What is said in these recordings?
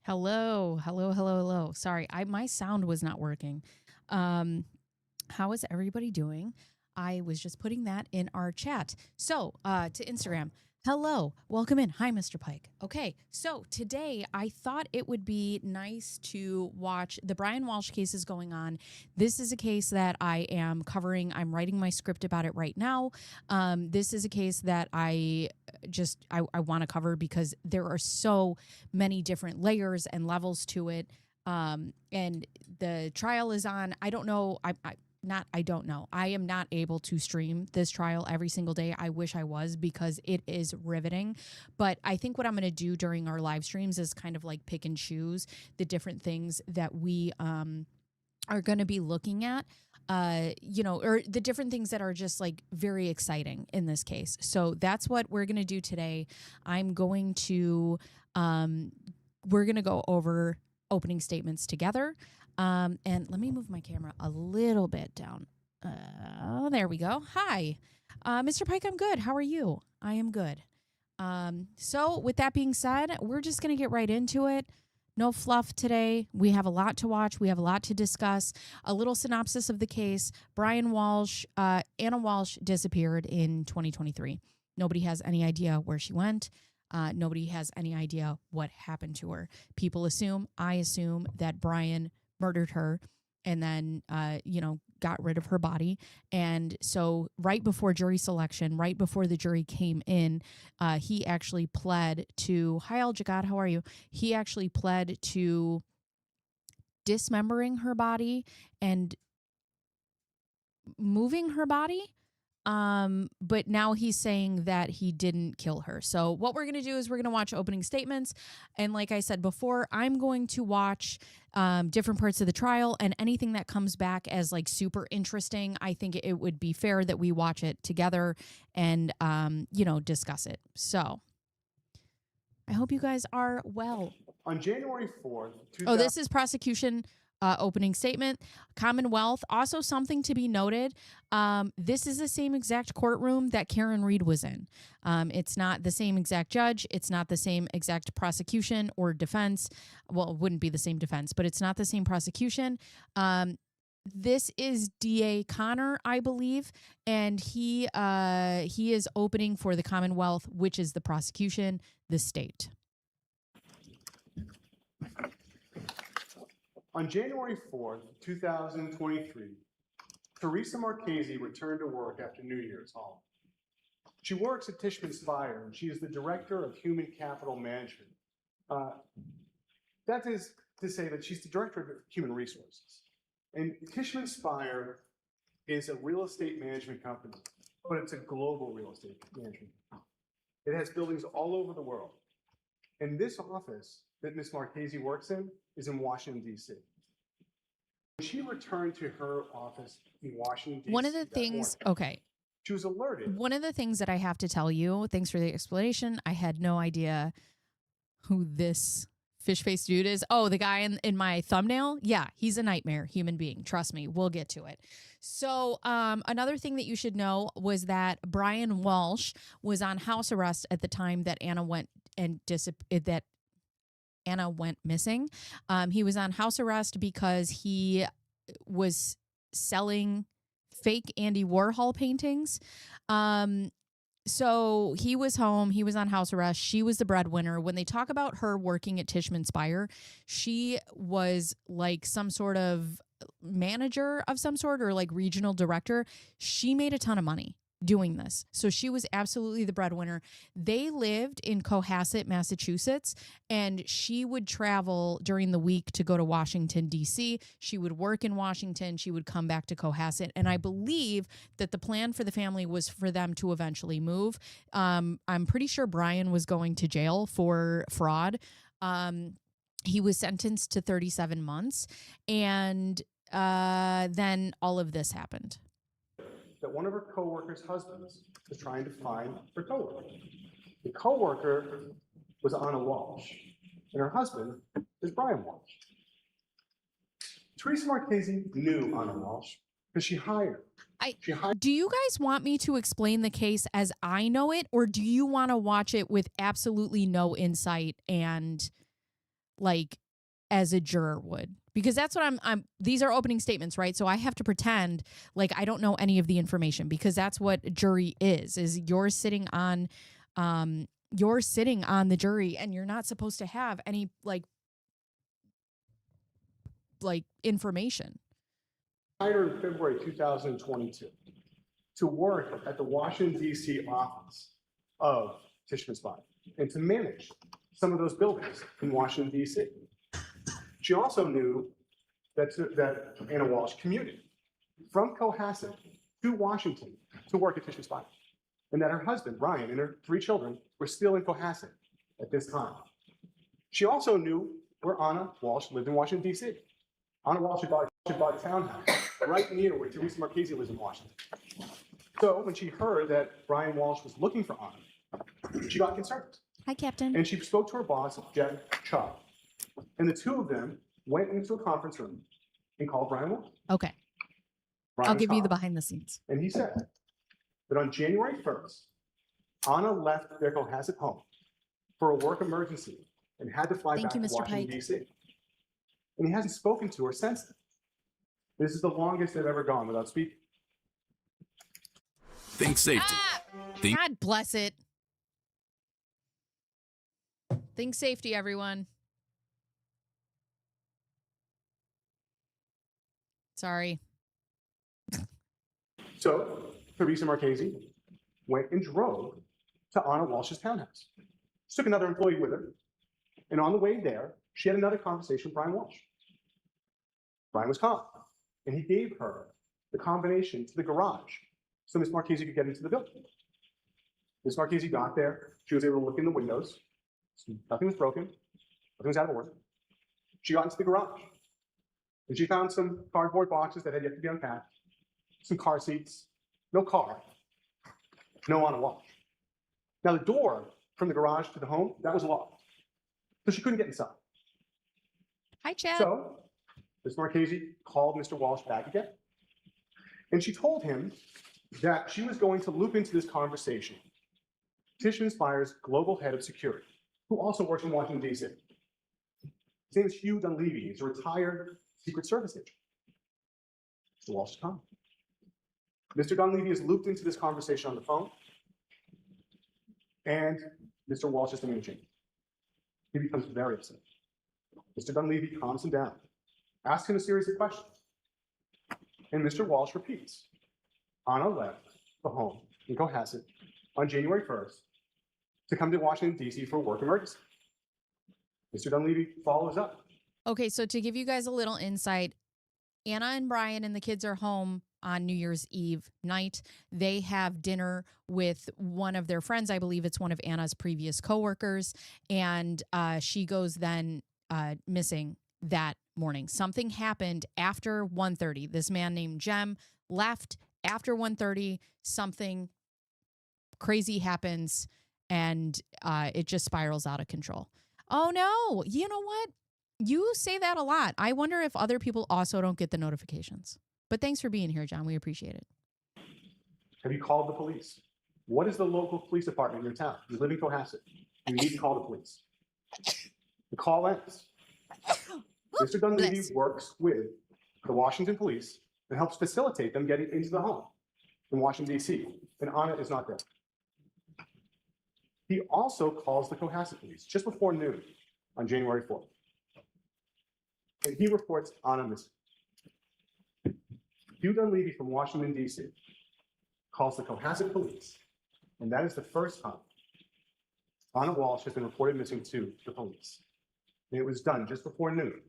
Hello, hello, hello, hello. Sorry, my sound was not working. How is everybody doing? I was just putting that in our chat. So, to Instagram. Hello, welcome in. Hi, Mr. Pike. Okay, so today I thought it would be nice to watch the Brian Walshe case is going on. This is a case that I am covering. I'm writing my script about it right now. This is a case that I want to cover because there are so many different layers and levels to it. And the trial is on. I don't know. I don't know. I am not able to stream this trial every single day. I wish I was because it is riveting. But I think what I'm going to do during our live streams is kind of like pick and choose the different things that we are going to be looking at. Or the different things that are just like very exciting in this case. So that's what we're going to do today. We're going to go over opening statements together. And let me move my camera a little bit down. There we go. Hi, Mr. Pike. I'm good. How are you? I am good. So with that being said, we're just going to get right into it. No fluff today. We have a lot to watch. We have a lot to discuss. A little synopsis of the case. Brian Walshe, Anna Walshe disappeared in 2023. Nobody has any idea where she went. Nobody has any idea what happened to her. People assume, I assume, that Brian murdered her and then, got rid of her body. And so right before jury selection, right before the jury came in, he actually pled to, hi, Al-Jagad, how are you? He actually pled to dismembering her body and moving her body. But now he's saying that he didn't kill her. So what we're going to do is we're going to watch opening statements. And like I said before, I'm going to watch different parts of the trial, and anything that comes back as like super interesting, I think it would be fair that we watch it together and, discuss it. So I hope you guys are well. On January 4th, Oh, this is prosecution opening statement. Commonwealth. Also, something to be noted. This is the same exact courtroom that Karen Reed was in. It's not the same exact judge. It's not the same exact prosecution or defense. Well, it wouldn't be the same defense, but it's not the same prosecution. This is DA Connor, I believe, and he is opening for the Commonwealth, which is the prosecution, the state. On January 4th, 2023, Teresa Marchese returned to work after New Year's holiday. She works at Tishman Speyer, and she is the Director of Human Capital Management. That is to say that she's the Director of Human Resources. And Tishman Speyer is a real estate management company, but it's a global real estate management company. It has buildings all over the world. And this office that Ms. Marchese works in is in Washington, D.C. When she returned to her office in Washington, D.C. One of the things, okay. She was alerted. One of the things that I have to tell you, thanks for the explanation. I had no idea who this fish-faced dude is. Oh, the guy in my thumbnail? Yeah, he's a nightmare human being. Trust me, we'll get to it. So another thing that you should know was that Brian Walshe was on house arrest at the time that Anna went missing. He was on house arrest because he was selling fake Andy Warhol paintings. So he was home. He was on house arrest. She was the breadwinner. When they talk about her working at Tishman Speyer, she was like some sort of manager of some sort or like regional director. She made a ton of money doing this. So she was absolutely the breadwinner. They lived in Cohasset, Massachusetts, and she would travel during the week to go to Washington, D.C. She would work in Washington. She would come back to Cohasset. And I believe that the plan for the family was for them to eventually move. I'm pretty sure Brian was going to jail for fraud. He was sentenced to 37 months. And then all of this happened. That one of her coworkers' husbands was trying to find her coworker. The coworker was Anna Walshe, and her husband is Brian Walshe. Teresa Marchese knew Anna Walshe because she hired her. Do you guys want me to explain the case as I know it, or do you want to watch it with absolutely no insight and like as a juror would, because that's what I'm these are opening statements, right? So I have to pretend like I don't know any of the information, because that's what a jury is you're sitting on the jury, and you're not supposed to have any like information. Hired in February 2022 to work at the Washington, D.C. office of Tishman Speyer and to manage some of those buildings in Washington, D.C. She also knew that Anna Walshe commuted from Cohasset to Washington to work at Tishman Speyer, and that her husband, Ryan, and her 3 children were still in Cohasset at this time. She also knew where Anna Walshe lived in Washington, D.C. Anna Walshe had bought a townhouse right near where Teresa Marchese lives in Washington. So when she heard that Brian Walshe was looking for Anna, she got concerned. Hi, Captain. And she spoke to her boss, Jeff Chubb. And the two of them went into a conference room and called Brian Walshe. Okay. I'll give you the behind the scenes. And he said that on January 1st, Anna left their Cohasset home for a work emergency and had to fly back to Washington, D.C. And he hasn't spoken to her since then. This is the longest they've ever gone without speaking. Think safety. God bless it. Think safety, everyone. Sorry. So Teresa Marchese went and drove to Anna Walsh's townhouse. She took another employee with her. And on the way there, she had another conversation with Brian Walshe. Brian was calm, and he gave her the combination to the garage so Miss Marchese could get into the building. Miss Marchese got there. She was able to look in the windows. Nothing was broken. Nothing was out of order. She got into the garage, and she found some cardboard boxes that had yet to be unpacked, some car seats, no car, no Anna Walshe. Now, the door from the garage to the home, that was locked, so she couldn't get inside. Hi, Chad. So Ms. Marchese called Mr. Walshe back again, and she told him that she was going to loop into this conversation Tishman Speyer's global head of security, who also works in Washington, D.C. His name is Hugh Dunleavy. He's a retired Secret Service agent. Mr. Walshe is calm. Mr. Dunleavy is looped into this conversation on the phone, and Mr. Walshe is imaging. He becomes very upset. Mr. Dunleavy calms him down, asks him a series of questions, and Mr. Walshe repeats. Anna left the home in Cohasset on January 1st to come to Washington, D.C. for a work emergency. Mr. Dunleavy follows up. Okay, so to give you guys a little insight, Anna and Brian and the kids are home on New Year's Eve night. They have dinner with one of their friends. I believe it's one of Anna's previous coworkers. And she goes then missing that morning. Something happened after 1:30. This man named Jem left after 1:30. Something crazy happens, and it just spirals out of control. Oh, no. You know what? You say that a lot. I wonder if other people also don't get the notifications. But thanks for being here, John. We appreciate it. Have you called the police? What is the local police department in your town? You live in Cohasset. You need to call the police. The call ends. Mr. Dunleavy works with the Washington police and helps facilitate them getting into the home in Washington, D.C., and Anna is not there. He also calls the Cohasset police just before noon on January 4th. And he reports Anna missing. Hugh Dunleavy from Washington, D.C. calls the Cohasset police, and that is the first time Anna Walshe has been reported missing to the police. And it was done just before noon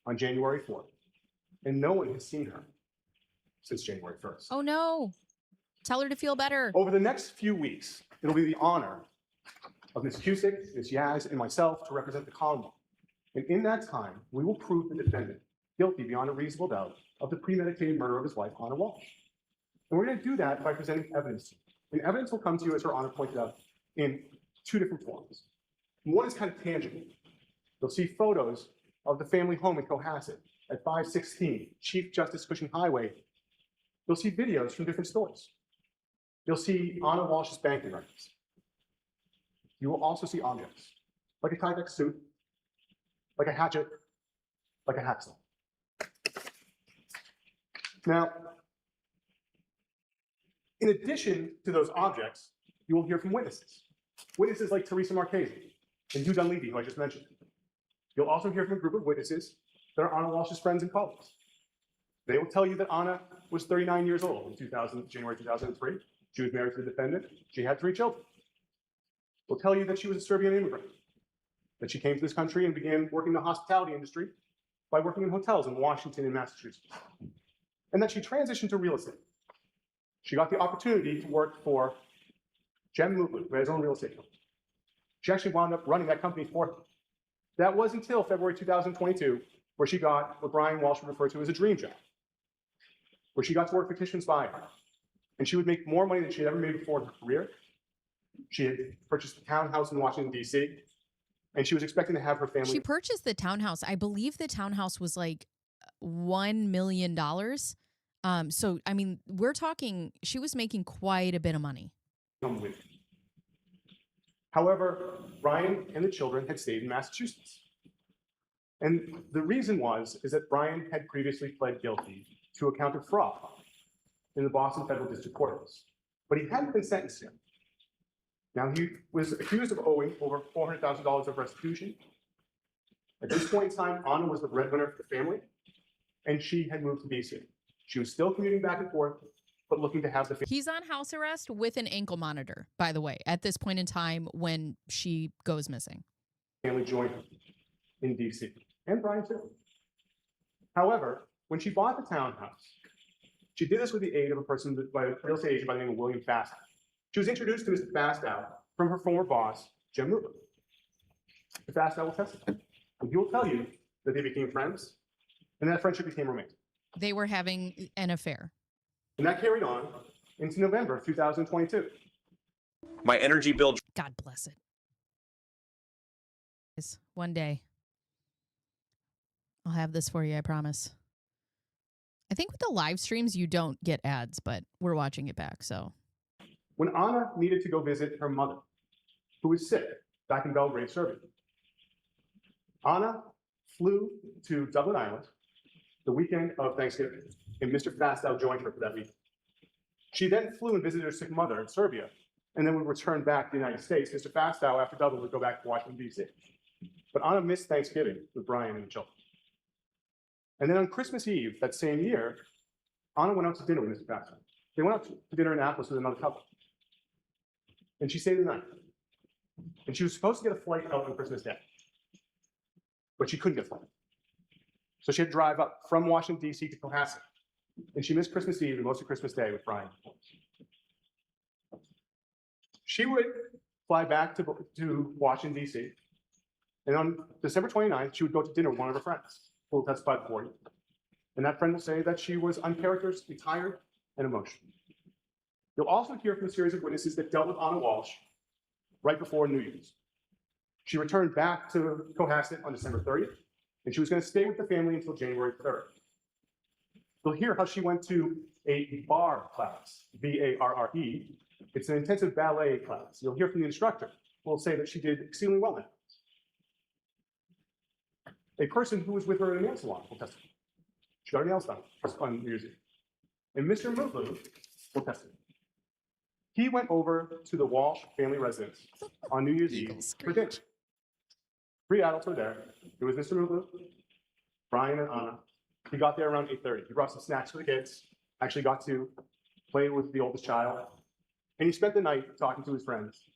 on January 4th. And no one has seen her since January 1st. Oh, no. Tell her to feel better. Over the next few weeks, it'll be the honor of Ms. Cusick, Ms. Yaz, and myself to represent the Commonwealth. And in that time, we will prove the defendant guilty beyond a reasonable doubt of the premeditated murder of his wife, Anna Walshe. And we're going to do that by presenting evidence. And evidence will come to you, as Her Honor pointed out, in two different forms. One is kind of tangible. You'll see photos of the family home in Cohasset at 516 Chief Justice Cushing Highway. You'll see videos from different stores. You'll see Anna Walsh's banking records. You will also see objects, like a Tyvek suit, like a hatchet, like a hacksaw. Now, in addition to those objects, you will hear from witnesses. Witnesses like Teresa Marchese and Hugh Dunleavy, who I just mentioned. You'll also hear from a group of witnesses that are Anna Walsh's friends and colleagues. They will tell you that Anna was 39 years old in January 2003. She was married to the defendant. She had 3 children. They'll tell you that she was a Serbian immigrant, that she came to this country and began working in the hospitality industry by working in hotels in Washington and Massachusetts, and that she transitioned to real estate. She got the opportunity to work for Jem Mutlu, who had his own real estate company. She actually wound up running that company for him. That was until February 2022, where she got what Brian Walshe would refer to as a dream job, where she got to work for Tishman Speyer, and she would make more money than she had ever made before in her career. She had purchased a townhouse in Washington, D.C., and she was expecting to have her family. She purchased the townhouse. I believe the townhouse was like $1 million. So, I mean, we're talking, she was making quite a bit of money. Come with. However, Brian and the children had stayed in Massachusetts. And the reason is that Brian had previously pled guilty to a count of fraud in the Boston Federal District Courts, but he hadn't been sentenced yet. Now, he was accused of owing over $400,000 of restitution. At this point in time, Anna was the breadwinner for the family, and she had moved to DC. She was still commuting back and forth, but looking to have the family. He's on house arrest with an ankle monitor, by the way, at this point in time when she goes missing. Family joined her in DC, and Brian too. However, when she bought the townhouse, she did this with the aid of a real estate agent by the name of William Fastow. She was introduced to Mr. Fastow from her former boss, Jem Mutlu. Mr. Fastow will testify, and he will tell you that they became friends, and that friendship became romantic. They were having an affair. And that carried on into November of 2022. My energy bill. God bless it. One day, I'll have this for you, I promise. I think with the live streams, you don't get ads, but we're watching it back, so. When Anna needed to go visit her mother, who was sick back in Belgrade, Serbia, Anna flew to Dublin Island the weekend of Thanksgiving, and Mr. Fastow joined her for that week. She then flew and visited her sick mother in Serbia, and then would return back to the United States. Mr. Fastow, after Dublin, would go back to Washington, D.C. But Anna missed Thanksgiving with Brian and the children. And then on Christmas Eve that same year, Anna went out to dinner with Mr. Fastow. They went out to dinner in Annapolis with another couple. And she stayed the night. And she was supposed to get a flight out on Christmas Day, but she couldn't get a flight. So she had to drive up from Washington, D.C. to Cohasset. And she missed Christmas Eve and most of Christmas Day with Brian. She would fly back to Washington, D.C. And on December 29th, she would go to dinner with one of her friends who will testify before you. And that friend will say that she was uncharacteristically tired and emotional. You'll also hear from a series of witnesses that dealt with Anna Walshe right before New Year's. She returned back to Cohasset on December 30th, and she was going to stay with the family until January 3rd. You'll hear how she went to a barre class, B-A-R-R-E. It's an intensive ballet class. You'll hear from the instructor who will say that she did exceedingly well in it. A person who was with her in a nail salon will testify. She got her nails done on New Year's Eve. And Mr. Mutlu will testify. He went over to the Walshe family residence on New Year's Eve for dinner. 3 adults were there. It was Mr. Mutlu, Brian, and Anna. He got there around 8:30. He brought some snacks for the kids, actually got to play with the oldest child, and he spent the night talking to his friends.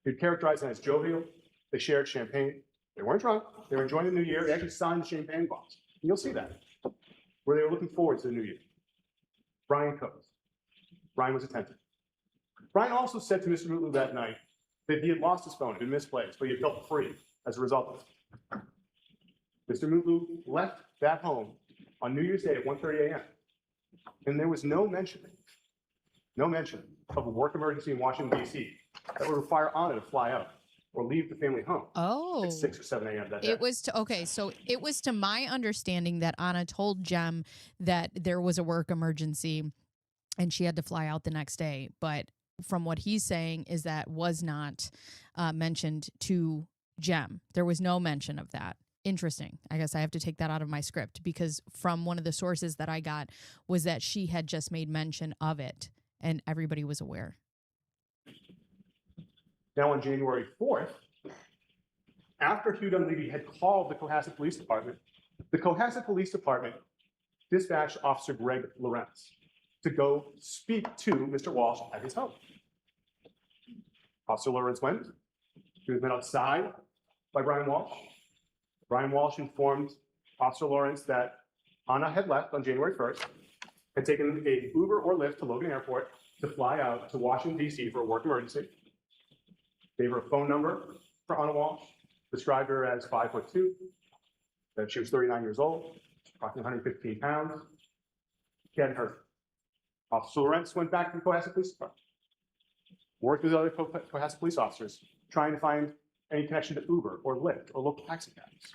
He'd characterize them as jovial. They shared champagne. They weren't drunk. They were enjoying the new year. They actually signed the champagne box. And you'll see that, where they were looking forward to the new year. Brian cooked. Brian was attentive. Brian also said to Mr. Mutlu that night that he had lost his phone, it had been misplaced, but he had felt free as a result of it. Mr. Mutlu left that home on New Year's Day at 1:30 a.m. And there was no mention of a work emergency in Washington, D.C. that would require Anna to fly out or leave the family home at 6 or 7 a.m. that day. It was so it was to my understanding that Anna told Jem that there was a work emergency and she had to fly out the next day. But from what he's saying is that was not mentioned to Jem. There was no mention of that. Interesting. I guess I have to take that out of my script, because from one of the sources that I got was that she had just made mention of it and everybody was aware. Now on January 4th, after Hugh Dunleavy had called the Cohasset Police Department, the Cohasset Police Department dispatched Officer Greg Lawrence to go speak to Mr. Walsh at his home. Officer Lawrence went. He was met outside by Brian Walsh. Brian Walsh informed Officer Lawrence that Anna had left on January 1st, had taken a Uber or Lyft to Logan Airport to fly out to Washington, D.C. for a work emergency. Gave her a phone number for Anna Walsh, described her as 5'2", that she was 39 years old, approximately 115 pounds. He hadn't heard. Officer Lawrence went back to the Cohasset Police Department, worked with other Cohasset police officers, trying to find any connection to Uber or Lyft or local taxi cabs.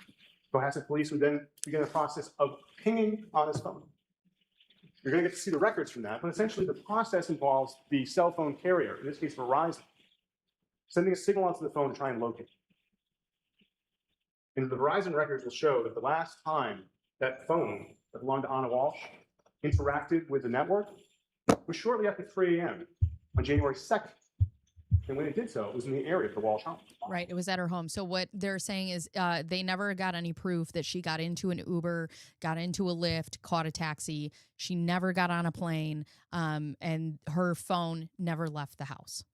Cohasset police would then begin the process of pinging on his phone. You're going to get to see the records from that, but essentially the process involves the cell phone carrier, in this case Verizon, sending a signal onto the phone to try and locate. And the Verizon records will show that the last time that phone that belonged to Anna Walsh interacted with the network was shortly after 3 a.m. on January 2nd. And when it did so, it was in the area of the Walsh home. Right. It was at her home. So what they're saying is they never got any proof that she got into an Uber, got into a Lyft, caught a taxi. She never got on a plane, and her phone never left the house.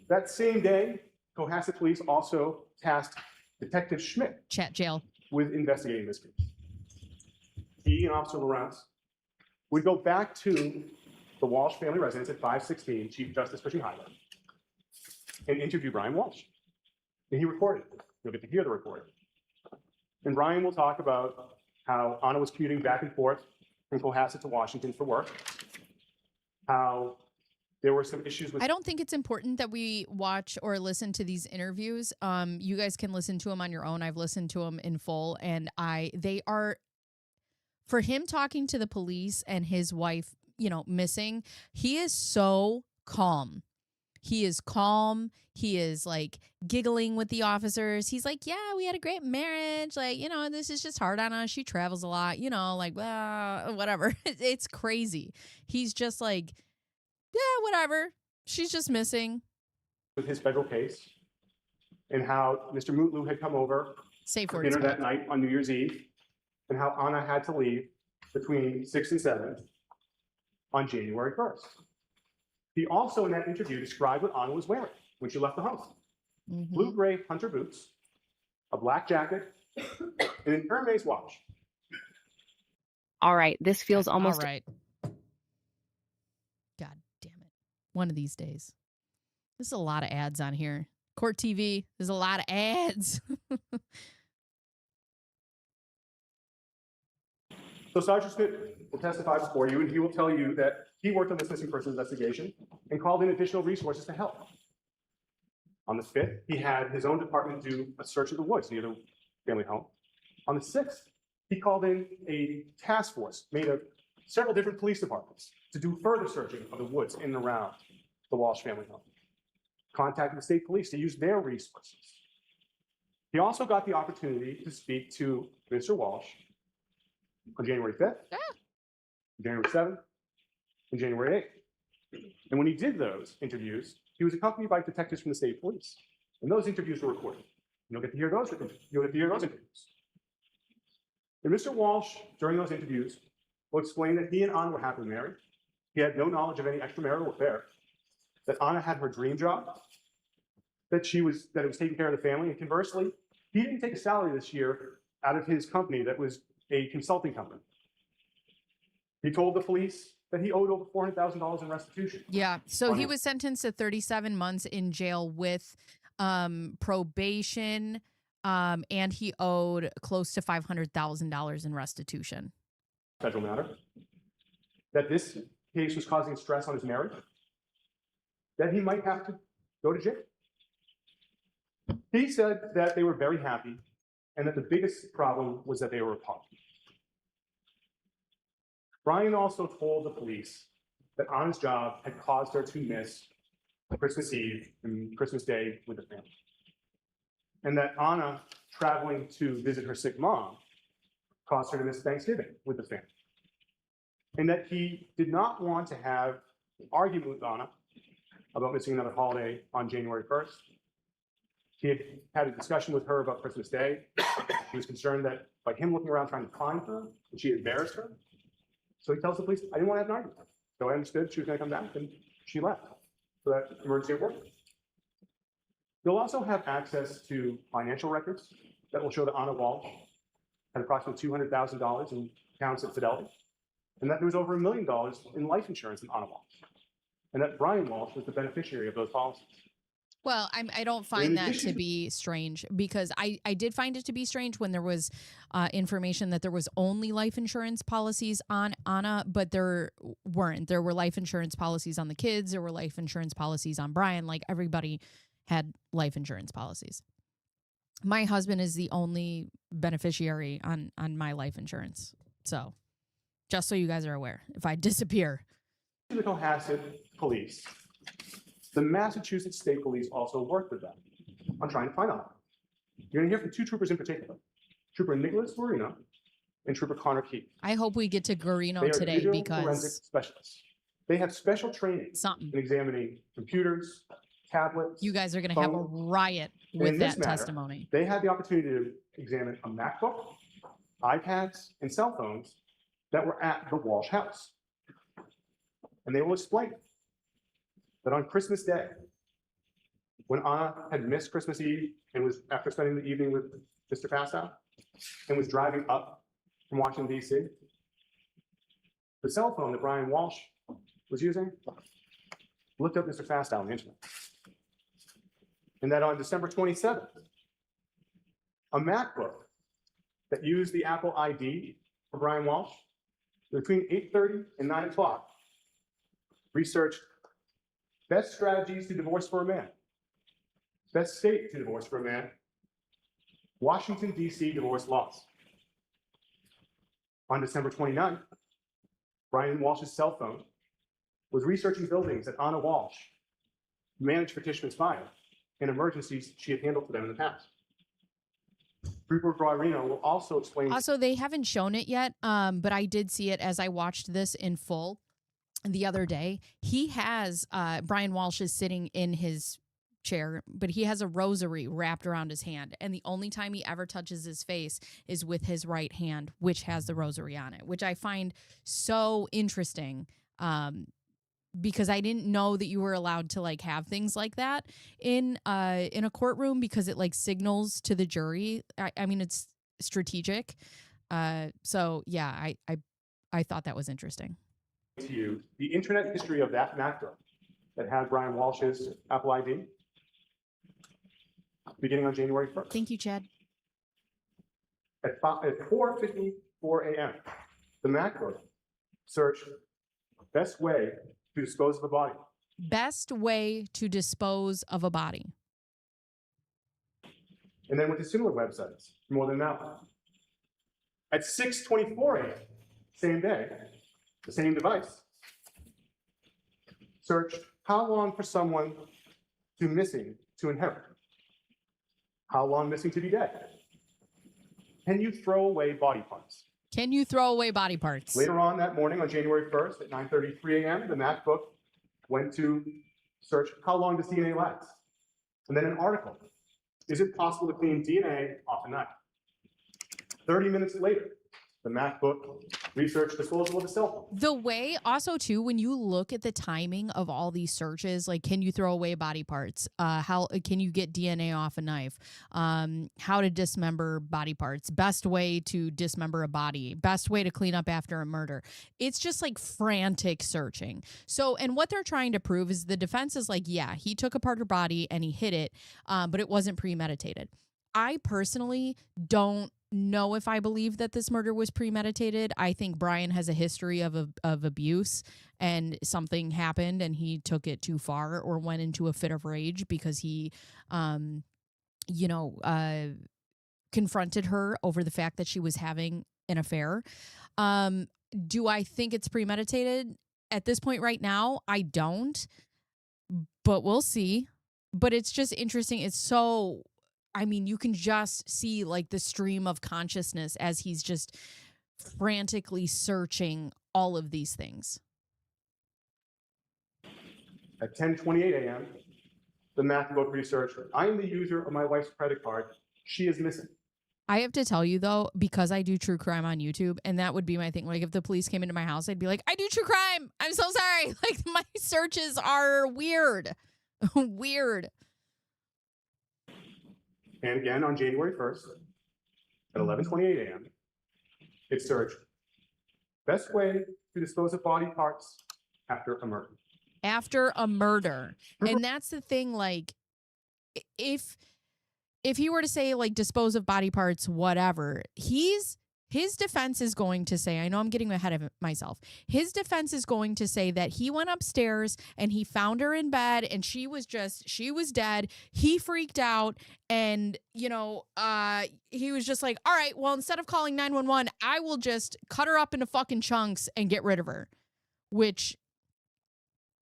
That same day, Cohasset police also tasked Detective Schmidt Chat jail. with investigating this case. He and Officer Lawrence would go back to the Walsh family residence at 516 Chief Justice Cushing Highway and interview Brian Walsh. And he recorded it. You'll get to hear the recording. And Brian will talk about how Anna was commuting back and forth from Cohasset to Washington for work, how there were some issues with... I don't think it's important that we watch or listen to these interviews. You guys can listen to them on your own. I've listened to them in full, and they are, for him talking to the police and his wife, missing, he is so calm. He is calm. He is like giggling with the officers. He's like, yeah, we had a great marriage. Like, this is just hard on us. She travels a lot, like, well, whatever. It's crazy. He's just like, yeah, whatever. She's just missing. With his federal case and how Mr. Mutlu had come over Safe for words. dinner that night on New Year's Eve and how Anna had to leave between 6 and 7 on January 1st. He also, in that interview, described what Anna was wearing when she left the home. Mm-hmm. Blue-gray hunter boots, a black jacket, and an Hermes watch. All right, this feels almost... All right. God damn it. One of these days. There's a lot of ads on here. Court TV, there's a lot of ads. So Sergeant Smith will testify before you, and he will tell you that he worked on this missing person investigation and called in additional resources to help. On the 5th, he had his own department do a search of the woods near the family home. On the 6th, he called in a task force made of several different police departments to do further searching of the woods in and around the Walsh family home. Contacted the state police to use their resources. He also got the opportunity to speak to Mr. Walsh on January 5th, January 7th, and January 8th. And when he did those interviews, he was accompanied by detectives from the state police. And those interviews were recorded. You'll get to hear those interviews. And Mr. Walsh, during those interviews, will explain that he and Anna were happily married. He had no knowledge of any extramarital affair. That Anna had her dream job. That it was taking care of the family. And conversely, he didn't take a salary this year out of his company that was a consulting company. He told the police that he owed over $400,000 in restitution. Yeah. So he was sentenced to 37 months in jail with probation, and he owed close to $500,000 in restitution. Federal matter. That this case was causing stress on his marriage. That he might have to go to jail. He said that they were very happy and that the biggest problem was that they were apart. Brian also told the police that Anna's job had caused her to miss Christmas Eve and Christmas Day with the family. and that Anna traveling to visit her sick mom caused her to miss Thanksgiving with the family. And that he did not want to have an argument with Anna about missing another holiday on January 1st. He had had a discussion with her about Christmas Day. He was concerned that by him looking around trying to find her, that she embarrassed her. So he tells the police, I didn't want to have an argument with her. So I understood she was going to come back, and she left for that emergency at work. You'll also have access to financial records that will show that Anna Walshe had approximately $200,000 in accounts at Fidelity, and that there was over $1 million in life insurance in Anna Walshe, and that Brian Walshe was the beneficiary of those policies. Well, I don't find that to be strange, because I did find it to be strange when there was information that there was only life insurance policies on Anna, but there weren't. There were life insurance policies on the kids. There were life insurance policies on Brian. Like, everybody had life insurance policies. My husband is the only beneficiary on my life insurance. So just so you guys are aware, if I disappear. The Cohasset police, the Massachusetts State Police also worked with them on trying to find out. You're going to hear from two troopers in particular, Trooper Nicholas Guarino and Trooper Connor Keith. I hope we get to Guarino They are today, digital because forensic specialists. They have special training in examining computers, tablets. You guys are going to have a riot with that testimony. They had the opportunity to examine a MacBook, iPads, and cell phones that were at the Walshe house. And they will explain that on Christmas Day, when Anna had missed Christmas Eve and was, after spending the evening with Mr. Fastow, and was driving up from Washington, D.C., the cell phone that Brian Walshe was using looked up Mr. Fastow on the internet. And that on December 27th, a MacBook that used the Apple ID for Brian Walshe, between 8:30 and 9 o'clock, researched best strategies to divorce for a man, best state to divorce for a man, Washington, D.C. divorce laws. On December 29th, Brian Walsh's cell phone was researching buildings that Anna Walshe managed for Tishman's Fire and emergencies she had handled for them in the past. Trooper Guarino will also explain. Also, they haven't shown it yet, but I did see it as I watched this in full the other day. He has, Brian Walshe is sitting in his chair, but he has a rosary wrapped around his hand. And the only time he ever touches his face is with his right hand, which has the rosary on it, which I find so interesting. Because I didn't know that you were allowed to like have things like that in a courtroom, because it like signals to the jury. I mean, it's strategic. So yeah, I thought that was interesting. To you, the internet history of that MacBook that had Brian Walsh's Apple ID, beginning on January 1st. Thank you, Chad. At 4:54 a.m., the MacBook searched best way to dispose of a body. Best way to dispose of a body. And then went to similar websites more than that. At 6:24 a.m., same day, the same device, searched how long for someone to missing to inherit. How long missing to be dead? Can you throw away body parts? Can you throw away body parts? Later on that morning, on January 1st at 9:33 a.m., the MacBook went to search how long does DNA last? And then an article. Is it possible to clean DNA off a knife? 30 minutes later, the MacBook researched disposal of a cell phone. The way also too, when you look at the timing of all these searches, like can you throw away body parts? How can you get DNA off a knife? How to dismember body parts? Best way to dismember a body? Best way to clean up after a murder? It's just like frantic searching. So, and what they're trying to prove is the defense is like, yeah, he took apart her body and he hid it, but it wasn't premeditated. I personally don't know if I believe that this murder was premeditated. I think Brian has a history of abuse, and something happened and he took it too far or went into a fit of rage because he, confronted her over the fact that she was having an affair. Do I think it's premeditated? At this point right now, I don't, but we'll see. But it's just interesting. It's so I mean, you can just see like the stream of consciousness as he's just frantically searching all of these things. At 10:28 a.m., the MacBook researcher, I am the user of my wife's credit card. She is missing. I have to tell you though, because I do true crime on YouTube, and that would be my thing. Like if the police came into my house, I'd be like, I do true crime. I'm so sorry. Like my searches are weird. Weird. And again, on January 1st, at 11:28 a.m., it searched best way to dispose of body parts after a murder. After a murder. And that's the thing, like, if he were to say, like, dispose of body parts, whatever, his defense is going to say, I know I'm getting ahead of myself. His defense is going to say that he went upstairs and he found her in bed and she was dead. He freaked out and, you know, he was just like, all right, well, instead of calling 911, I will just cut her up into fucking chunks and get rid of her, which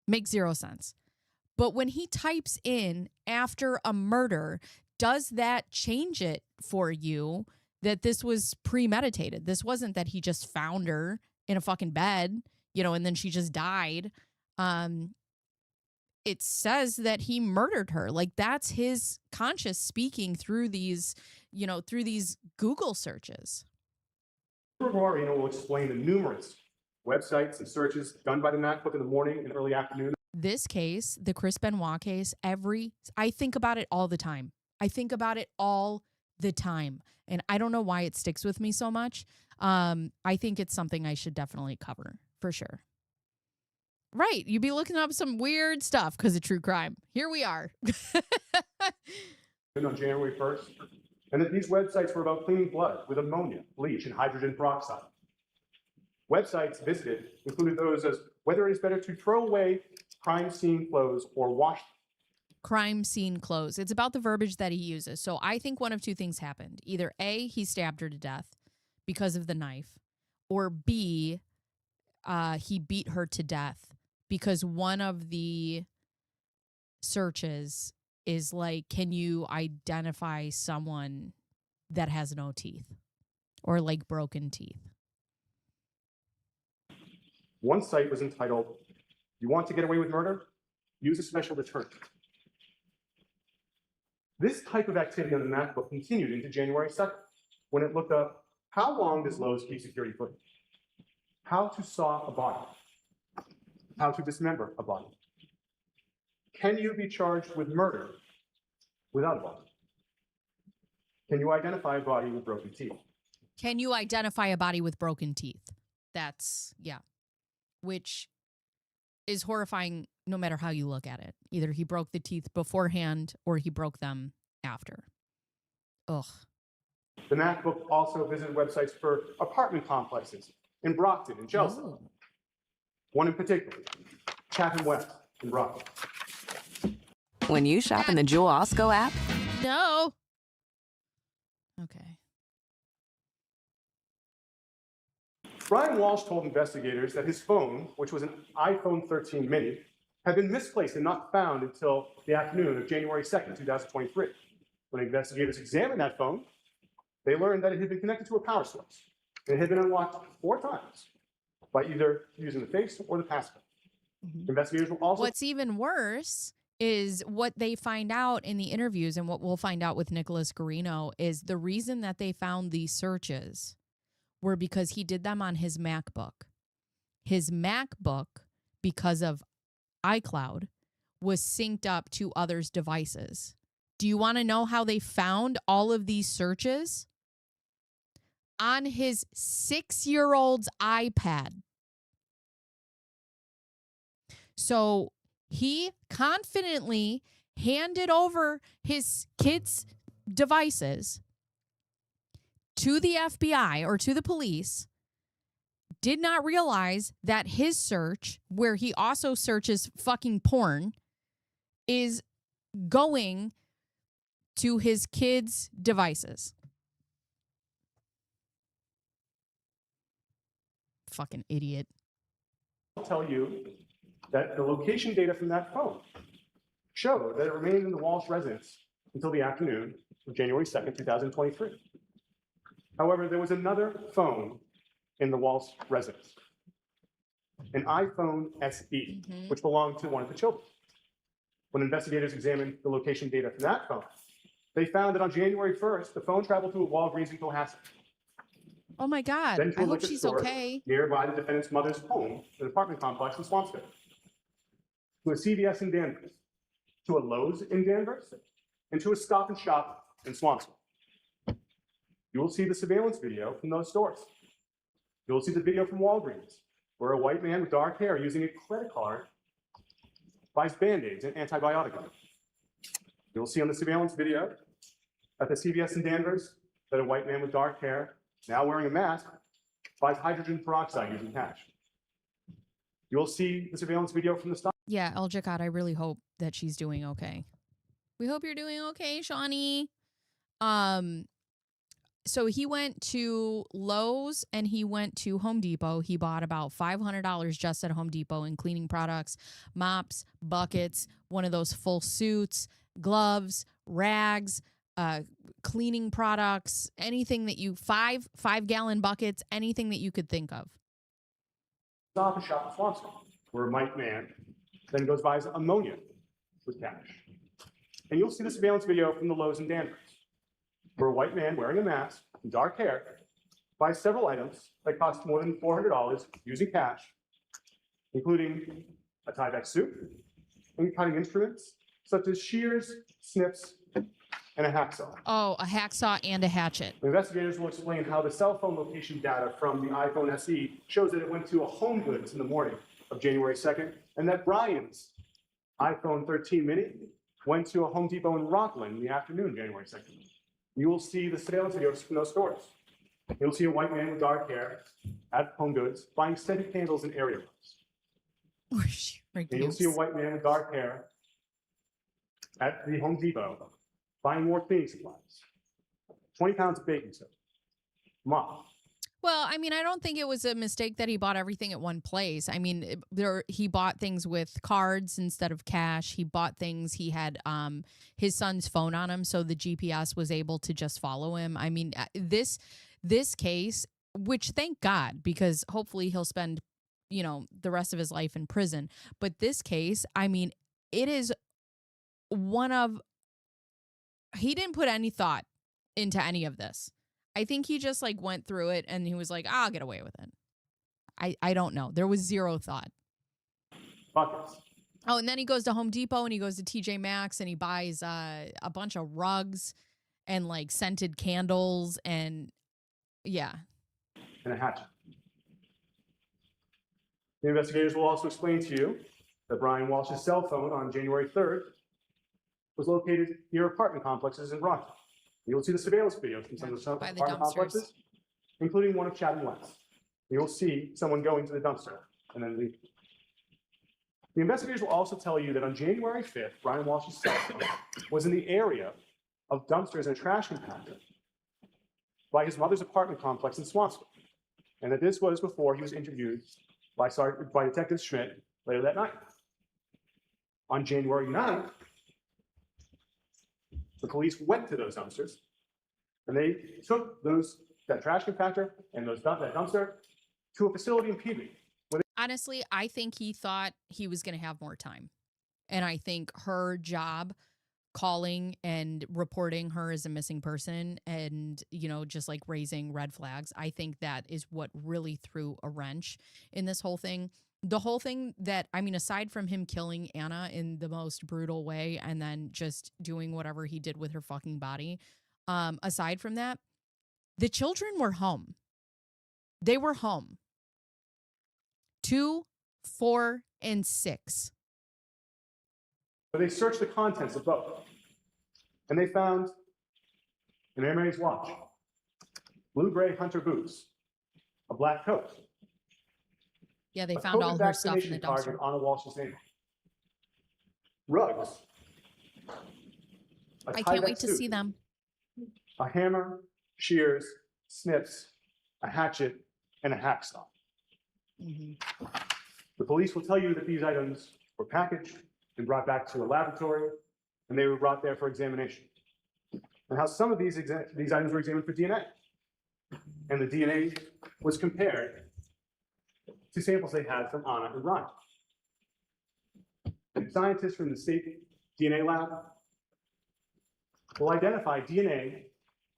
makes zero sense. But when he types in after a murder, does that change it for you that this was premeditated? This wasn't that he just found her in a fucking bed, you know, and then she just died. It says that he murdered her. Like that's his conscious speaking through these, you know, through these Google searches. Gregorio will explain the numerous websites and searches done by the MacBook in the morning and early afternoon. This case, the Chris Benoit case, I think about it all the time. I think about it all the time. And I don't know why it sticks with me so much. I think it's something I should definitely cover for sure. Right. You'd be looking up some weird stuff because of true crime. Here we are. On January 1st, and that these websites were about cleaning blood with ammonia, bleach, and hydrogen peroxide. Websites visited included those as whether it is better to throw away crime scene clothes or wash them. Crime scene clothes. It's about the verbiage that he uses. So I think one of two things happened. Either A, he stabbed her to death because of the knife, or B, he beat her to death because one of the searches is like, can you identify someone that has no teeth or like broken teeth? One site was entitled, "You want to get away with murder? Use a special deterrent." This type of activity on the MacBook continued into January 2nd, when it looked up, how long does Lowe's keep security footage? How to saw a body? How to dismember a body? Can you be charged with murder without a body? Can you identify a body with broken teeth? Can you identify a body with broken teeth? That's, yeah. Which is horrifying no matter how you look at it. Either he broke the teeth beforehand or he broke them after. Ugh. The MacBook also visited websites for apartment complexes in Brockton and Chelsea. Oh. One in particular, Chatham West in Brockton. When you shop in the Jewel Osco app, No. Okay. Brian Walsh told investigators that his phone, which was an iPhone 13 mini, had been misplaced and not found until the afternoon of January 2nd, 2023. When investigators examined that phone, they learned that it had been connected to a power source. And it had been unlocked 4 times by either using the face or the passcode. Mm-hmm. Investigators will also... What's even worse is what they find out in the interviews, and what we'll find out with Nicholas Garino, is the reason that they found these searches were because he did them on his MacBook. His MacBook, because of iCloud, was synced up to others' devices. Do you want to know how they found all of these searches? On his 6-year-old's iPad. So he confidently handed over his kids' devices to the FBI or to the police, did not realize that his search, where he also searches fucking porn, is going to his kids' devices. Fucking idiot. I'll tell you that the location data from that phone showed that it remained in the Walsh residence until the afternoon of January 2nd, 2023. However, there was another phone in the Walshe residence, an iPhone SE, which belonged to one of the children. When investigators examined the location data from that phone, they found that on January 1st, the phone traveled to a Walgreens in Cohasset, Oh my God. then to I a hope liquor she's store okay. nearby the defendant's mother's home, an apartment complex in Swampscott, to a CVS in Danvers, to a Lowe's in Danvers, and to a Stop and Shop in Swampscott. You will see the surveillance video from those stores. You will see the video from Walgreens, where a white man with dark hair using a credit card buys Band-Aids and antibiotic. You will see on the surveillance video at the CVS in Danvers that a white man with dark hair, now wearing a mask, buys hydrogen peroxide using cash. You will see the surveillance video from the stop. Yeah, El Jacquard, I really hope that she's doing okay. We hope you're doing okay, Shawnee. So he went to Lowe's and he went to Home Depot. He bought about $500 just at Home Depot in cleaning products, mops, buckets, one of those full suits, gloves, rags, cleaning products, anything that you, 5-gallon buckets, anything that you could think of. Stop and Shop in Swampscott, where a white man then goes buys ammonia with cash. And you'll see the surveillance video from the Lowe's in Danvers, where a white man wearing a mask and dark hair buys several items that cost more than $400 using cash, including a Tyvek soup and cutting instruments such as shears, snips, and a hacksaw. Oh, a hacksaw and a hatchet. The investigators will explain how the cell phone location data from the iPhone SE shows that it went to a Home Goods in the morning of January 2nd, and that Brian's iPhone 13 mini went to a Home Depot in Rockland in the afternoon, January 2nd. You will see the surveillance videos from those stores. You'll see a white man with dark hair at Home Goods buying scented candles and area lamps. And you'll see a white man with dark hair at the Home Depot buying more cleaning supplies, 20 pounds of baking soda, mop. Well, I mean, I don't think it was a mistake that he bought everything at one place. I mean, he bought things with cards instead of cash. He bought things. He had his son's phone on him, so the GPS was able to just follow him. I mean, this case, which thank God, because hopefully he'll spend, the rest of his life in prison. But this case, I mean, it is he didn't put any thought into any of this. I think he just went through it and he was like, I'll get away with it. I don't know. There was zero thought. Buckets. Oh, and then he goes to Home Depot and he goes to TJ Maxx and he buys a bunch of rugs and scented candles and yeah. And a hatchet. The investigators will also explain to you that Brian Walsh's cell phone on January 3rd was located near apartment complexes in Brockton. You'll see the surveillance videos from some of the apartment complexes, including one of Chatham West. You'll see someone going to the dumpster and then leave. The investigators will also tell you that on January 5th, Brian Walsh's cell phone was in the area of dumpsters and a trash compactor by his mother's apartment complex in Swampscott, and that this was before he was interviewed by Detective Schmidt later that night. On January 9th, the police went to those dumpsters and they took that trash compactor and that dumpster to a facility in Peabody. Honestly, I think he thought he was going to have more time. And I think her job calling and reporting her as a missing person and, just raising red flags, I think that is what really threw a wrench in this whole thing. The whole thing that, aside from him killing Anna in the most brutal way and then just doing whatever he did with her fucking body, aside from that, the children were home. They were home. 2, 4, and 6. But they searched the contents of both, and they found an Hermes watch, blue-gray hunter boots, a black coat. Yeah, they found all her stuff in the dumpster. On a Walsh's name. Rugs. I can't wait to see them. A hammer, shears, snips, a hatchet, and a hacksaw. Mm-hmm. The police will tell you that these items were packaged and brought back to a laboratory, and they were brought there for examination. and how some of these items were examined for DNA. And the DNA was compared to samples they had from Anna and Brian. And scientists from the state DNA lab will identify DNA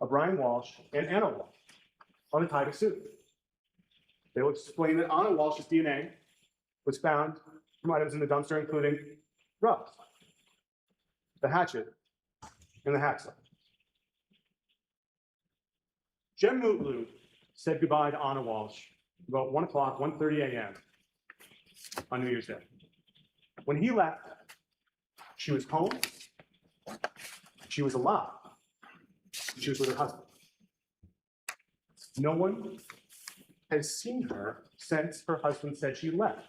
of Brian Walshe and Anna Walshe on the Tyvek suit. They will explain that Anna Walsh's DNA was found from items in the dumpster, including drugs, the hatchet, and the hacksaw. Jem Mutlu said goodbye to Anna Walshe about 1 o'clock, 1:30 a.m. on New Year's Day. When he left, she was home, she was alive, she was with her husband. No one has seen her since her husband said she left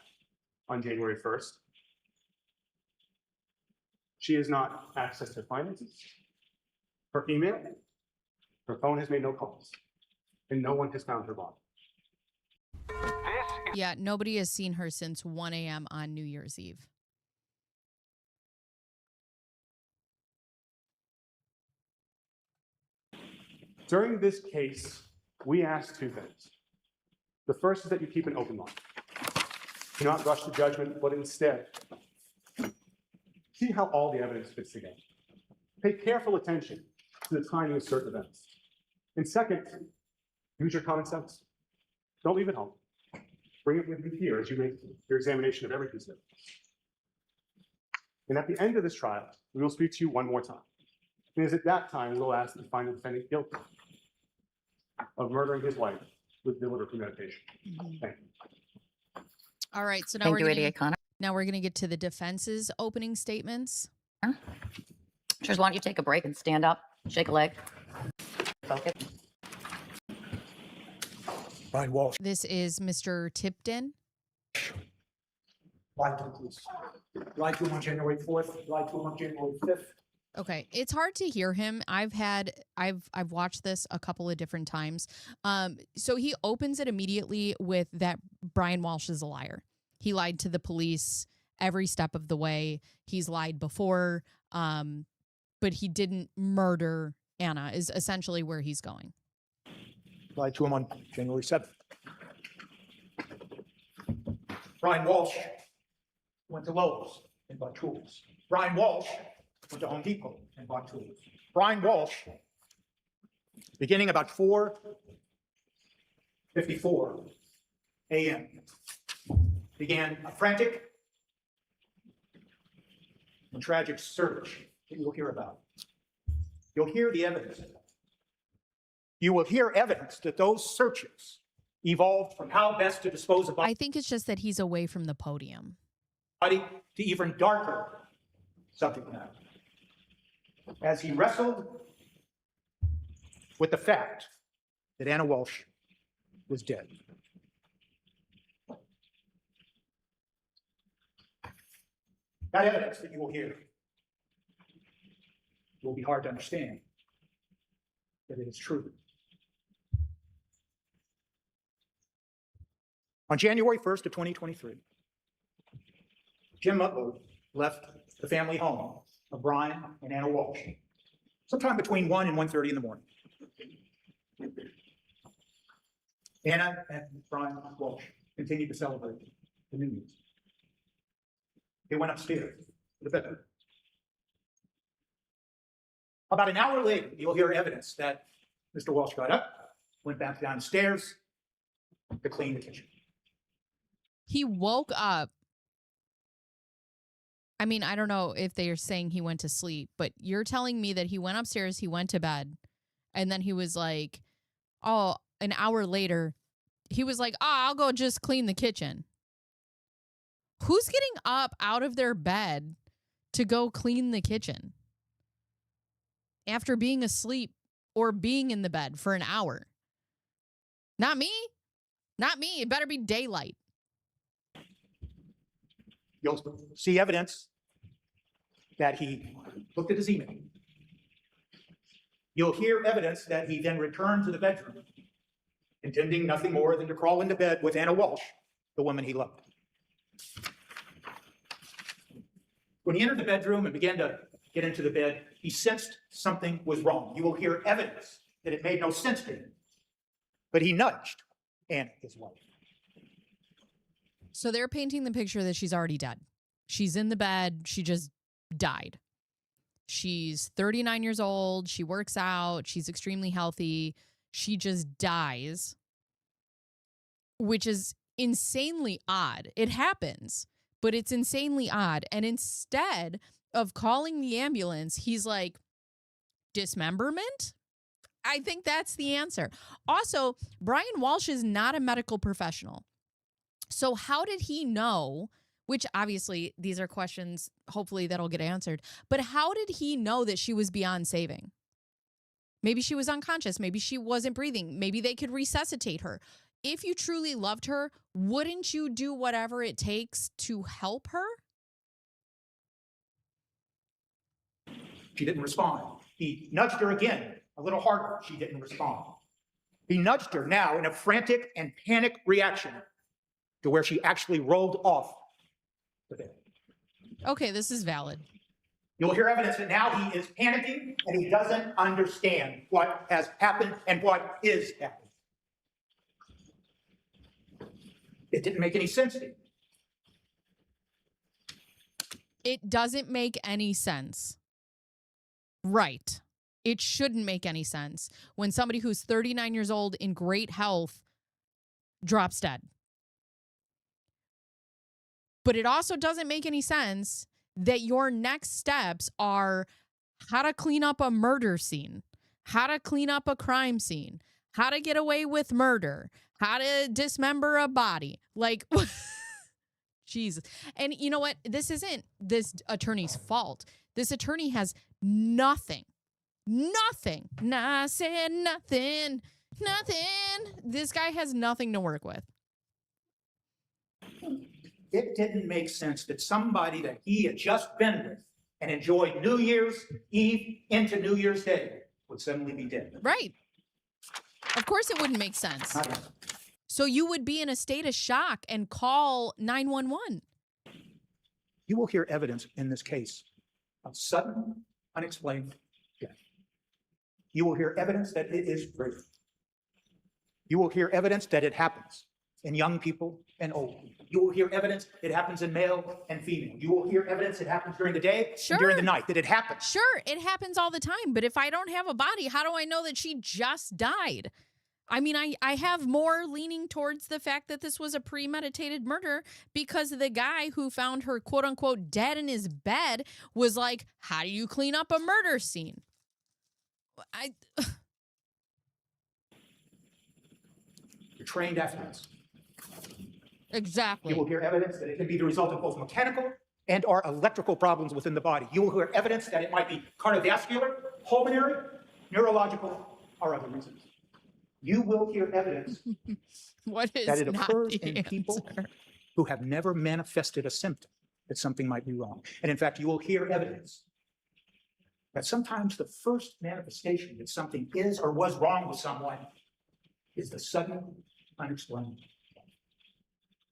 on January 1st. She has not accessed her finances, her email, her phone has made no calls, and no one has found her body. Yeah, nobody has seen her since 1 a.m. on New Year's Eve. During this case, we ask two things. The first is that you keep an open mind. Do not rush to judgment, but instead, see how all the evidence fits together. Pay careful attention to the timing of certain events. And second, use your common sense. Don't leave it home. Bring it with you here as you make your examination of every piece of evidence. And at the end of this trial, we will speak to you one more time. And it is at that time we will ask that you find the defendant guilty of murdering his wife with deliberate premeditation. Thank you. All right, so now Thank we're you, gonna, Eddie O'Connor. now we're going to get to the defense's opening statements. Just why don't you take a break and stand up, shake a leg. Focus. Brian Walshe This is Mr. Tipton. lied to the police. Lied to him on January 4th, lied to him on January 5th. Okay, it's hard to hear him. I've watched this a couple of different times. So he opens it immediately with that Brian Walshe is a liar. He lied to the police every step of the way. He's lied before, but he didn't murder Anna, is essentially where he's going. Lied to him on January 7th. Brian Walshe went to Lowe's and bought tools. Brian Walshe went to Home Depot and bought tools. Brian Walshe, beginning about 4:54 a.m., began a frantic and tragic search that you'll hear about. You'll hear the evidence. You will hear evidence that those searches evolved from how best to dispose of I think it's just that he's away from the podium. body to even darker subject matter. As he wrestled with the fact that Anna Walshe was dead. That evidence that you will hear will be hard to understand, but it is true. On January 1st of 2023, Jem Mutlu left the family home of Brian and Anna Walshe sometime between 1 and 1:30 in the morning. Anna and Brian Walshe continued to celebrate the New Year's. They went upstairs to the bedroom. About an hour later, you'll hear evidence that Mr. Walshe got up, went back downstairs to clean the kitchen. He woke up. I mean, I don't know if they are saying he went to sleep, but you're telling me that he went upstairs, he went to bed, and then he was like, oh, an hour later, he was like, I'll go just clean the kitchen. Who's getting up out of their bed to go clean the kitchen after being asleep or being in the bed for an hour? Not me. Not me. It better be daylight. You'll see evidence that he looked at his email. You'll hear evidence that he then returned to the bedroom, intending nothing more than to crawl into bed with Anna Walshe, the woman he loved. When he entered the bedroom and began to get into the bed, he sensed something was wrong. You will hear evidence that it made no sense to him. But he nudged Anna, his wife. So they're painting the picture that she's already dead. She's in the bed. She just died. She's 39 years old. She works out. She's extremely healthy. She just dies, which is insanely odd. It happens, but it's insanely odd. And instead of calling the ambulance, he's like, dismemberment? I think that's the answer. Also, Brian Walshe is not a medical professional. So how did he know, which obviously these are questions, hopefully that'll get answered, but how did he know that she was beyond saving? Maybe she was unconscious. Maybe she wasn't breathing. Maybe they could resuscitate her. If you truly loved her, wouldn't you do whatever it takes to help her? She didn't respond. He nudged her again, a little harder. She didn't respond. He nudged her now in a frantic and panic reaction to where she actually rolled off the bed. Okay, this is valid. You'll hear evidence that now he is panicking and he doesn't understand what has happened and what is happening. It didn't make any sense to him. It doesn't make any sense. Right. It shouldn't make any sense when somebody who's 39 years old in great health drops dead. But it also doesn't make any sense that your next steps are how to clean up a murder scene, how to clean up a crime scene, how to get away with murder, how to dismember a body. Like, Jesus. And you know what? This isn't this attorney's fault. This attorney has nothing. Nah, I said nothing. This guy has nothing to work with. It didn't make sense that somebody that he had just been with and enjoyed New Year's Eve into New Year's Day would suddenly be dead. Right. Of course it wouldn't make sense. So you would be in a state of shock and call 911. You will hear evidence in this case of sudden, unexplained death. You will hear evidence that it is rare. You will hear evidence that it happens in young people and old people. You will hear evidence it happens in male and female. You will hear evidence it happens during the day and during the night, that it happens. Sure, it happens all the time. But if I don't have a body, how do I know that she just died? I mean, I have more leaning towards the fact that this was a premeditated murder because the guy who found her, quote unquote, dead in his bed was like, how do you clean up a murder scene? You're trained athletes. Exactly. You will hear evidence that it can be the result of both mechanical and or electrical problems within the body. You will hear evidence that it might be cardiovascular, pulmonary, neurological, or other reasons. You will hear evidence What is that it not occurs the in people answer? who have never manifested a symptom that something might be wrong. And in fact, you will hear evidence that sometimes the first manifestation that something is or was wrong with someone is the sudden, unexplained death.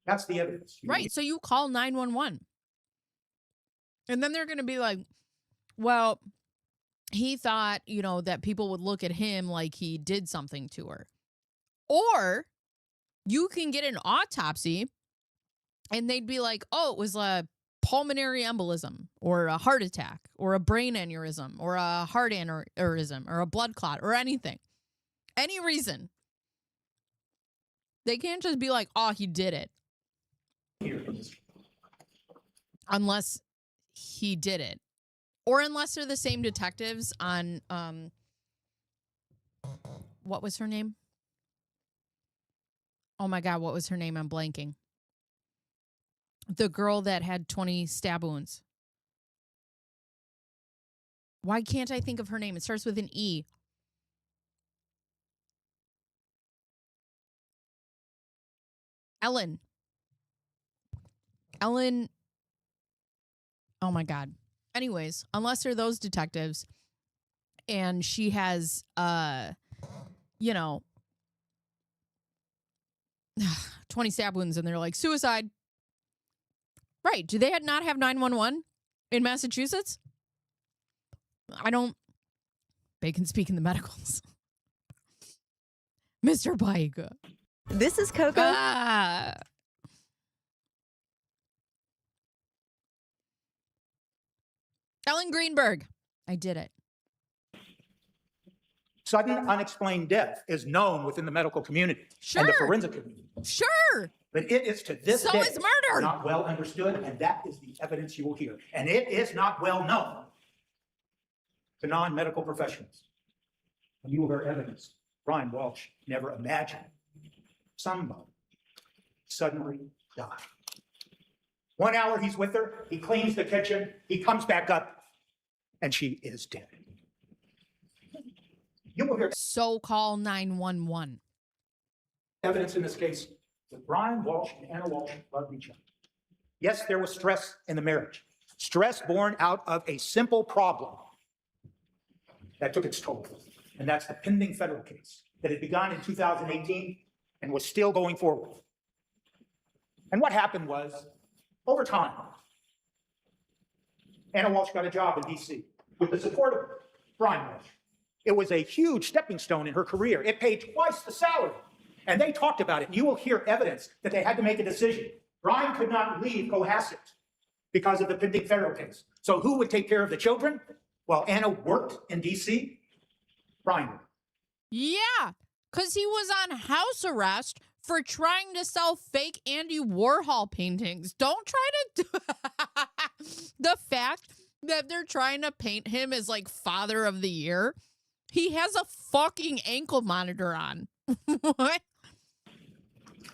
That's the evidence. Right. So you call 911. And then they're going to be like, well, he thought, that people would look at him like he did something to her. Or you can get an autopsy and they'd be like, oh, it was a pulmonary embolism or a heart attack or a brain aneurysm or a heart aneurysm or a blood clot or anything. Any reason. They can't just be like, oh, he did it. Unless he did it. Or unless they're the same detectives on, what was her name? Oh my God, what was her name? I'm blanking. The girl that had 20 stab wounds. Why can't I think of her name? It starts with an E. Ellen. Oh my God. Anyways, unless they're those detectives and she has, 20 stab wounds and they're like, suicide. Right. Do they not have 911 in Massachusetts? They can speak in the medicals. Mr. Pike. This is Coco. Ellen Greenberg. I did it. Sudden unexplained death is known within the medical community Sure. and the forensic community. Sure. But it is to this So day is murder. not well understood, and that is the evidence you will hear. And it is not well known to non-medical professionals. And you will hear evidence. Brian Walshe never imagined somebody suddenly died. 1 hour he's with her, he cleans the kitchen, he comes back up, and she is dead. You will hear So call 911. evidence in this case that Brian Walshe and Anna Walshe loved each other. Yes, there was stress in the marriage, stress born out of a simple problem that took its toll, and that's the pending federal case that had begun in 2018 and was still going forward. And what happened was, over time, Anna Walshe got a job in D.C. with the support of Brian Walshe. It was a huge stepping stone in her career. It paid twice the salary. And they talked about it. You will hear evidence that they had to make a decision. Brian could not leave Cohasset because of the pending federal case. So who would take care of the children? Well, Anna worked in D.C. Brian would. Yeah, because he was on house arrest for trying to sell fake Andy Warhol paintings. Don't try to do the fact that they're trying to paint him as like father of the year. He has a fucking ankle monitor on. What?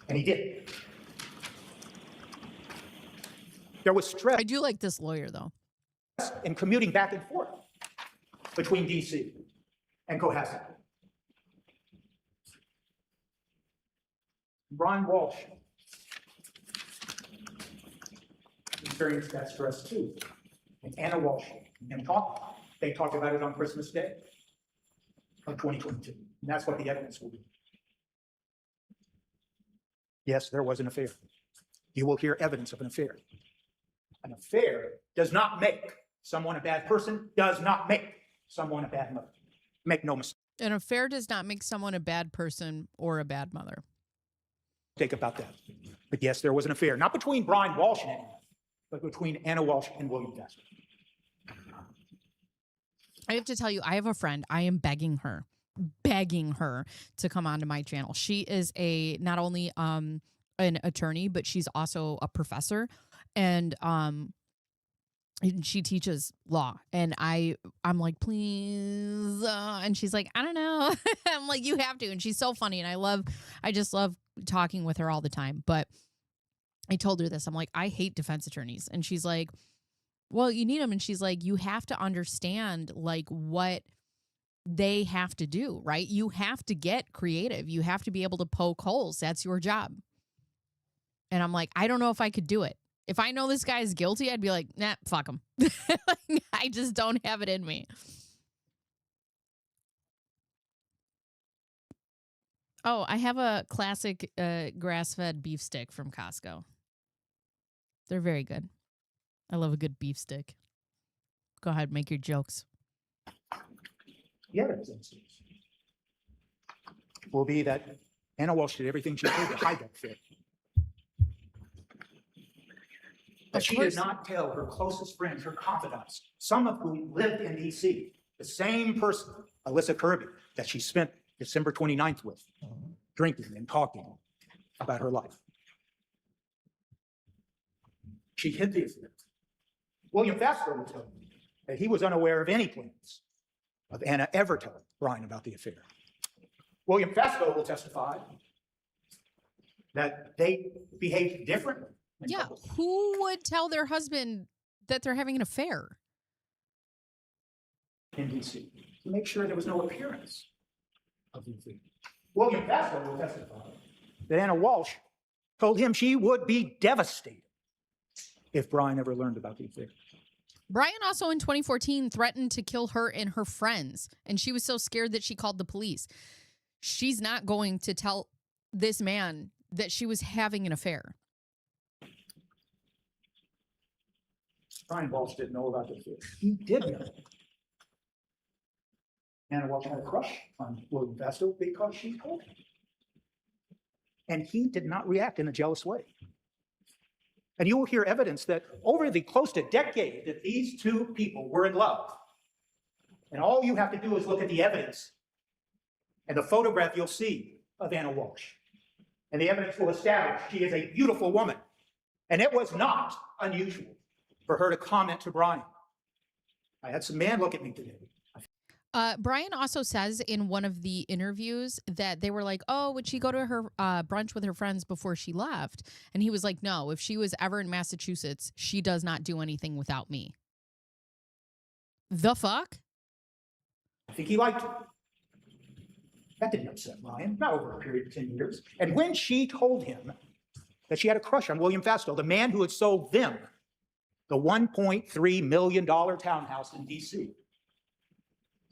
And he did. There was stress I do like this lawyer, though. in commuting back and forth between D.C. and Cohasset. Brian Walshe experienced that stress too. And Anna Walshe and they talked about it on Christmas Day of 2022. And that's what the evidence will be. Yes, there was an affair. You will hear evidence of an affair. An affair does not make someone a bad person, does not make someone a bad mother. Make no mistake An affair does not make someone a bad person or a bad mother. about that. But yes, there was an affair, not between Brian Walshe and Anna, but between Anna Walshe and William Faster. I have to tell you, I have a friend. I am begging her to come onto my channel. She is not only an attorney, but she's also a professor, and she teaches law. And I'm like, please, and she's like, I don't know. I'm like, you have to. And she's so funny, and I just love talking with her all the time. But I told her this. I'm like, I hate defense attorneys, and she's like, well, you need them. And she's like, you have to understand like what they have to do, right? You have to get creative. You have to be able to poke holes. That's your job. And I'm like, I don't know if I could do it. If I know this guy is guilty, I'd be like, nah, fuck him. I just don't have it in me. Oh, I have a classic grass-fed beef stick from Costco. They're very good. I love a good beef stick. Go ahead, make your jokes. The evidence will be that Anna Walshe did everything she could to hide that affair. But she did not tell her closest friends, her confidants, some of whom lived in D.C., the same person, Alyssa Kirby, that she spent December 29th with, drinking and talking about her life. She hid the affair. William Faster will tell you that he was unaware of any plans of Anna ever telling Brian about the affair. William Faster will testify that they behaved differently. Yeah, who would tell their husband that they're having an affair? In D.C. to make sure there was no appearance of the affair. William Faster will testify that Anna Walshe told him she would be devastated if Brian ever learned about the affair. Brian also in 2014 threatened to kill her and her friends, and she was so scared that she called the police. She's not going to tell this man that she was having an affair. Brian Walshe didn't know about the affair. He did know. Anna Walshe had a crush on William Vestal because she told him. And he did not react in a jealous way. And you will hear evidence that over the close to decade that these two people were in love. And all you have to do is look at the evidence and the photograph you'll see of Anna Walshe. And the evidence will establish she is a beautiful woman. And it was not unusual for her to comment to Brian. I had some man look at me today. Brian also says in one of the interviews that they were like, oh, would she go to her brunch with her friends before she left? And he was like, no, if she was ever in Massachusetts, she does not do anything without me. The fuck? I think he liked her. That didn't upset Brian, not over a period of 10 years. And when she told him that she had a crush on William Vestal, the man who had sold them the $1.3 million townhouse in D.C.,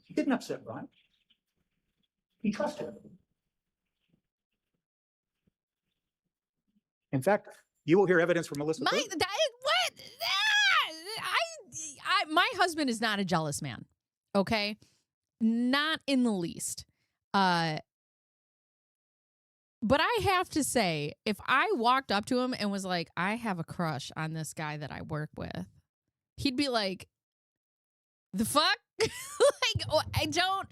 it didn't upset Brian. He trusted her. In fact, you will hear evidence from Melissa. My husband is not a jealous man. Okay, not in the least. But I have to say, if I walked up to him and was like, I have a crush on this guy that I work with, he'd be like, the fuck? Like, oh, I don't,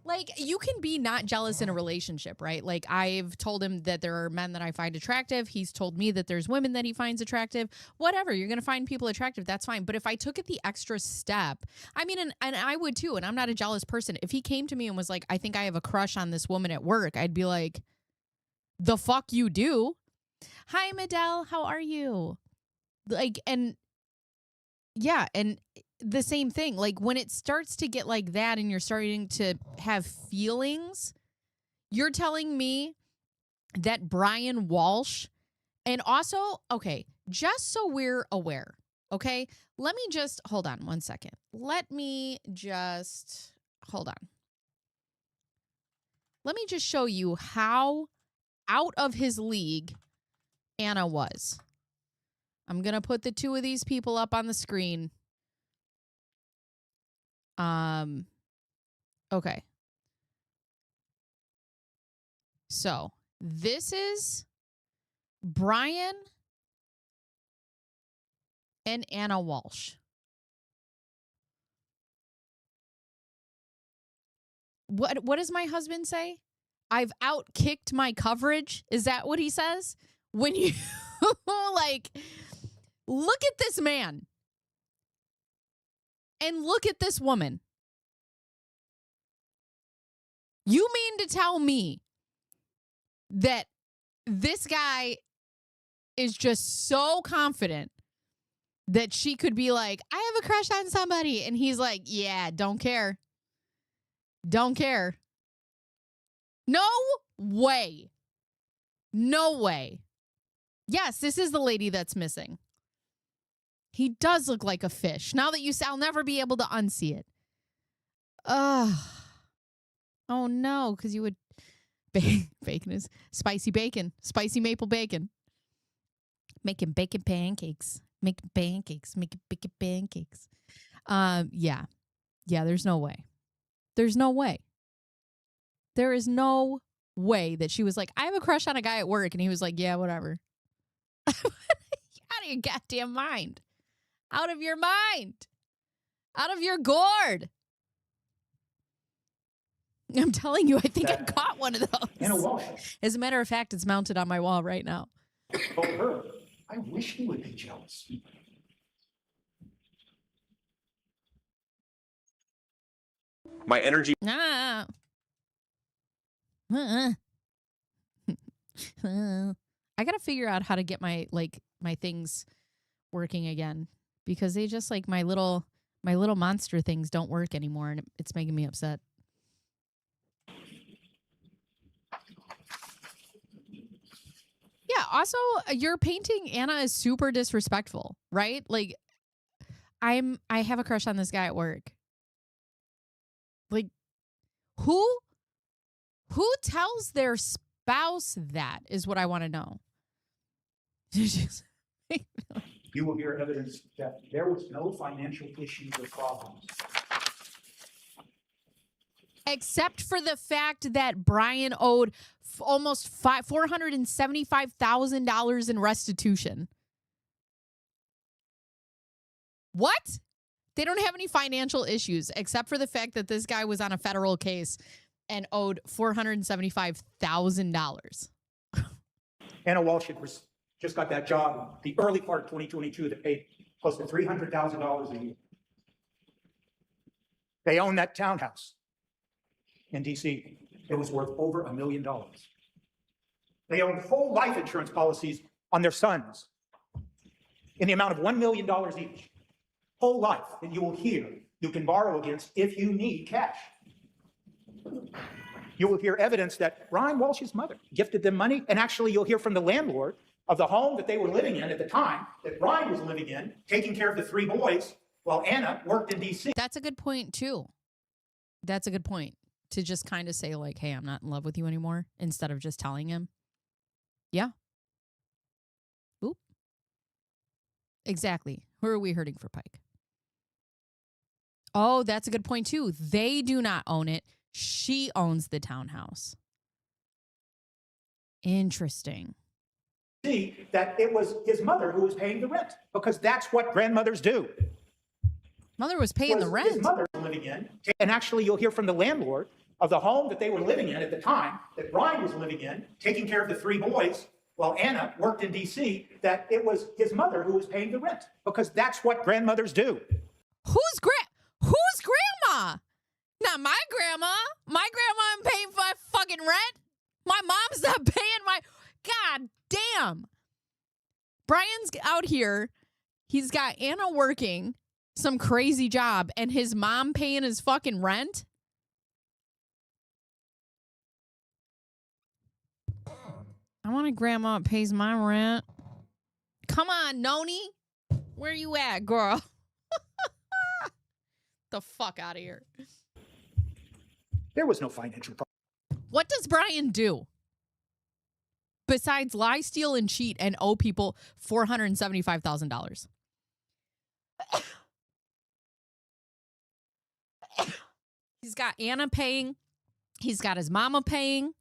like, you can be not jealous in a relationship, right? Like, I've told him that there are men that I find attractive. He's told me that there's women that he finds attractive. Whatever, you're going to find people attractive. That's fine. But if I took it the extra step, I mean, and I would too, and I'm not a jealous person. If he came to me and was like, I think I have a crush on this woman at work, I'd be like, the fuck you do? Hi, Medell, how are you? Like, and yeah, and the same thing, like when it starts to get like that and you're starting to have feelings, you're telling me that Brian Walshe, and also, okay, just so we're aware, okay, let me just, hold on one second. Let me just, hold on. Let me just show you how out of his league Anna was. I'm going to put the two of these people up on the screen. Okay. So this is Brian and Anna Walshe. What does my husband say? I've outkicked my coverage. Is that what he says? When you like, look at this man and look at this woman. You mean to tell me that this guy is just so confident that she could be like, I have a crush on somebody. And he's like, yeah, don't care. Don't care. No way. No way. Yes, this is the lady that's missing. He does look like a fish. Now that you say, I'll never be able to unsee it. Ugh. Oh no, because you would bacon is spicy bacon, spicy maple bacon. Making bacon pancakes. Making pancakes. Making bacon pancakes. Yeah. Yeah, there's no way. There's no way. There is no way that she was like, I have a crush on a guy at work, and he was like, yeah, whatever. Out of your goddamn mind. Out of your mind. Out of your gourd. I'm telling you, I think I caught one of those. Anna Walshe As a matter of fact, it's mounted on my wall right now. told her, I wish he would be jealous. My energy. Ah. I gotta figure out how to get my things working again, because they just like my little monster things don't work anymore, and it's making me upset. Yeah, also your painting Anna is super disrespectful, right? Like I have a crush on this guy at work. Like who tells their spouse that is what I want to know. You will hear evidence that there was no financial issues or problems except for the fact that Brian owed almost $475,000 in restitution. What? They don't have any financial issues except for the fact that this guy was on a federal case and owed $475,000. Anna Walshe just got that job in the early part of 2022 that paid close to $300,000 a year. They own that townhouse in DC. It was worth over $1 million. They owned whole life insurance policies on their sons in the amount of $1 million each. Whole life that you will hear you can borrow against if you need cash. You will hear evidence that Brian Walshe's mother gifted them money, and actually you'll hear from the landlord of the home that they were living in at the time, that Brian was living in, taking care of the 3 boys while Anna worked in DC. That's a good point, too. That's a good point, to just kind of say, like, hey, I'm not in love with you anymore, instead of just telling him. Yeah. Oop. Exactly. Who are we hurting for, Pike? Oh, that's a good point, too. They do not own it. She owns the townhouse. Interesting. See that it was his mother who was paying the rent, because that's what grandmothers do. Mother was paying the rent. His mother was living in, and actually you'll hear from the landlord of the home that they were living in at the time, that Brian was living in, taking care of the 3 boys while Anna worked in DC, that it was his mother who was paying the rent, because that's what grandmothers do. Who's grandma? Not my grandma. My grandma ain't paying for my fucking rent. My mom's not paying my... God damn. Brian's out here. He's got Anna working some crazy job and his mom paying his fucking rent. I want a grandma that pays my rent. Come on, Noni. Where you at, girl? The fuck out of here. There was no financial problem. What does Brian do besides lie, steal, and cheat and owe people $475,000? He's got Anna paying. He's got his mama paying.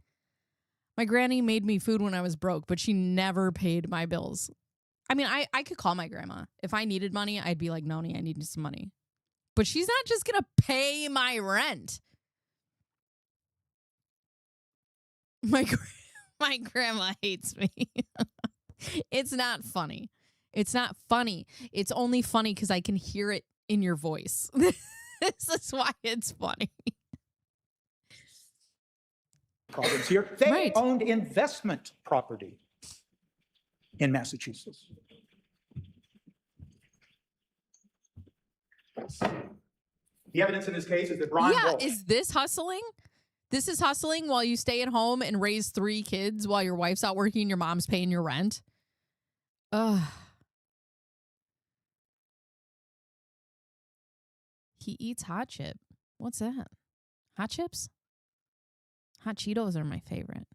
My granny made me food when I was broke, but she never paid my bills. I mean, I could call my grandma. If I needed money, I'd be like, Noni, I need some money. But she's not just going to pay my rent. My grandma hates me. It's not funny. It's not funny. It's only funny because I can hear it in your voice. This is why it's funny. Problems here. They Right. owned investment property in Massachusetts. The evidence in this case is that Brian Walshe, Is this hustling? This is hustling while you stay at home and raise 3 kids while your wife's out working and your mom's paying your rent. Ugh. He eats hot chip. What's that? Hot chips? Hot Cheetos are my favorite.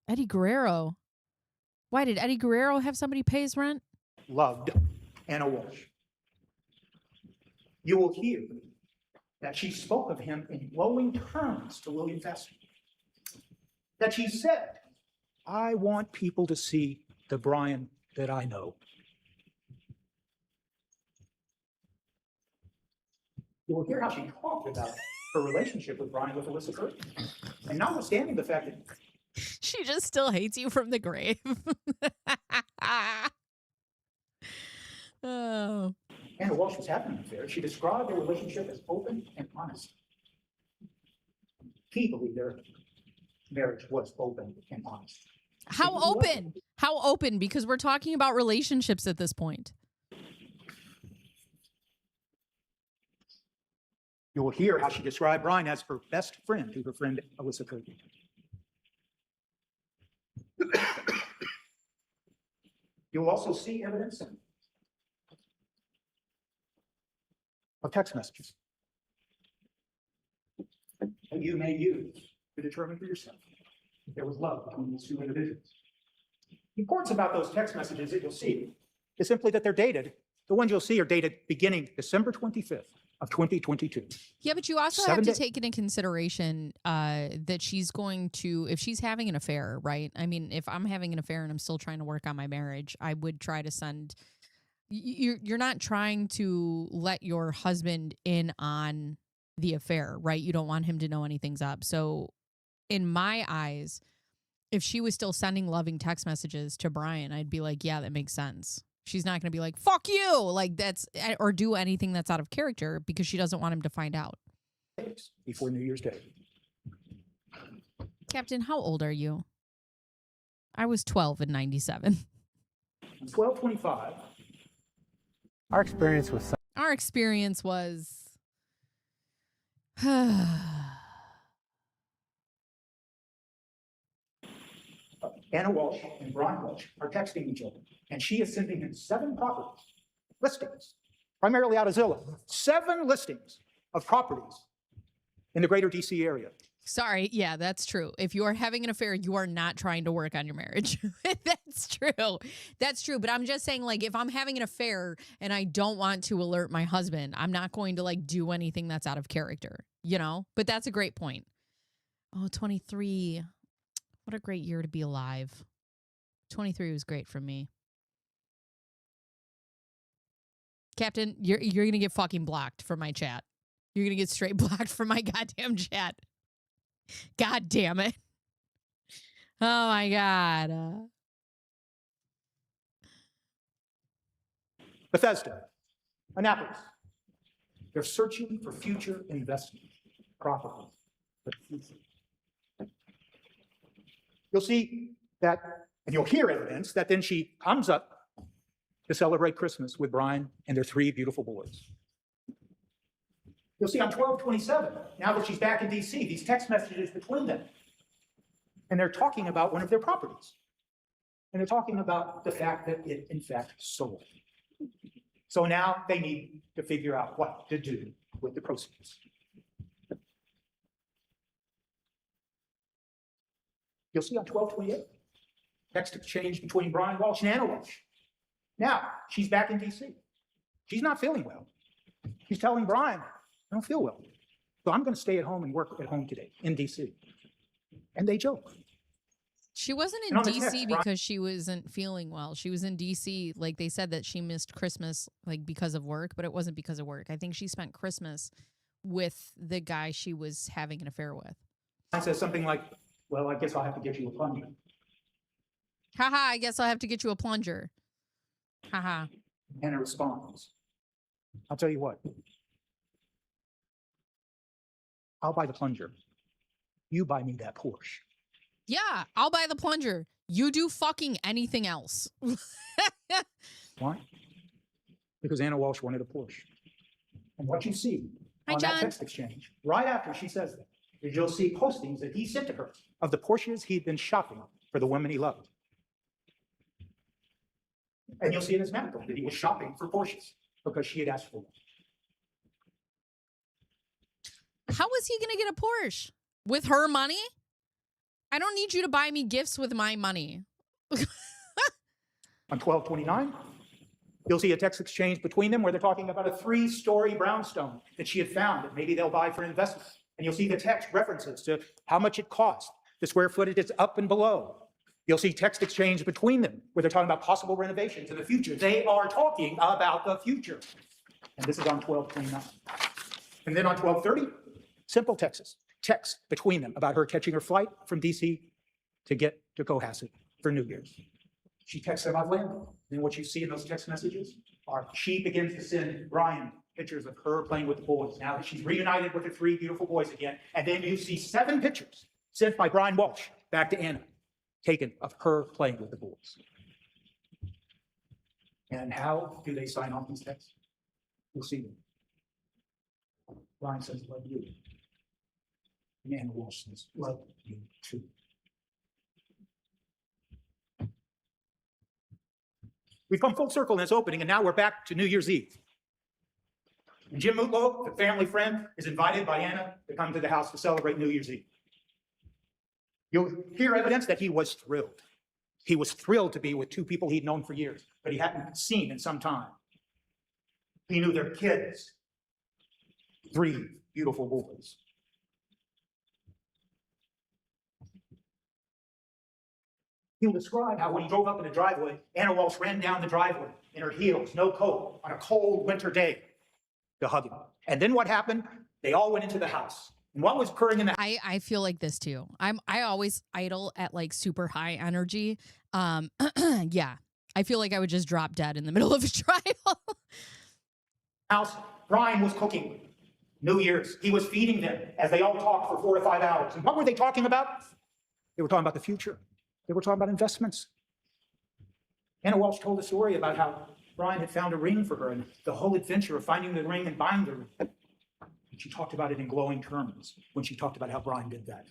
Eddie Guerrero. Why did Eddie Guerrero have somebody pay his rent? loved Anna Walshe. You will hear that she spoke of him in glowing terms to William Fester. That she said, I want people to see the Brian that I know. You will hear how she talked about her relationship with Brian with Alyssa Curry. And notwithstanding the fact that she just still hates you from the grave. Oh. Anna Walshe was having an affair, she described their relationship as open and honest. He believed their marriage was open and honest. How open? How open? Because we're talking about relationships at this point. You will hear how she described Brian as her best friend to her friend Alyssa Curry. You will also see evidence of text messages that you may use to determine for yourself if there was love between these two individuals. The importance about those text messages that you'll see is simply that they're dated. The ones you'll see are dated beginning December 25th of 2022. Yeah, but you also 7 have to days. take into consideration that she's going to, if she's having an affair, right? I mean, if I'm having an affair and I'm still trying to work on my marriage, I would try to send. You're not trying to let your husband in on the affair, right? You don't want him to know anything's up. So, in my eyes, if she was still sending loving text messages to Brian, I'd be like, yeah, that makes sense. She's not going to be like, fuck you, like that's, or do anything that's out of character because she doesn't want him to find out. Before New Year's Day. Captain, how old are you? I was 12 in 97. 12/25. Our experience was Our experience was. Anna Walsh and Brian Walsh are texting each other, and she is sending him 7 properties, listings, primarily out of Zillow, 7 listings of properties in the greater DC area. Sorry, yeah, that's true. If you are having an affair, you are not trying to work on your marriage. That's true. That's true. But I'm just saying, like, if I'm having an affair and I don't want to alert my husband, I'm not going to, like, do anything that's out of character, you know? But that's a great point. Oh, 23. What a great year to be alive. 23 was great for me. Captain, you're going to get fucking blocked from my chat. You're going to get straight blocked from my goddamn chat. God damn it. Oh my God. Bethesda, Annapolis. They're searching for future investment properties. You'll see that, and you'll hear evidence that then she comes up to celebrate Christmas with Brian and their 3 beautiful boys. You'll see on 12/27, now that she's back in DC, these text messages between them. And they're talking about one of their properties. And they're talking about the fact that it, in fact, sold. So now they need to figure out what to do with the proceeds. You'll see on 12/28, text exchange between Brian Walsh and Anna Walsh. Now, she's back in DC. She's not feeling well. She's telling Brian, I don't feel well. So I'm going to stay at home and work at home today in DC. And they joke. She wasn't in DC because she wasn't feeling well. She was in DC, like they said that she missed Christmas like because of work, but it wasn't because of work. I think she spent Christmas with the guy she was having an affair with. I says something like, well, I guess I'll have to get you a plunger. Haha, I guess I'll have to get you a plunger. Haha. Anna responds, I'll tell you what. I'll buy the plunger. You buy me that Porsche. Yeah, I'll buy the plunger. You do fucking anything else. Why? Because Anna Walsh wanted a Porsche. And what you see Hi, on John. that text exchange, right after she says that, is you'll see postings that he sent to her of the Porsches he'd been shopping for the women he loved. And you'll see in his medical that he was shopping for Porsches because she had asked for one. How was he going to get a Porsche? With her money? I don't need you to buy me gifts with my money. On 12/29, you'll see a text exchange between them where they're talking about a 3-story brownstone that she had found that maybe they'll buy for investment. And you'll see the text references to how much it cost, the square footage it's up and below. You'll see text exchange between them where they're talking about possible renovations in the future. They are talking about the future. And this is on 12/29. And then on 12/30, simple text between them about her catching her flight from DC to get to Cohasset for New Year's. She texts them about land. And what you see in those text messages are she begins to send Brian pictures of her playing with the boys now that she's reunited with her 3 beautiful boys again. And then you see 7 pictures sent by Brian Walsh back to Anna, taken of her playing with the boys. And how do they sign off these texts? You'll see them. Brian says, love you. And Anna Walsh says, love you too. We've come full circle in this opening, and now we're back to New Year's Eve. And Jim Mutlow, the family friend, is invited by Anna to come to the house to celebrate New Year's Eve. You'll hear evidence that he was thrilled. He was thrilled to be with 2 people he'd known for years, but he hadn't seen in some time. He knew their kids. 3 beautiful boys. He'll describe how when he drove up in the driveway, Anna Walshe ran down the driveway in her heels, no coat, on a cold winter day to hug him. And then what happened? They all went into the house. And what was occurring in the I feel like this too. I always idle at like super high energy. Yeah. I feel like I would just drop dead in the middle of a trial. house? Brian was cooking. New Year's. He was feeding them as they all talked for 4 to 5 hours. And what were they talking about? They were talking about the future. They were talking about investments. Anna Walshe told a story about how Brian had found a ring for her and the whole adventure of finding the ring and buying the ring. And she talked about it in glowing terms when she talked about how Brian did that.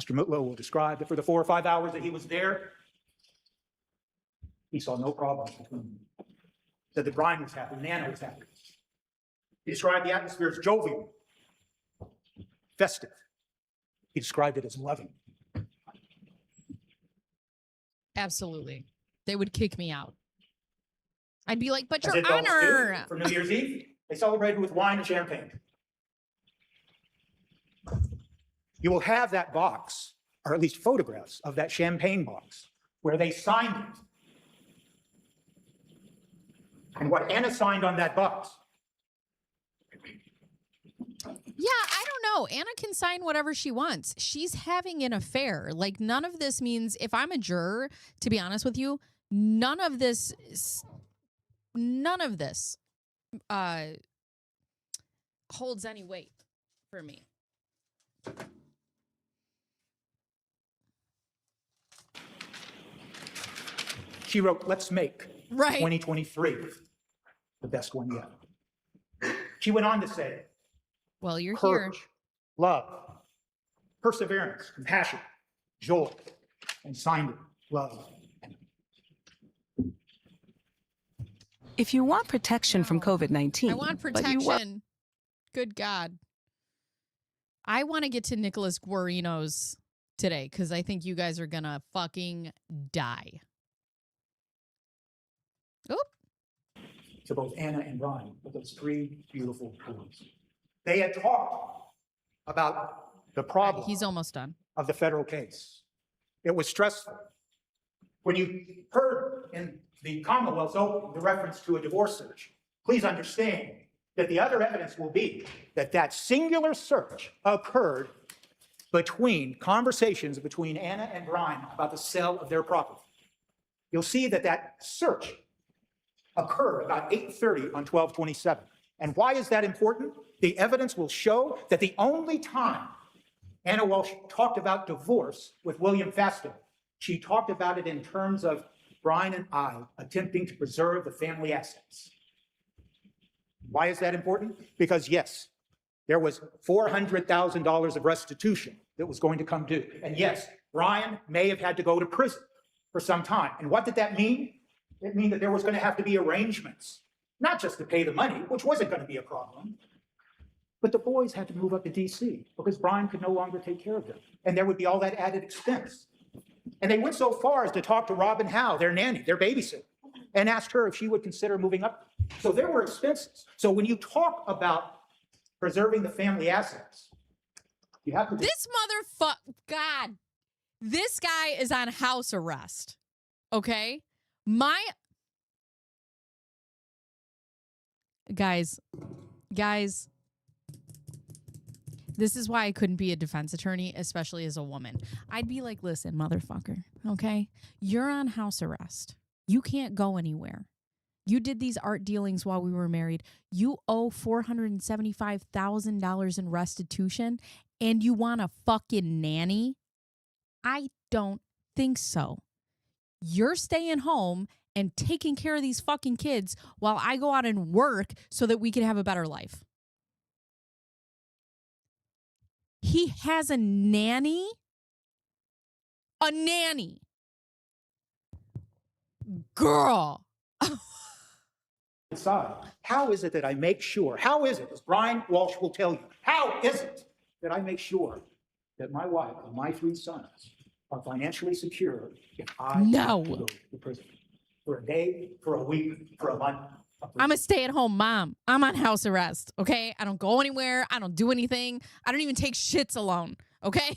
Mr. Mutlow will describe that for the 4 or 5 hours that he was there, he saw no problems between them. Said that Brian was happy and Anna was happy. He described the atmosphere as jovial, festive. He described it as loving. Absolutely. They would kick me out. I'd be like, but As Your it always Honor. do. For New Year's Eve, they celebrated with wine and champagne. You will have that box, or at least photographs of that champagne box, where they signed it. And what Anna signed on that box. Yeah, I don't know. Anna can sign whatever she wants. She's having an affair. Like, none of this means, if I'm a juror, to be honest with you, none of this holds any weight for me. She wrote, let's make Right. 2023 the best one yet. She went on to say, Well, you're here. courage, love, perseverance, compassion, joy, and signed it, love. If you want protection from COVID-19, I want but you protection. Good God. I want to get to Nicholas Guarino's today because I think you guys are going to fucking die. Oop. To both Anna and Brian, with those 3 beautiful boys. They had talked about the problem He's almost done. of the federal case. It was stressful. When you heard in the Commonwealth's open the reference to a divorce search, please understand that the other evidence will be that that singular search occurred between conversations between Anna and Brian about the sale of their property. You'll see that that search occurred about 8:30 on 12/27. And why is that important? The evidence will show that the only time Anna Walshe talked about divorce with William Fastow, she talked about it in terms of Brian and I attempting to preserve the family assets. Why is that important? Because yes, there was $400,000 of restitution that was going to come due. And yes, Brian may have had to go to prison for some time. And what did that mean? It meant that there was going to have to be arrangements, not just to pay the money, which wasn't going to be a problem, but the boys had to move up to DC because Brian could no longer take care of them. And there would be all that added expense. And they went so far as to talk to Robin Howe, their nanny, their babysitter, and asked her if she would consider moving up. So there were expenses. So when you talk about preserving the family assets, you have to... This God, this guy is on house arrest. Okay? Guys, this is why I couldn't be a defense attorney, especially as a woman. I'd be like, listen, motherfucker, okay? You're on house arrest. You can't go anywhere. You did these art dealings while we were married. You owe $475,000 in restitution, and you want a fucking nanny? I don't think so. You're staying home and taking care of these fucking kids while I go out and work so that we can have a better life. He has a nanny? A nanny. Girl. Decide, how is it that I make sure, how is it, as Brian Walshe will tell you, how is it that I make sure that my wife and my 3 sons are financially secure if I No. have to go to prison? for a day, for a week, for a month. I'm a stay-at-home mom. I'm on house arrest, okay? I don't go anywhere. I don't do anything. I don't even take shits alone, okay?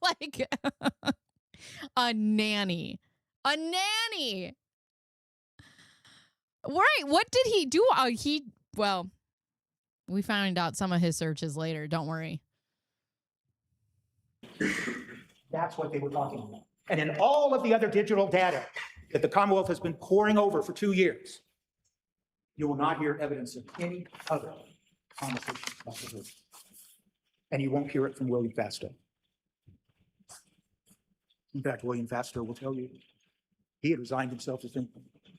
Like a nanny. A nanny. Right. What did he do? Well, we found out some of his searches later. Don't worry. That's what they were talking about. And in all of the other digital data that the Commonwealth has been poring over for 2 years, you will not hear evidence of any other conversation about the group. And you won't hear it from William Fastow. In fact, William Fastow will tell you he had resigned himself to think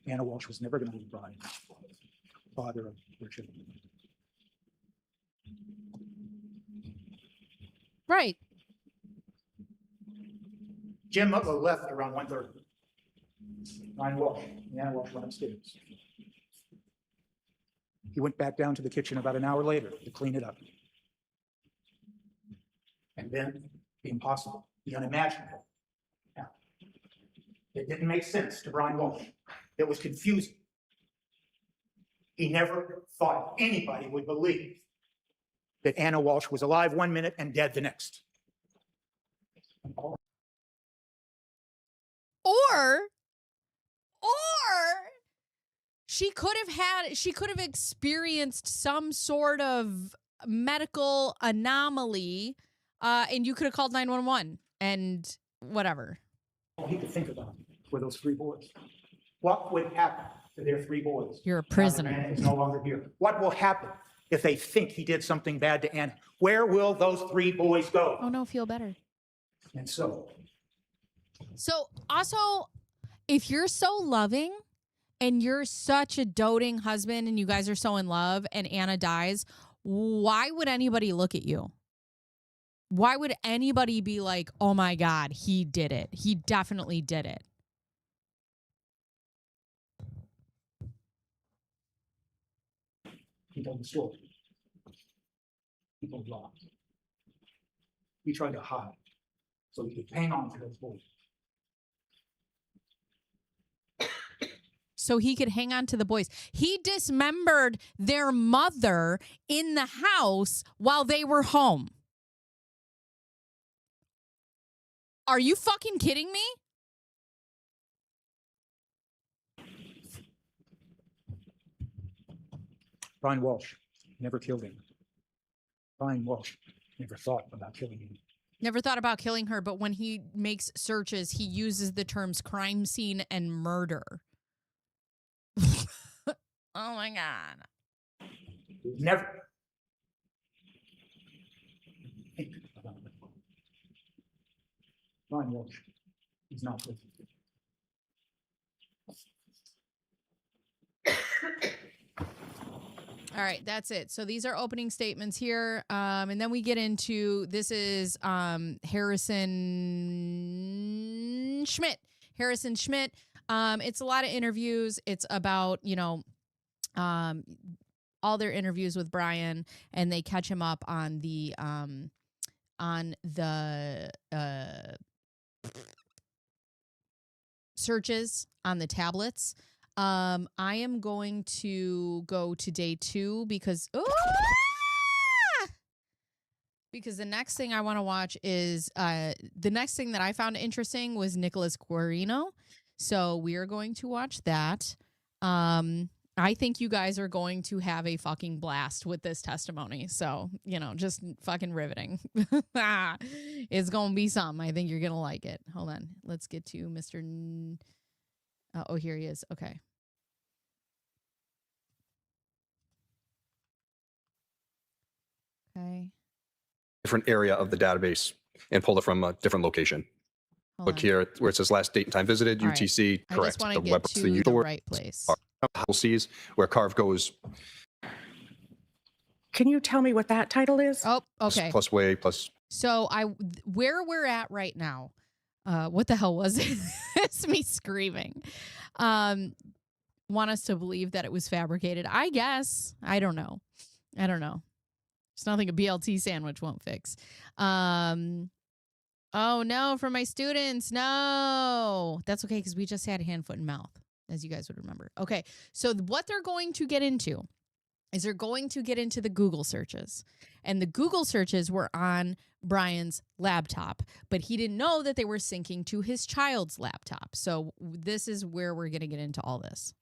Anna Walshe was never going to be the father of their children. Right. Jim Mutlow left around 1:30. Ryan Walshe, Anna Walshe went upstairs. He went back down to the kitchen about an hour later to clean it up. And then the impossible, the unimaginable. Now, it didn't make sense to Brian Walshe. It was confusing. He never thought anybody would believe that Anna Walshe was alive 1 minute and dead the next. Or she could have experienced some sort of medical anomaly, and you could have called 911 and whatever. All he could think about were those 3 boys. What would happen to their 3 boys? You're a now that prisoner. Anna is no longer here. What will happen if they think he did something bad to Anna? Where will those 3 boys go? Oh no, feel better. And so, Also, if you're so loving and you're such a doting husband and you guys are so in love and Anna dies, why would anybody look at you? Why would anybody be like, oh my God, he did it. He definitely did it. he told the story. He told lies. He tried to hide so he could hang on to those boys. So he could hang on to the boys. He dismembered their mother in the house while they were home. Are you fucking kidding me? Brian Walshe never killed him. Brian Walshe never thought about killing him. Never thought about killing her, but when he makes searches, he uses the terms crime scene and murder. Oh my God. Never. Think about it. Brian Walshe is not guilty. All right, that's it. So these are opening statements here. And then we get into, this is Harrison Schmidt. Harrison Schmidt. It's a lot of interviews. It's about, all their interviews with Brian, and they catch him up on the searches on the tablets. I am going to go to day 2 because the next thing I want to watch is the next thing that I found interesting was Nicholas Guarino. So we are going to watch that. I think you guys are going to have a fucking blast with this testimony. So, just fucking riveting. It's going to be something. I think you're going to like it. Hold on. Let's get to Mr. Oh, here he is. Okay. Okay. Different area of the database and pulled it from a different location. Look here where it says last date and time visited, All right. UTC, I correct. just want to The get web- to the the user right place. We'll see where Carve goes Can you tell me what that title is? Oh, okay. plus way plus. So where we're at right now, what the hell was it? It's me screaming. Want us to believe that it was fabricated. I guess. I don't know. It's nothing a BLT sandwich won't fix. Oh no, for my students. No. That's okay, because we just had hand, foot, and mouth. as you guys would remember. Okay, so what they're going to get into is they're going to get into the Google searches. And the Google searches were on Brian's laptop, but he didn't know that they were syncing to his child's laptop. So this is where we're going to get into all this.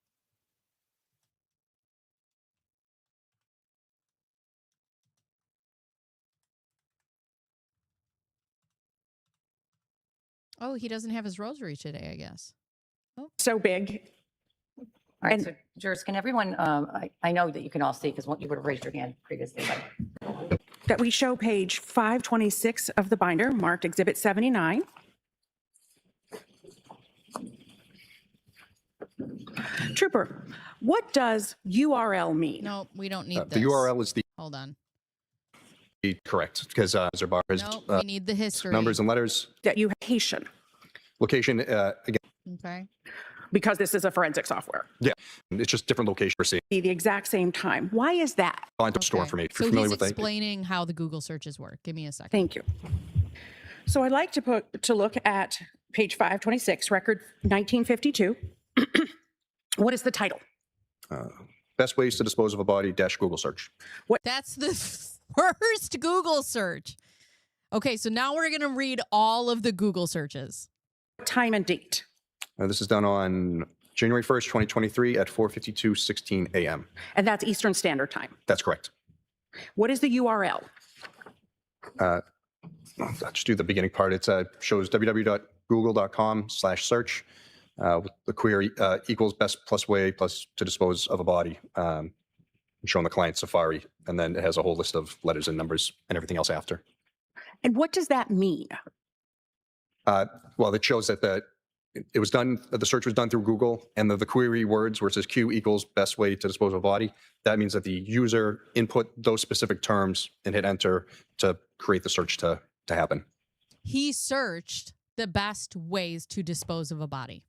Oh, he doesn't have his rosary today, I guess. Oh. So big. All right, And- so Juris, can everyone, I know that you can all see because you would have raised your hand previously, but That we show page 526 of the binder, marked Exhibit 79. Trooper, what does URL mean? No, we don't need this. The URL is Hold on. correct because Zerbar has No, we need the history. numbers and letters. That you location, Location, again, Okay. because this is a forensic software. yeah, it's just different location for seeing. Be the exact same time. Why is that? Find up store Okay. information. If So you're familiar he's with explaining how the Google searches work. Give me a second. Thank you. So I'd like to look at page 526, record 1952. What is the title? Best ways to dispose of a body - Google search. That's the first Google search. Okay, so now we're going to read all of the Google searches. Time and date. This is done on January 1st, 2023 at 4:52:16 a.m. And that's Eastern Standard Time. That's correct. What is the URL? I'll just do the beginning part. It shows www.google.com/search. The query equals best plus way plus to dispose of a body, showing the client Safari. And then it has a whole list of letters and numbers and everything else after. And what does that mean? Well, it shows that the search was done through Google, and the query words where it says Q equals best way to dispose of a body, that means that the user input those specific terms and hit enter to create the search to happen. He searched the best ways to dispose of a body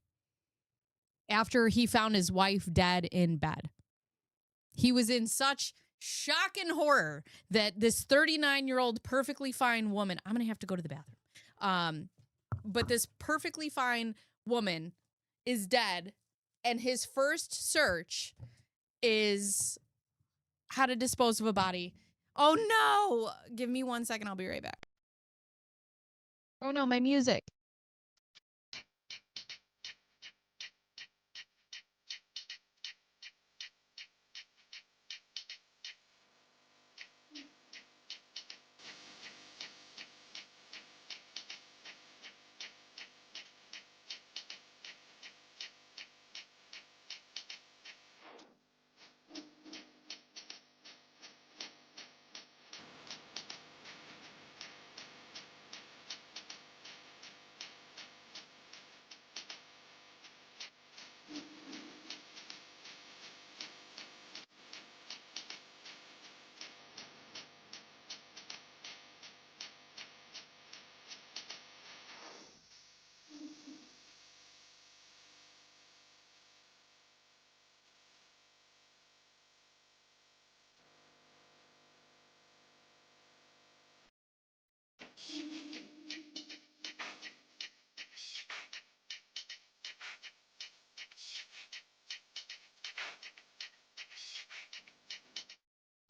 after he found his wife dead in bed. He was in such shock and horror that this 39-year-old perfectly fine woman, I'm going to have to go to the bathroom. But this perfectly fine woman is dead, and his first search is how to dispose of a body. Oh no! Give me 1 second, I'll be right back. Oh no, my music.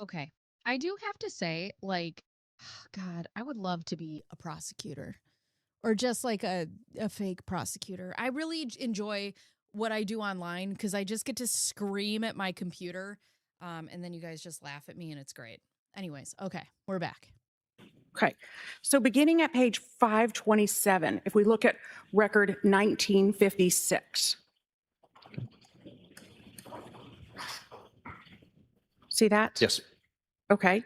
Okay. I do have to say, like, God, I would love to be a prosecutor or just like a fake prosecutor. I really enjoy what I do online because I just get to scream at my computer and then you guys just laugh at me and it's great. Anyways, okay, we're back. Okay. So beginning at page 527, if we look at record 1956. See that? Yes. Okay.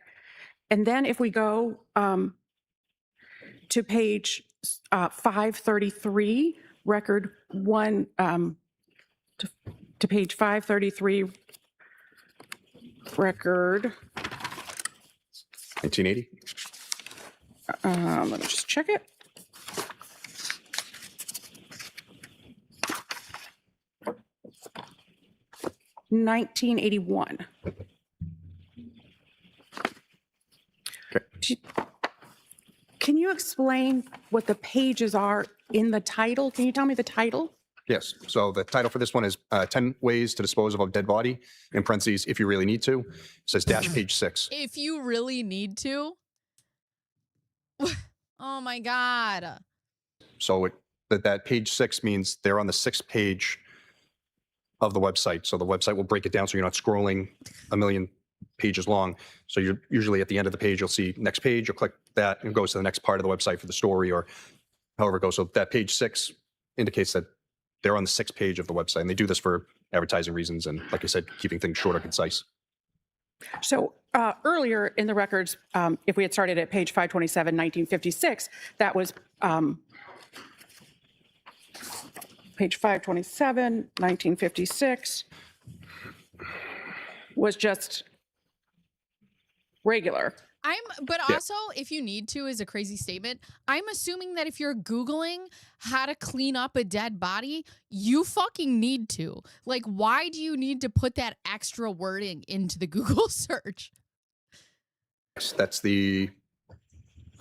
And then if we go to page 533, record one, to page 533, record, 1980. let me just check it. $1981. Can you explain what the pages are in the title? Can you tell me the title? Yes. So the title for this one is 10 Ways to Dispose of a Dead Body, in parentheses, if you really need to. It says dash page 6. If you really need to. Oh my God. So that page 6 means they're on the 6th page of the website. So the website will break it down so you're not scrolling a million pages long. So you're usually at the end of the page, you'll see next page, you'll click that and it goes to the next part of the website for the story or however it goes. So that page 6 indicates that they're on the 6th page of the website. And they do this for advertising reasons and, like I said, keeping things short and concise. So earlier in the records, if we had started at page 527, 1956, that was page 527, 1956 was just regular. But also, if you need to, is a crazy statement. I'm assuming that if you're Googling how to clean up a dead body, you fucking need to. Like, why do you need to put that extra wording into the Google search? That's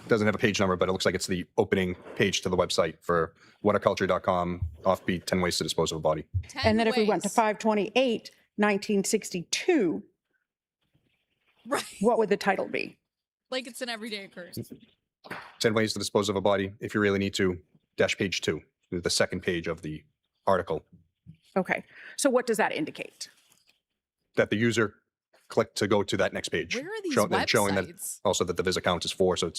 doesn't have a page number, but it looks like it's the opening page to the website for whataculture.com, offbeat 10 ways to dispose of a body. And then if we went to 528, 1962, right, what would the title be? Like it's an everyday occurrence. 10 ways to dispose of a body, if you really need to, dash page 2, the 2nd page of the article. Okay. So what does that indicate? That the user clicked to go to that next page. Where are these then showing that websites? also that the visit count is 4, so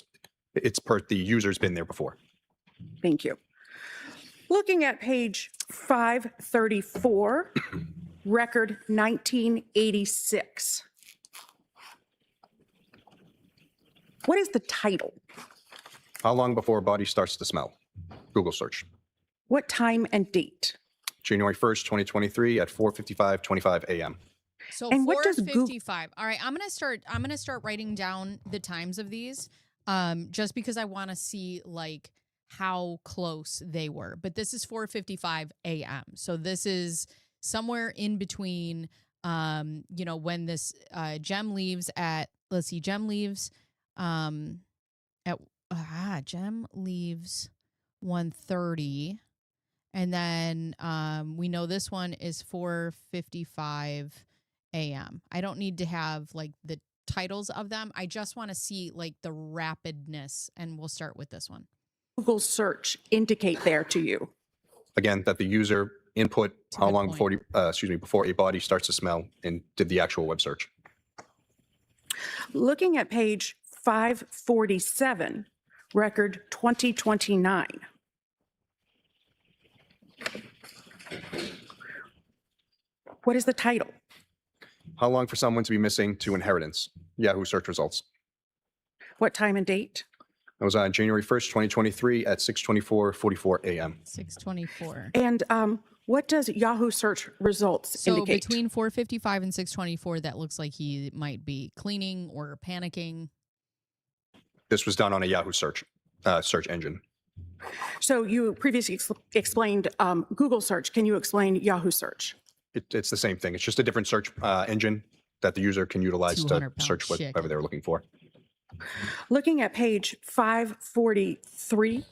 it's per the user's been there before. Thank you. Looking at page 534, record 1986. What is the title? How long before a body starts to smell? Google search. What time and date? January 1st, 2023 at 4:55:25 a.m. So And what does 4:55. All right, I'm gonna start writing down the times of these, just because I want to see like how close they were. But this is 4:55 a.m. So this is somewhere in between. When this Gem leaves at Gem leaves Gem leaves 1:30. And then we know this one is 4:55 a.m. I don't need to have like the titles of them. I just want to see like the rapidness, and we'll start with this one. Google search indicate there to you? Again, that the user input how long before a body starts to smell and did the actual web search. Looking at page 547, record 2029. What is the title? How long for someone to be missing to inheritance? Yahoo search results. What time and date? That was on January 1st, 2023 at 6:24:44 a.m. 6:24. And what does Yahoo search results So indicate? between 4:55 and 6:24, that looks like he might be cleaning or panicking. This was done on a Yahoo search engine. So you previously explained Google search. Can you explain Yahoo search? It's the same thing. It's just a different search engine that the user can utilize to 200-pound search whatever chick. they're looking for. Looking at page 543,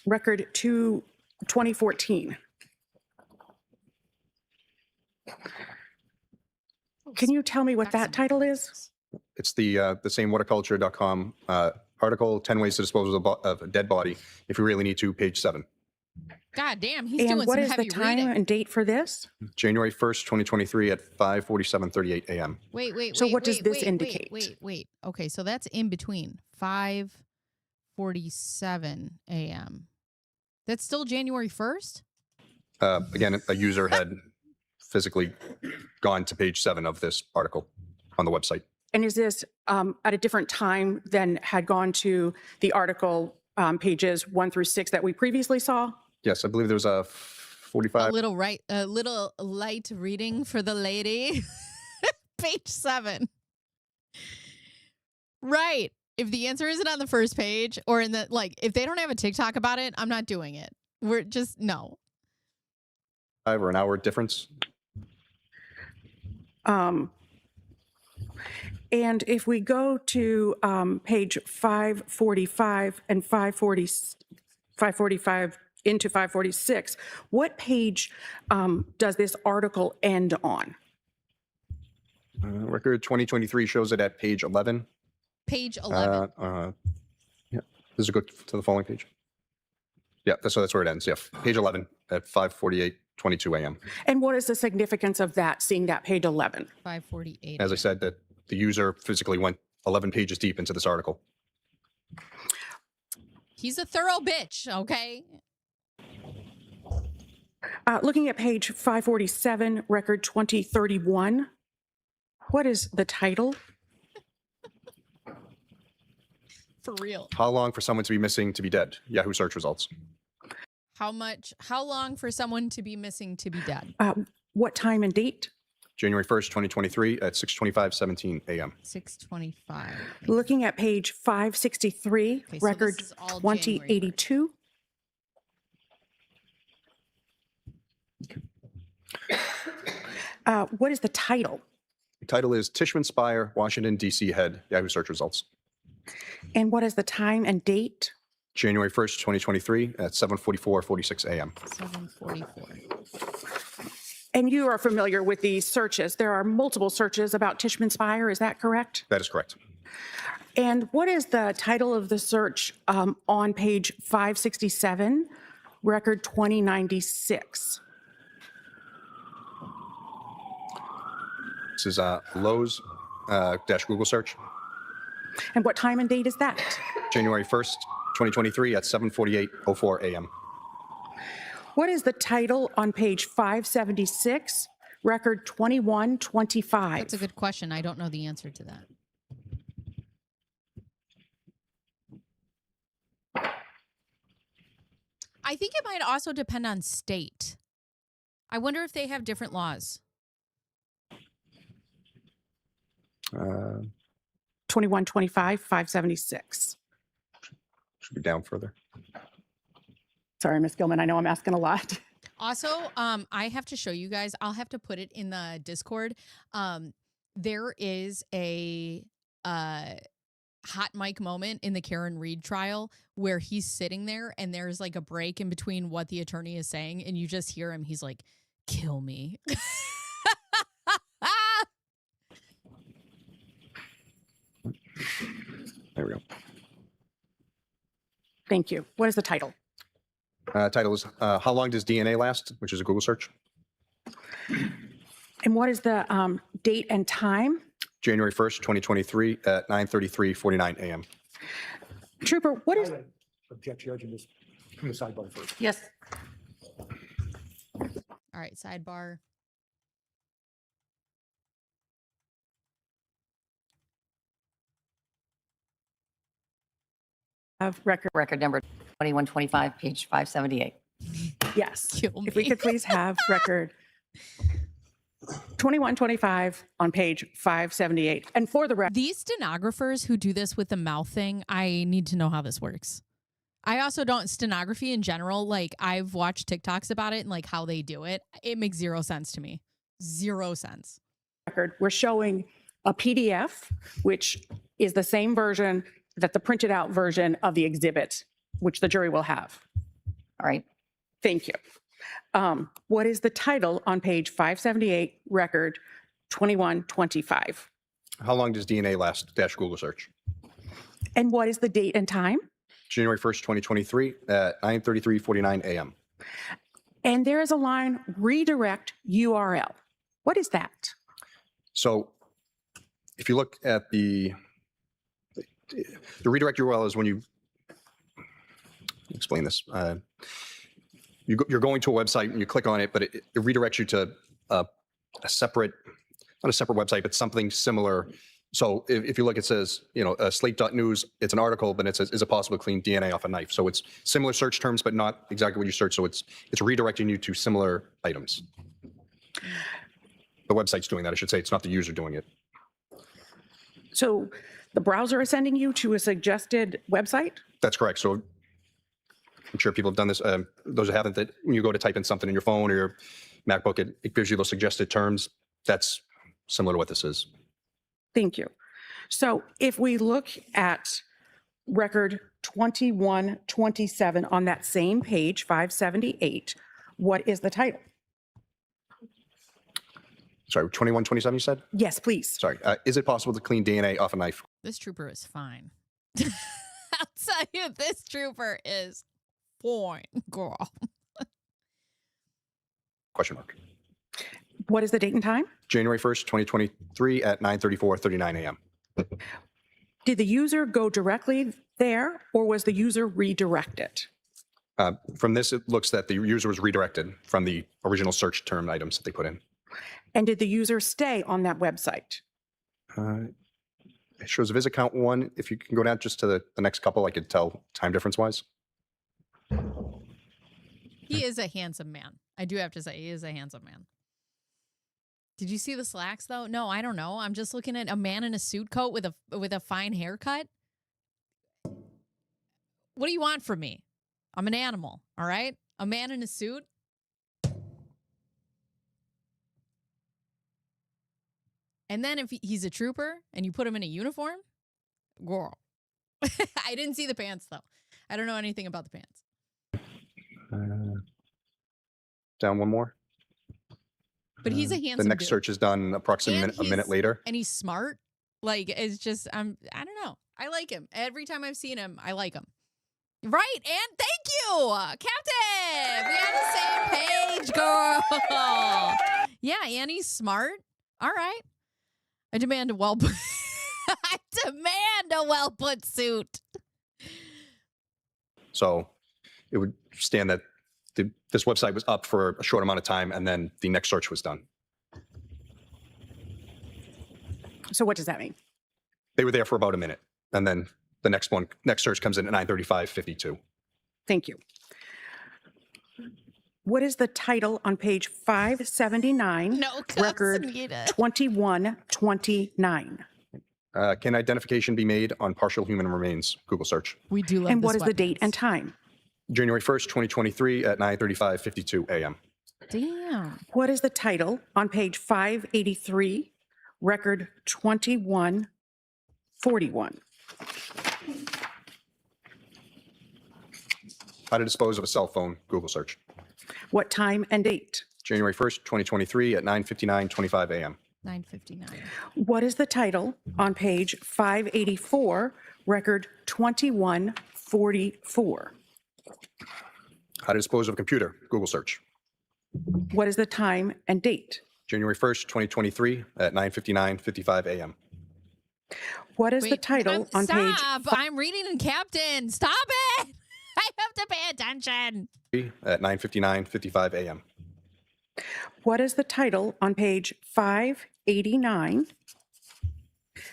record 2014. Can you tell me what that title is? It's the same whataculture.com article, 10 ways to dispose of a dead body. If you really need to, page 7. God damn, he's And doing what some is the heavy time reading. and date for this? January 1st, 2023 at 5:47:38 a.m. Wait. So what does this wait, indicate? Wait. Okay, so that's in between 5:47 a.m. That's still January 1st? Again, a user had physically gone to page 7 of this article on the website. And is this at a different time than had gone to the article pages 1 through 6 that we previously saw? Yes, I believe there was a 45. A little light reading for the lady. Page 7. Right. If the answer isn't on the first page or in the, like, if they don't have a TikTok about it, I'm not doing it. We're just, no. Or an hour difference. And if we go to page 545 and 540, 545 into 546, what page does this article end on? Record 2023 shows it at page 11. Page 11. Yeah, does it go to the following page? Yeah, so that's where it ends. Yeah, page 11 at 5:48:22 a.m. And what is the significance of that, seeing that page 11? 548. As I said, that the user physically went 11 pages deep into this article. He's a thorough bitch, okay? Looking at page 547, record 2031, what is the title? For real. How long for someone to be missing to be dead? Yahoo search results. How long for someone to be missing to be dead? What time and date? January 1st, 2023 at 6:25:17 a.m. 6:25. Looking at page 563, Okay, so record this is all January 2082. What is the title? The title is Tishman Spire, Washington, D.C. head, Yahoo search results. And what is the time and date? January 1st, 2023 at 7:44:46 a.m. 7:44. And you are familiar with these searches. There are multiple searches about Tishman Spire, is that correct? That is correct. And what is the title of the search on page 567, record 2096? This is Lowe's dash Google search. And what time and date is that? January 1st, 2023 at 7:48:04 a.m. What is the title on page 576, record 2125? That's a good question. I don't know the answer to that. I think it might also depend on state. I wonder if they have different laws. 2125, 576. Should be down further. Sorry, Ms. Gilman, I know I'm asking a lot. Also, I have to show you guys. I'll have to put it in the Discord. There is a hot mic moment in the Karen Reed trial where he's sitting there and there's like a break in between what the attorney is saying, and you just hear him. He's like, "Kill me." There we go. Thank you. What is the title? Title is How Long Does DNA Last? Which is a Google search. And what is the date and time? January 1st, 2023 at 9:33:49 a.m. Trooper, what is... Object, Judge, and just come to sidebar first. Yes. All right, sidebar. Of record? Record number 2125, page 578. Yes. Kill If we me. could please have record 2125 on page 578. And for the record, These stenographers who do this with the mouth thing, I need to know how this works. I also don't, stenography in general, like I've watched TikToks about it and like how they do it. It makes zero sense to me. 0 sense. we're showing a PDF, which is the same version that the printed out version of the exhibit, which the jury will have. All right. Thank you. What is the title on page 578, record 2125? How long does DNA last? Dash Google search. And what is the date and time? January 1st, 2023 at 9:33:49 a.m. And there is a line, redirect URL. What is that? So if you look at the redirect URL is when you explain this. You're going to a website and you click on it, but it redirects you to a separate, not a separate website, but something similar. So if you look, it says, slate.news, it's an article, but it says, is it possible to clean DNA off a knife? So it's similar search terms, but not exactly what you search. So it's redirecting you to similar items. The website's doing that, I should say. It's not the user doing it. So the browser is sending you to a suggested website? That's correct. So I'm sure people have done this. Those who haven't, that when you go to type in something in your phone or your MacBook, it gives you those suggested terms. That's similar to what this is. Thank you. So if we look at record 2127 on that same page, 578. What is the title? Sorry, 2127 you said? Yes, please. Sorry. Is it possible to clean DNA off a knife? This trooper is fine. I'll tell you, this trooper is fine, girl. Question mark. What is the date and time? January 1st, 2023 at 9:34:39 a.m. Did the user go directly there or was the user redirected? From this, it looks that the user was redirected from the original search term items that they put in. And did the user stay on that website? It shows visit count 1. If you can go down just to the next couple, I could tell time difference wise. He is a handsome man. I do have to say, he is a handsome man. Did you see the slacks though? No, I don't know. I'm just looking at a man in a suit coat with a fine haircut. What do you want from me? I'm an animal, all right? A man in a suit. And then if he's a trooper and you put him in a uniform, girl. I didn't see the pants though. I don't know anything about the pants. Down one more. But he's a handsome The next dude. search is done approximately a minute later. And he's smart. Like, it's just, I don't know. I like him. Every time I've seen him, I like him. Right. And thank you, Captain. We on the same page, girl. Yeah, and he's smart. All right. I demand a well put I demand a well put suit. So it would stand that this website was up for a short amount of time and then the next search was done. So what does that mean? They were there for about a minute and then the next search comes in at 9:35:52. Thank you. What is the title on page 579, No, record 2129? Can identification be made on partial human remains? Google search. We do love And this what is the date and time? January 1st, 2023 at 9:35:52 a.m. Damn. What is the title on page 583, record 2141? How to dispose of a cell phone? Google search. What time and date? January 1st, 2023 at 9:59:25 a.m. 9:59. What is the title on page 584, record 2144? How to dispose of a computer? Google search. What is the time and date? January 1st, 2023 at 9:59:55 a.m. What is the title on page? Stop. I'm reading in Captain. Stop it. I have to pay attention. At 9:59:55 a.m. What is the title on page 589,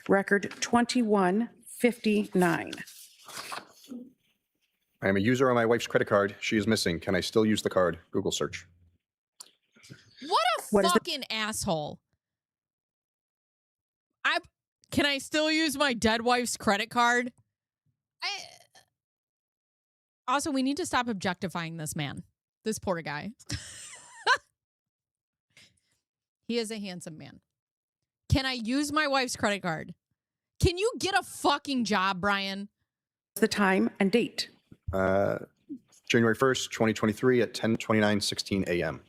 record 2159? I am a user on my wife's credit card. She is missing. Can I still use the card? Google search. What a fucking asshole. Can I still use my dead wife's credit card? Also, we need to stop objectifying this man. This poor guy. He is a handsome man. Can I use my wife's credit card? Can you get a fucking job, Brian? The time and date. January 1st, 2023 at 10:29:16 a.m.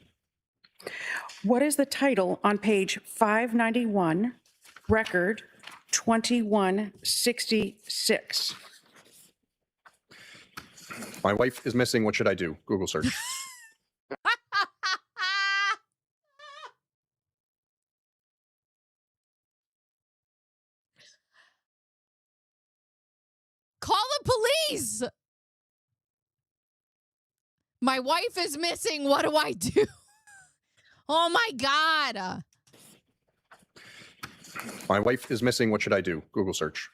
What is the title on page 591, record 2166? My wife is missing. What should I do? Google search. Call the police. My wife is missing. What do I do? Oh my God. My wife is missing. What should I do? Google search.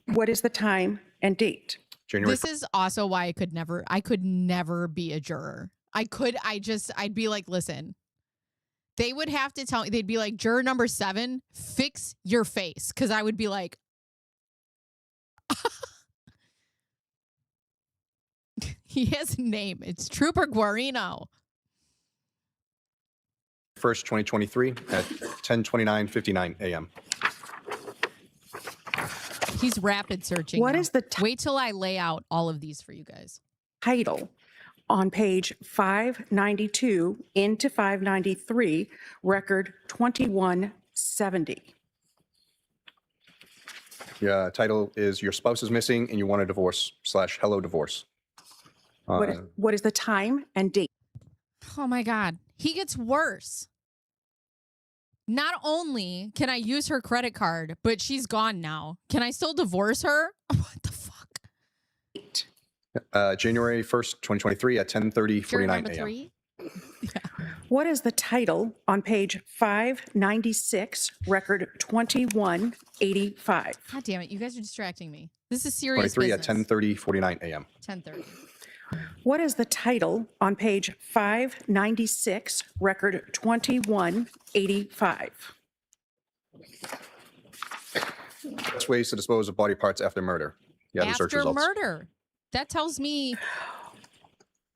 What is the time and date? January. This is also why I could never be a juror. I'd be like, listen, they would have to tell me, they'd be like, juror number 7, fix your face. Cause I would be like, he has a name. It's Trooper Guarino. 1st, 2023 at 10:29:59 a.m. He's rapid searching. What now. is the Wait till I lay out all of these for you guys. title on page 592 into 593, record 2170? Yeah, title is Your Spouse is Missing and You Want a Divorce / Hello Divorce. What is the time and date? Oh my God. He gets worse. Not only can I use her credit card, but she's gone now. Can I still divorce her? What the fuck? January 1st, 2023 at 10:49 Jury number a.m. 3? What is the title on page 596, record 2185? God damn it. You guys are distracting me. This is serious 23 business. at 10:49 a.m. 10:30. What is the title on page 596, record 2185? Best ways to dispose of body parts after murder. Yeah, the search After results. murder. That tells me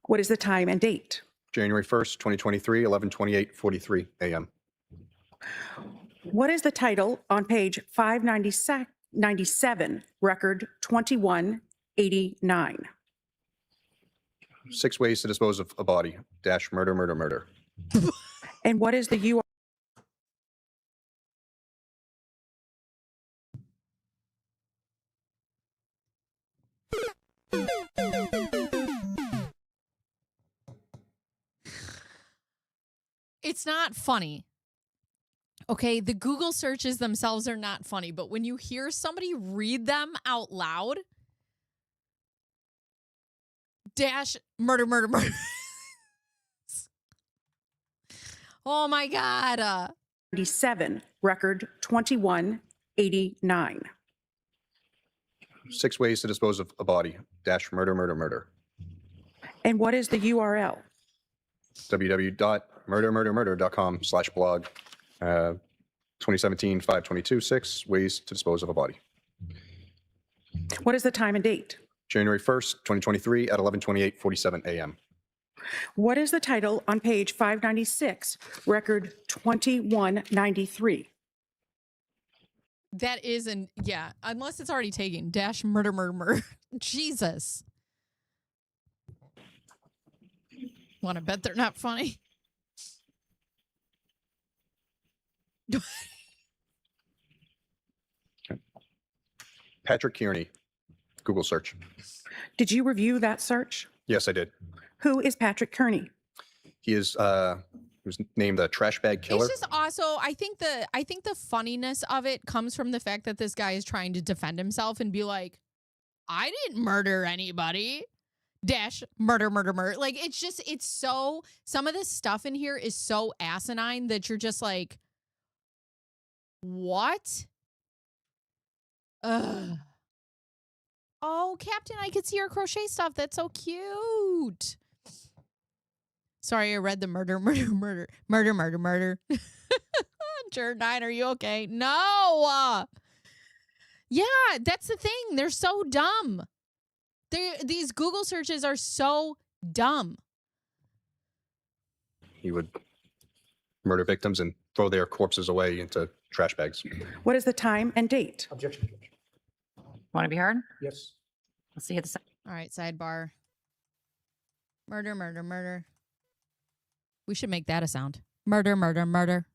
What is the time and date? January 1st, 2023, 11:28:43 a.m. What is the title on page 597, record 2189? 6 ways to dispose of a body - murder, murder, murder. And what is the URL? it's not funny. Okay, the Google searches themselves are not funny, but when you hear somebody read them out loud, - murder, murder, murder. Oh my God. 97, record 2189. 6 ways to dispose of a body - murder, murder, murder. And what is the URL? www.murdermurdermurder.com/blog. 2017 522 6 ways to dispose of a body. What is the time and date? January 1st, 2023 at 11:28:47 a.m. What is the title on page 596, record 2193? That isn't, yeah, unless it's already taken. - murder, murder, murder. Jesus. Want to bet they're not funny? Patrick Kearney, Google search. Did you review that search? Yes, I did. Who is Patrick Kearney? He is he was named the trash bag killer. It's just also, I think the funniness of it comes from the fact that this guy is trying to defend himself and be like, I didn't murder anybody. - murder, murder, murder. Like, it's so, some of this stuff in here is so asinine that you're just like, what? Ugh. Oh, Captain, I could see your crochet stuff. That's so cute. Sorry, I read the murder, murder, murder, murder, murder, murder. Juror 9, are you okay? No. Yeah, that's the thing. They're so dumb. These Google searches are so dumb. He would murder victims and throw their corpses away into trash bags. What is the time and date? Objection, Judge. Want to be heard? Yes. Let's see the All right, sidebar. Murder, murder, murder. We should make that a sound. Murder, murder, murder.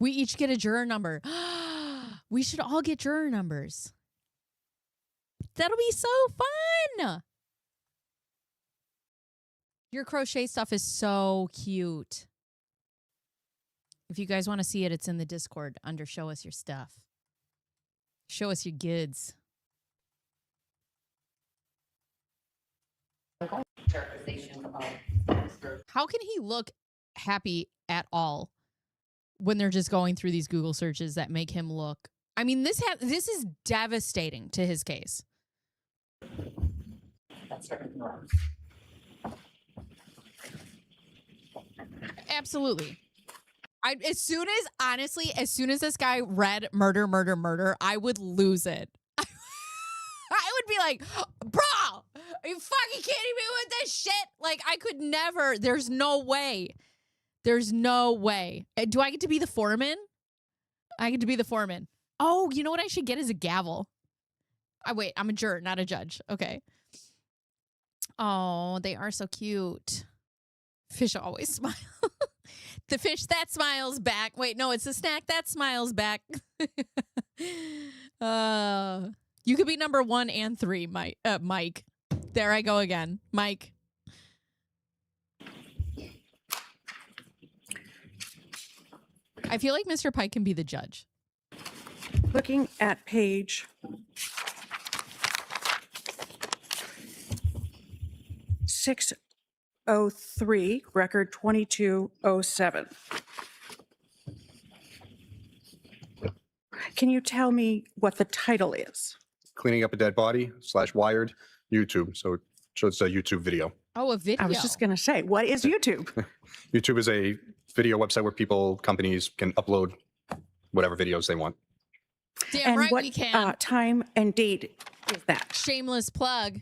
We each get a juror number. We should all get juror numbers. That'll be so fun. Your crochet stuff is so cute. If you guys want to see it, it's in the Discord under Show Us Your Stuff. Show us your goods. How can he look happy at all when they're just going through these Google searches that make him look? I mean, this is devastating to his case. Absolutely. As soon as this guy read murder, murder, murder, I would lose it. I would be like, bro, are you fucking kidding me with this shit? Like, I could never. There's no way. There's no way. Do I get to be the foreman? I get to be the foreman. Oh, you know what I should get is a gavel. Wait, I'm a juror, not a judge. Okay. Oh, they are so cute. Fish always smile. The fish that smiles back. Wait, no, it's the snack that smiles back. You could be number 1 and 3, Mike. There I go again. Mike. I feel like Mr. Pike can be the judge. Looking at page 603, record 2207. Can you tell me what the title is? Cleaning up a dead body / Wired YouTube. So it's a YouTube video. Oh, a video. I was just going to say, what is YouTube? YouTube is a video website where companies can upload whatever videos they want. Damn And right what we can. time and date is that? Shameless plug.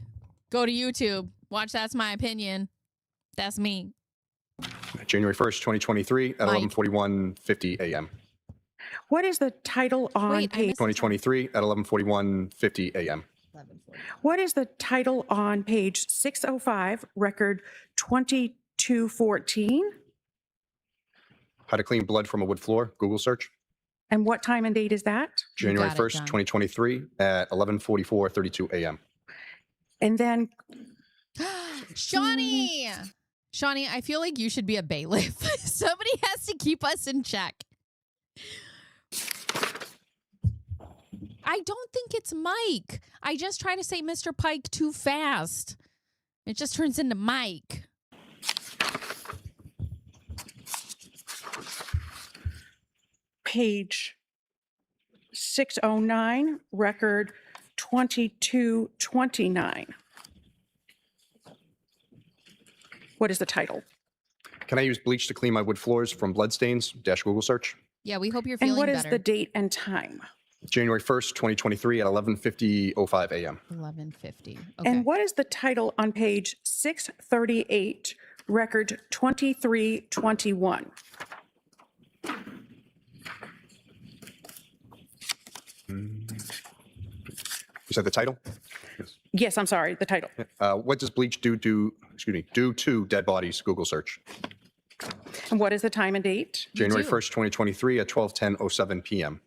Go to YouTube. Watch That's My Opinion. That's me. January 1st, 2023 at Mike. 11:41:50 a.m. What is the title on Wait, I page? missed 2023 at 11:41:50 a.m. What is the title on page 605, record 2214? How to clean blood from a wood floor. Google search. And what time and date is that? January got it, 1st, John. 2023 at 11:44:32 a.m. And then Shawnee, I feel like you should be a bailiff. Somebody has to keep us in check. I don't think it's Mike. I just try to say Mr. Pike too fast. It just turns into Mike. page 609, record 2229. What is the title? Can I use bleach to clean my wood floors from bloodstains? Google search. Yeah, we hope you're feeling And what is better. the date and time? January 1st, 2023 at 11:50:05 a.m. 11:50. Okay. And what is the title on page 638, record 2321? You said the title? Yes, I'm sorry, the title. What does bleach do to dead bodies? Google search. And what is the time and date? January do. 1st, 2023 at 12:10:07 p.m.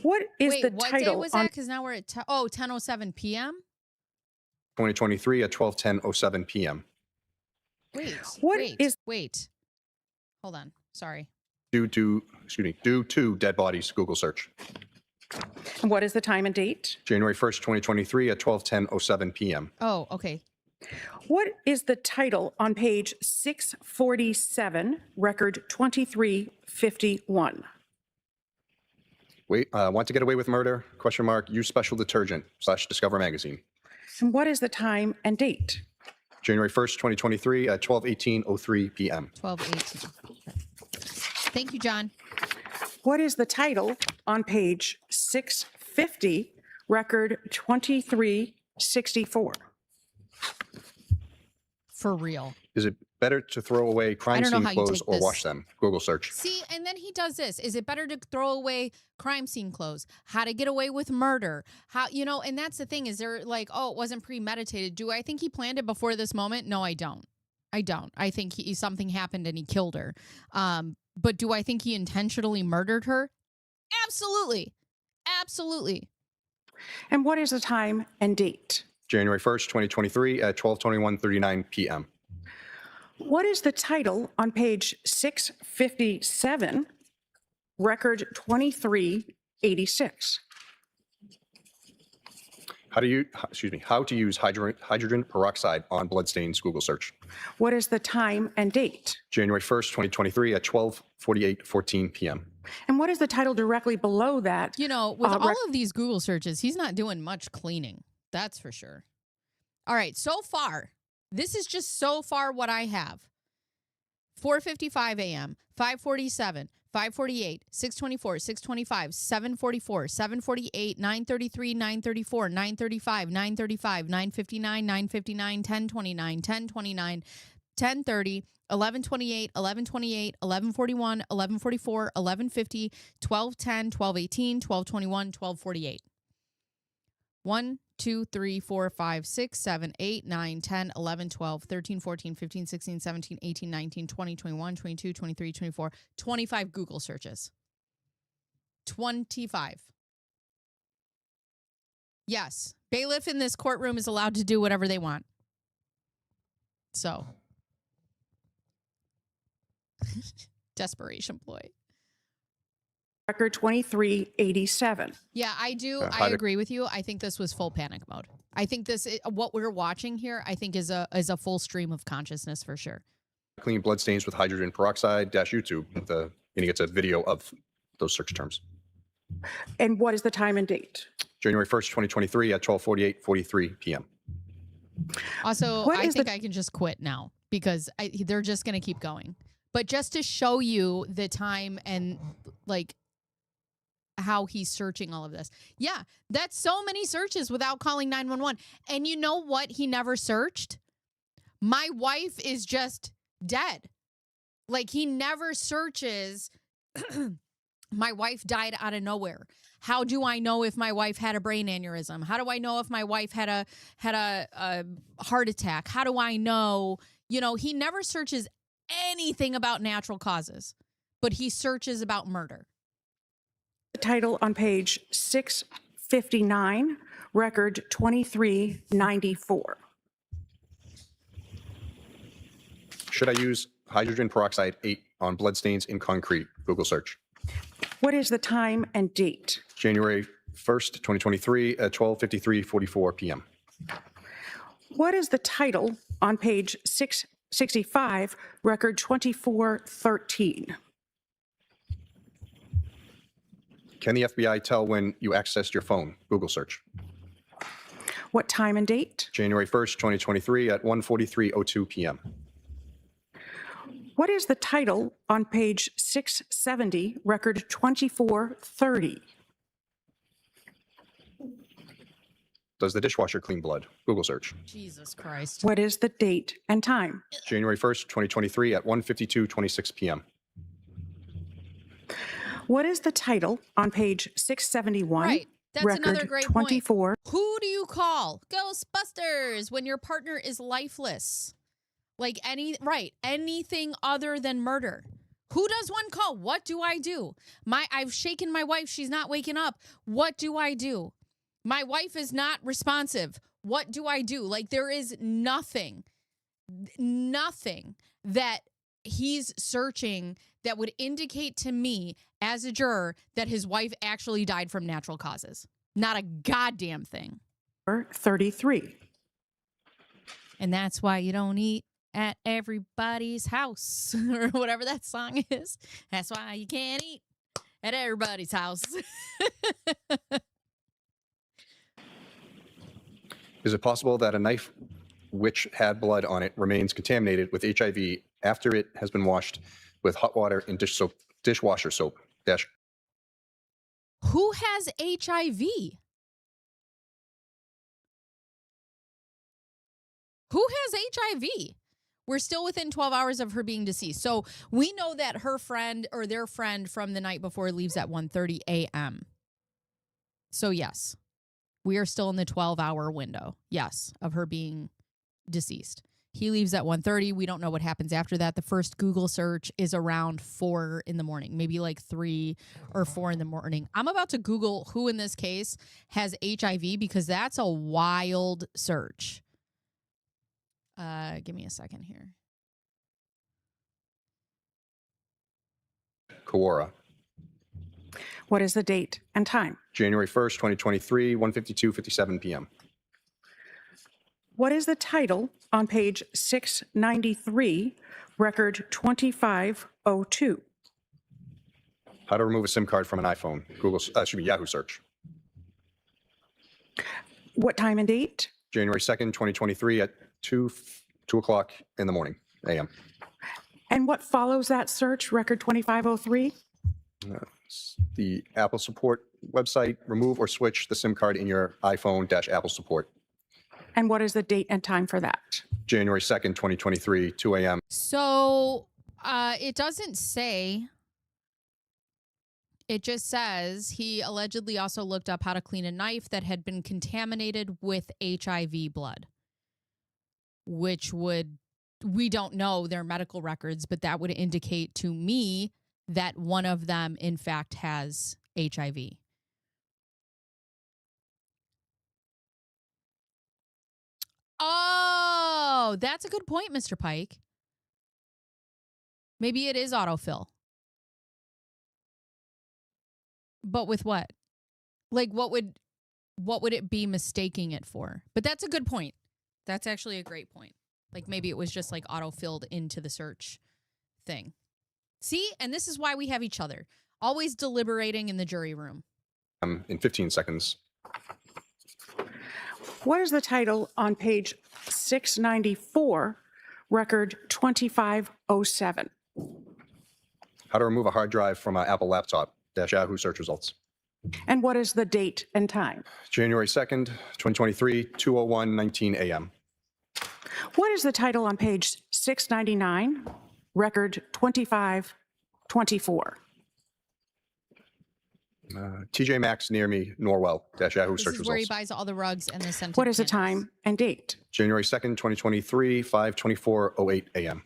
What is Wait, the what title day was on that? Because now we're at 10:07 p.m. 2023 at 12:10:07 p.m. Wait, What wait, is- wait. Hold on. Sorry. Due to dead bodies? Google search. and what is the time and date? January 1st, 2023 at 12:10:07 p.m. Oh, okay. What is the title on page 647, record 2351? Want to get away with murder? ? Use special detergent / Discover magazine. And what is the time and date? January 1st, 2023 at 12:18:03 p.m. 12:18. Thank you, John. What is the title on page 650, record 2364? For real. Is it better to throw away crime don't know scene how you clothes take or this. wash them? Google search. See, and then he does this. Is it better to throw away crime scene clothes? How to get away with murder? How, and that's the thing. Is there like, oh, it wasn't premeditated. Do I think he planned it before this moment? No, I don't. I think something happened and he killed her. But do I think he intentionally murdered her? Absolutely. Absolutely. And what is the time and date? January 1st, 2023 at 12:21:39 p.m. What is the title on page 657, record 2386? How to use hydrogen peroxide on bloodstains? Google search. What is the time and date? January 1st, 2023 at 12:48:14 p.m. And what is the title directly below that? With all of these Google searches, he's not doing much cleaning. That's for sure. All right. So far, this is just so far what I have. 4:55 a.m., 5:47, 5:48, 6:24, 6:25, 7:44, 7:48, 9:33, 9:34, 9:35, 9:35, 9:59, 9:59, 10:29, 10:29, 10:30, 11:28, 11:28, 11:41, 11:44, 11:50, 12:10, 12:18, 12:21, 12:48. 1, 2, 3, 4, 5, 6, 7, 8, 9, 10, 11, 12, 13, 14, 15, 16, 17, 18, 19, 20, 21, 22, 23, 24, 25 Google searches. 25. Yes, bailiff in this courtroom is allowed to do whatever they want. So, desperation ploy. Record 2387. Yeah, I do. I agree with you. I think this was full panic mode. I think what we're watching here, I think is a full stream of consciousness for sure. Clean blood stains with hydrogen peroxide dash YouTube. It's a video of those search terms. And what is the time and date? January 1st, 2023 at 12:48:43 p.m. Also, I think I can just quit now because they're just going to keep going. But just to show you the time and like how he's searching all of this. Yeah, that's so many searches without calling 911. And you know what he never searched? My wife is just dead. Like he never searches my wife died out of nowhere. How do I know if my wife had a brain aneurysm? How do I know if my wife had a heart attack? How do I know? You know, he never searches anything about natural causes, but he searches about murder. The title on page 659, record 2394. Should I use hydrogen peroxide 8 on bloodstains in concrete? Google search. What is the time and date? January 1st, 2023 at 12:53:44 p.m. What is the title on page 665, record 2413? Can the FBI tell when you accessed your phone? Google search. What time and date? January 1st, 2023 at 1:43:02 p.m. What is the title on page 670, record 2430? Does the dishwasher clean blood? Google search. Jesus Christ. What is the date and time? January 1st, 2023 at 1:52:26 p.m. What is the title on page 671? Right. That's record another great 24. point. Who do you call? Ghostbusters when your partner is lifeless. Like anything other than murder. Who does one call? What do I do? I've shaken my wife. She's not waking up. What do I do? My wife is not responsive. What do I do? Like there is nothing that he's searching that would indicate to me as a juror that his wife actually died from natural causes. Not a goddamn thing. 33. And that's why you don't eat at everybody's house or whatever that song is. That's why you can't eat at everybody's house. Is it possible that a knife which had blood on it remains contaminated with HIV after it has been washed with hot water and dishwasher soap? Who has HIV? Who has HIV? We're still within 12 hours of her being deceased. So we know that her friend or their friend from the night before leaves at 1:30 a.m. So yes, we are still in the 12-hour window, yes, of her being deceased. He leaves at 1:30. We don't know what happens after that. The first Google search is around 4 in the morning, maybe like 3 or 4 in the morning. I'm about to Google who in this case has HIV because that's a wild search. Give me a second here. Kawara. What is the date and time? January 1st, 2023, 1:52:57 p.m. What is the title on page 693, record 2502? How to remove a SIM card from an iPhone? Yahoo search. What time and date? January 2nd, 2023 at 2 o'clock in the morning, a.m. And what follows that search, record 2503? The Apple support website, remove or switch the SIM card in your iPhone -Apple support. And what is the date and time for that? January 2nd, 2023, 2 a.m. So it doesn't say. It just says he allegedly also looked up how to clean a knife that had been contaminated with HIV blood, which would, we don't know their medical records, but that would indicate to me that one of them, in fact, has HIV. Oh, that's a good point, Mr. Pike. Maybe it is autofill. But with what? Like, what would it be mistaking it for? But that's a good point. That's actually a great point. Like, maybe it was just like auto-filled into the search thing. See? And this is why we have each other. Always deliberating in the jury room. In 15 seconds. What is the title on page 694, record 2507? How to remove a hard drive from an Apple laptop. Yahoo search results. And what is the date and time? January 2nd, 2023, 2:01:19 a.m. What is the title on page 699, record 2524? TJ Maxx near me, Norwell. Yahoo This search is where he results. buys all the rugs and the scented What is the candles. time and date? January 2nd, 2023, 5:24:08 a.m.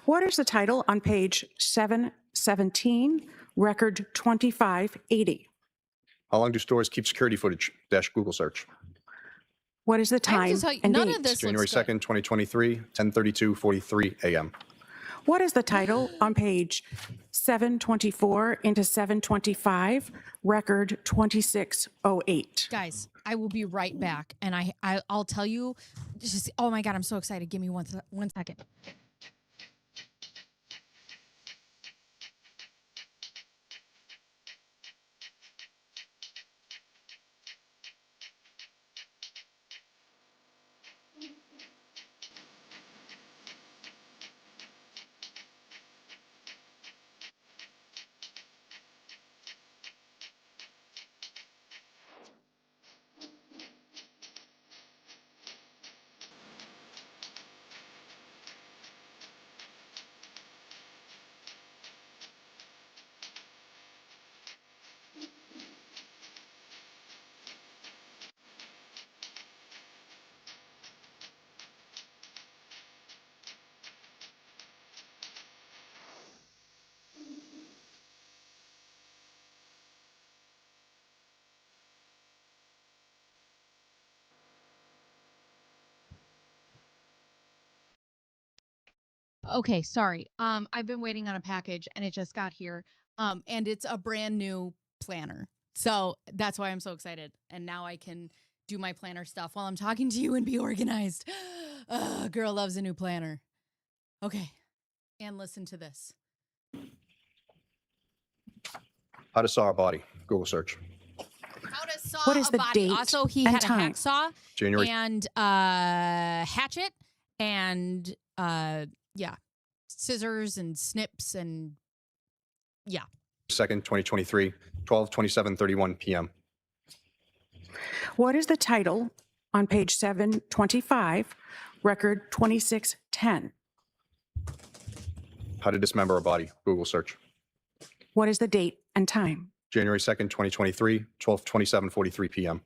What is the title on page 717, record 2580? How long do stores keep security footage? Google search. What is the I have time to tell you, and none date? of this January looks good. 2nd, 2023, 10:32:43 a.m. What is the title on page 724 into 725, record 2608? Guys, I will be right back, and I'll tell you. Just, oh my God, I'm so excited. Give me one second. Okay, sorry. I've been waiting on a package and it just got here. And it's a brand new planner. So that's why I'm so excited. And now I can do my planner stuff while I'm talking to you and be organized. Girl loves a new planner. Okay. And listen to this. How to saw a body. Google search. How to saw What is a the body. date Also, he and had time? a hacksaw January and hatchet and yeah, scissors and snips and yeah. 2nd, 2023, 12:27:31 p.m. What is the title on page 725, record 2610? How to dismember a body. Google search. What is the date and time? January 2nd, 2023, 12:27:43 p.m.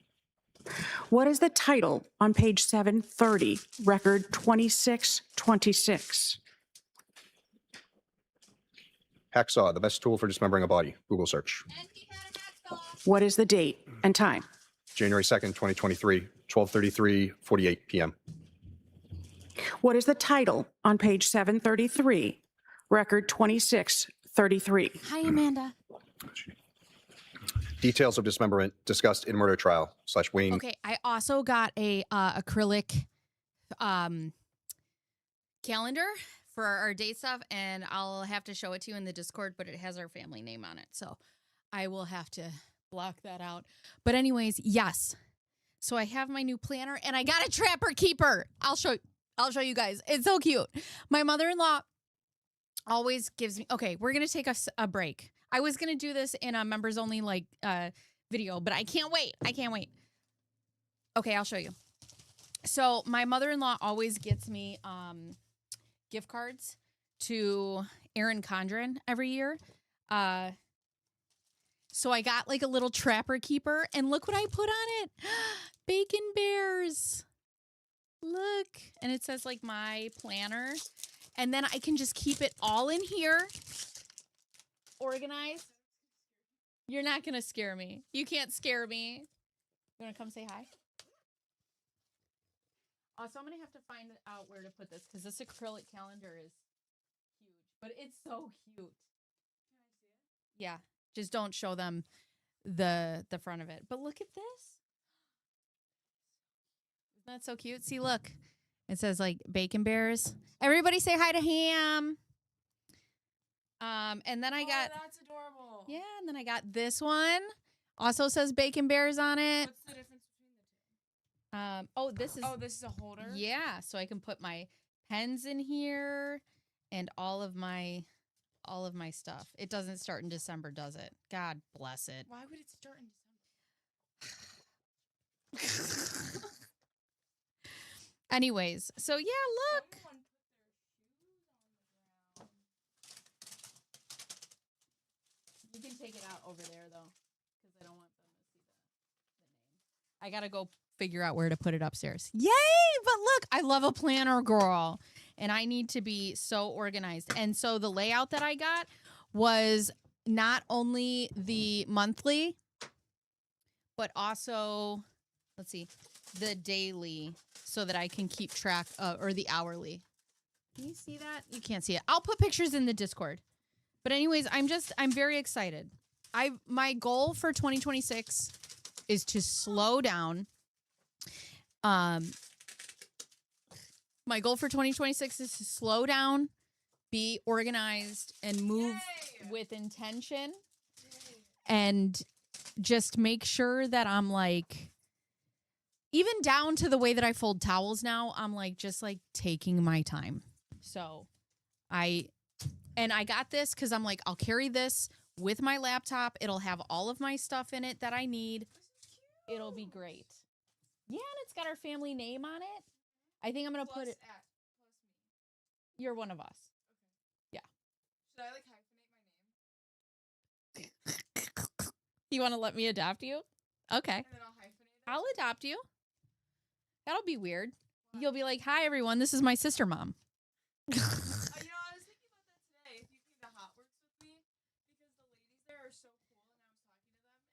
What is the title on page 730, record 2626? Hacksaw, the best tool for dismembering a body. Google search. What is the date and time? January 2nd, 2023, 12:33:48 p.m. What is the title on page 733, record 2633? Hi, Amanda. Details of dismemberment discussed in murder trial / Wayne. Okay, I also got a acrylic calendar for our date stuff, and I'll have to show it to you in the Discord, but it has our family name on it, so I will have to block that out. But anyways, yes. So I have my new planner, and I got a Trapper Keeper. I'll show you guys. It's so cute. My mother-in-law always gives me. Okay, we're gonna take a break. I was gonna do this in a members only video, but I can't wait. Okay, I'll show you. So my mother-in-law always gets me gift cards to Erin Condren every year. So I got like a little Trapper Keeper, and look what I put on it. Bacon Bears. Look. And it says like my planner. And then I can just keep it all in here. Organized. You're not going to scare me. You can't scare me. You want to come say hi? Also, I'm going to have to find out where to put this because this acrylic calendar is huge. But it's so cute. Can I see it? Yeah. Just don't show them the front of it. But look at this. Isn't that so cute? See, look. It says like Bacon Bears. Everybody say hi to Ham. And then I got that's adorable. Yeah, and then I got this one. Also says Bacon Bears on it. What's the difference between the two? This is a holder? Yeah, so I can put my pens in here and all of my stuff. It doesn't start in December, does it? God bless it. Why would it start in December? Anyways, so yeah, look. Someone put their shoes on the ground. You can take it out over there though, because I don't want them to see the name. I gotta go figure out where to put it upstairs. Yay! But look, I love a planner, girl. And I need to be so organized. And so the layout that I got was not only the monthly, but also, let's see, the daily, so that I can keep track or the hourly. Can you see that? You can't see it. I'll put pictures in the Discord. But anyways, I'm very excited. My goal for 2026 is to slow down. My goal for 2026 is to slow down, be organized, and move with intention. And just make sure that I'm like, even down to the way that I fold towels now, I'm like, just like taking my time. So I got this because I'm like, I'll carry this with my laptop. It'll have all of my stuff in it that I need. It'll be great. Yeah, and it's got our family name on it. I think I'm going to put it. Plus me. You're one of us. Okay. Yeah. Should I like hyphenate my name? You want to let me adopt you? Okay. And then I'll hyphenate it? I'll adopt you. That'll be weird. Wow. You'll be like, hi, everyone. This is my sister mom. You know, I was thinking about that today. If you came to Hotworks with me, because the ladies there are so cool, and I was talking to them,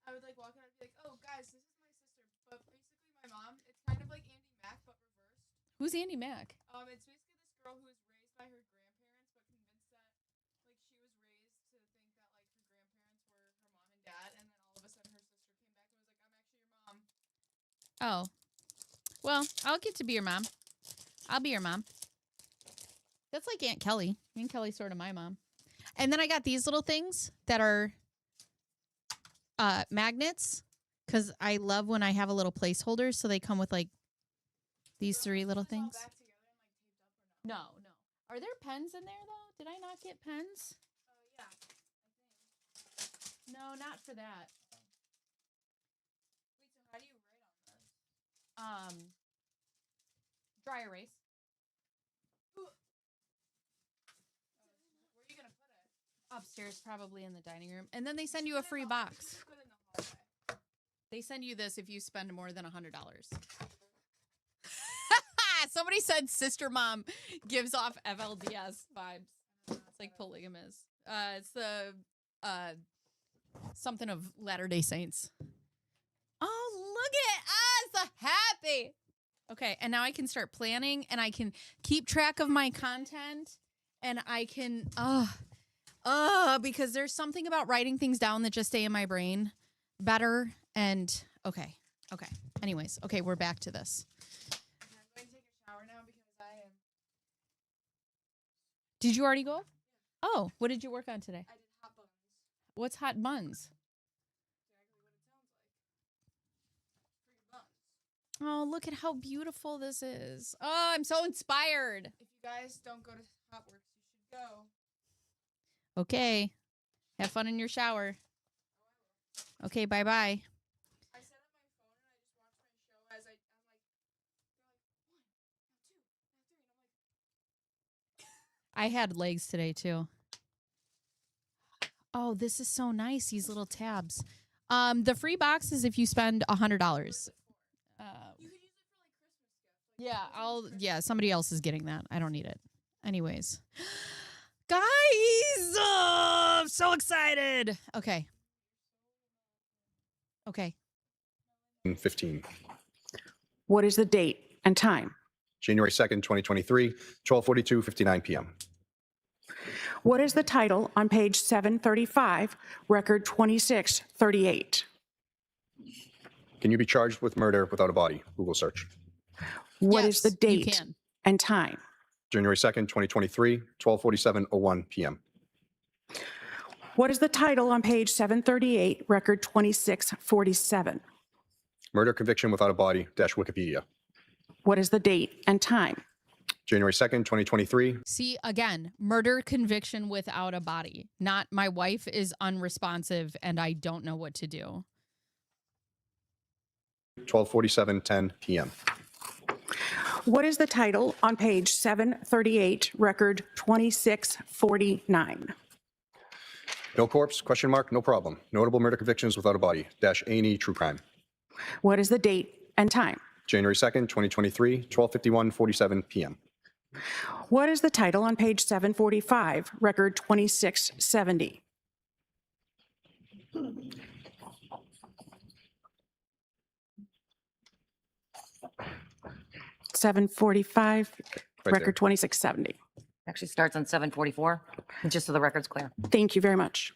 and I would like walk in and I'd be like, oh, guys, this is my sister. But basically, my mom, it's kind of like Andy Mack, but reversed. Who's Andy Mack? It's basically this girl who was raised by her grandparents, but convinced that like she was raised to think that like her grandparents were her mom and dad, and then all of a sudden her sister came back and was like, I'm actually your mom. Oh. Well, I'll get to be your mom. I'll be your mom. That's like Aunt Kelly. Aunt Kelly's sort of my mom. And then I got these little things that are magnets, because I love when I have a little placeholder. So they come with like these three little things. Back together and, like, taped up or No. Are there pens in there though? Did I not get pens? yeah, I think. No, not for that. Wait, so how do you write on this? Dry erase. Where are you gonna put it? Upstairs, probably in the dining room. And then they send you a free box. Just put it in the hallway. They send you this if you spend more than $100. Somebody said sister mom gives off FLDS vibes. It's like polygamous. It's the something of Latter-day Saints. Oh, look at us, happy. Okay, and now I can start planning, and I can keep track of my content, and I can because there's something about writing things down that just stay in my brain better. And okay. Anyways, okay, we're back to this. I'm going to take a shower now because I am. Did you already go? Oh, what did you work on today? I did hot buns. What's hot buns? Exactly what it sounds like. Free buns. Oh, look at how beautiful this is. Oh, I'm so inspired. If you guys don't go to Hotworks, you should go. Okay. Have fun in your shower. Okay, bye-bye. I set up my phone and I just watch my show as I'm like I had legs today too. Oh, this is so nice. These little tabs. The free box is if you spend $100. Yeah, somebody else is getting that. I don't need it. Anyways. Guys, I'm so excited. Okay. 15. What is the date and time? January 2nd, 2023, 12:42:59 p.m. What is the title on page 735, record 2638? Can you be charged with murder without a body? Google search. What Yes, is the you date can. and time? January 2nd, 2023, 12:47:01 p.m. What is the title on page 738, record 2647? Murder conviction without a body - Wikipedia. What is the date and time? January 2nd, 2023, See, again, murder conviction without a body. Not my wife is unresponsive and I don't know what to do. 12:47:10 p.m. What is the title on page 738, record 2649? No corpse, ? No problem. Notable murder convictions without a body - A&E True Crime. What is the date and time? January 2nd, 2023, 12:51:47 p.m. What is the title on page 745, record 2670? (745), Right record there. 2670. Actually starts on 744, just so the record's clear. Thank you very much.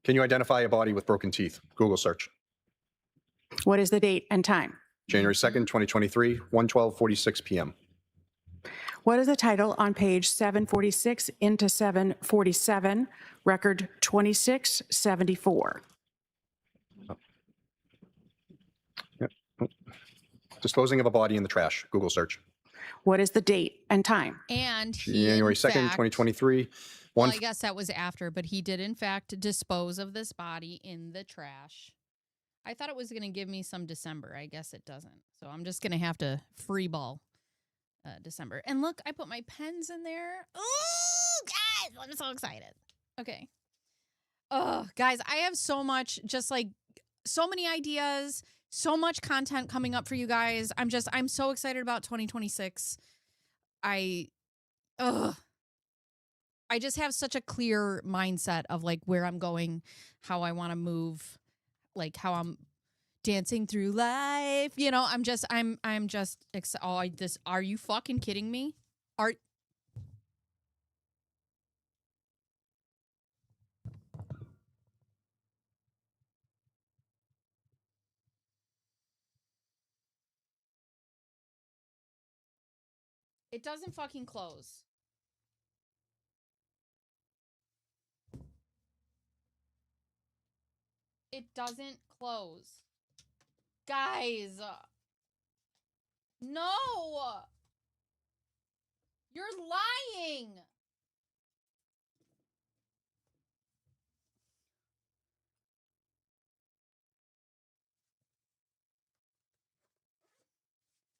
Can you identify a body with broken teeth? Google search. What is the date and time? January 2nd, 2023, 1:12:46 p.m. What is the title on page 746 into 747, record 2674? Disposing of a body in the trash. Google search. What is the date and time? And he, January in 2nd, fact, 2023, well, I guess that was after, but he did in fact dispose of this body in the trash. I thought it was going to give me some December. I guess it doesn't. So I'm just going to have to freeball December. And look, I put my pens in there. Oh, guys, I'm so excited. Okay. Oh, guys, I have so much, just like so many ideas, so much content coming up for you guys. I'm so excited about 2026. I just have such a clear mindset of like where I'm going, how I want to move, like how I'm dancing through life. You know, I'm just are you fucking kidding me? It doesn't fucking close. It doesn't close. Guys. No. You're lying.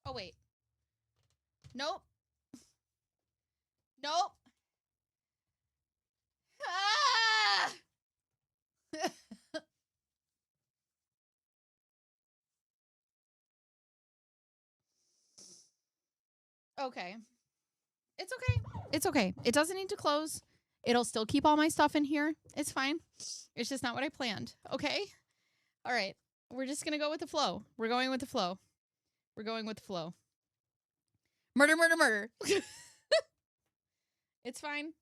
Oh, wait. Nope. Nope. Ah! Okay. It's okay. It's okay. It doesn't need to close. It'll still keep all my stuff in here. It's fine. It's just not what I planned. Okay? All right. We're just going to go with the flow. We're going with the flow. We're going with the flow. Murder, murder, murder. It's fine.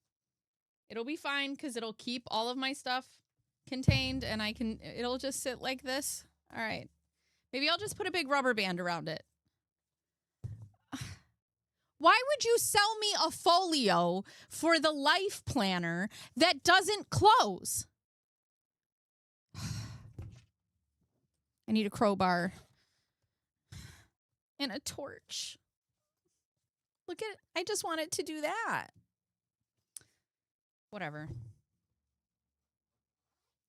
It'll be fine because it'll keep all of my stuff contained and it'll just sit like this. All right. Maybe I'll just put a big rubber band around it. Why would you sell me a folio for the life planner that doesn't close? I need a crowbar and a torch. Look at it. I just want it to do that. Whatever.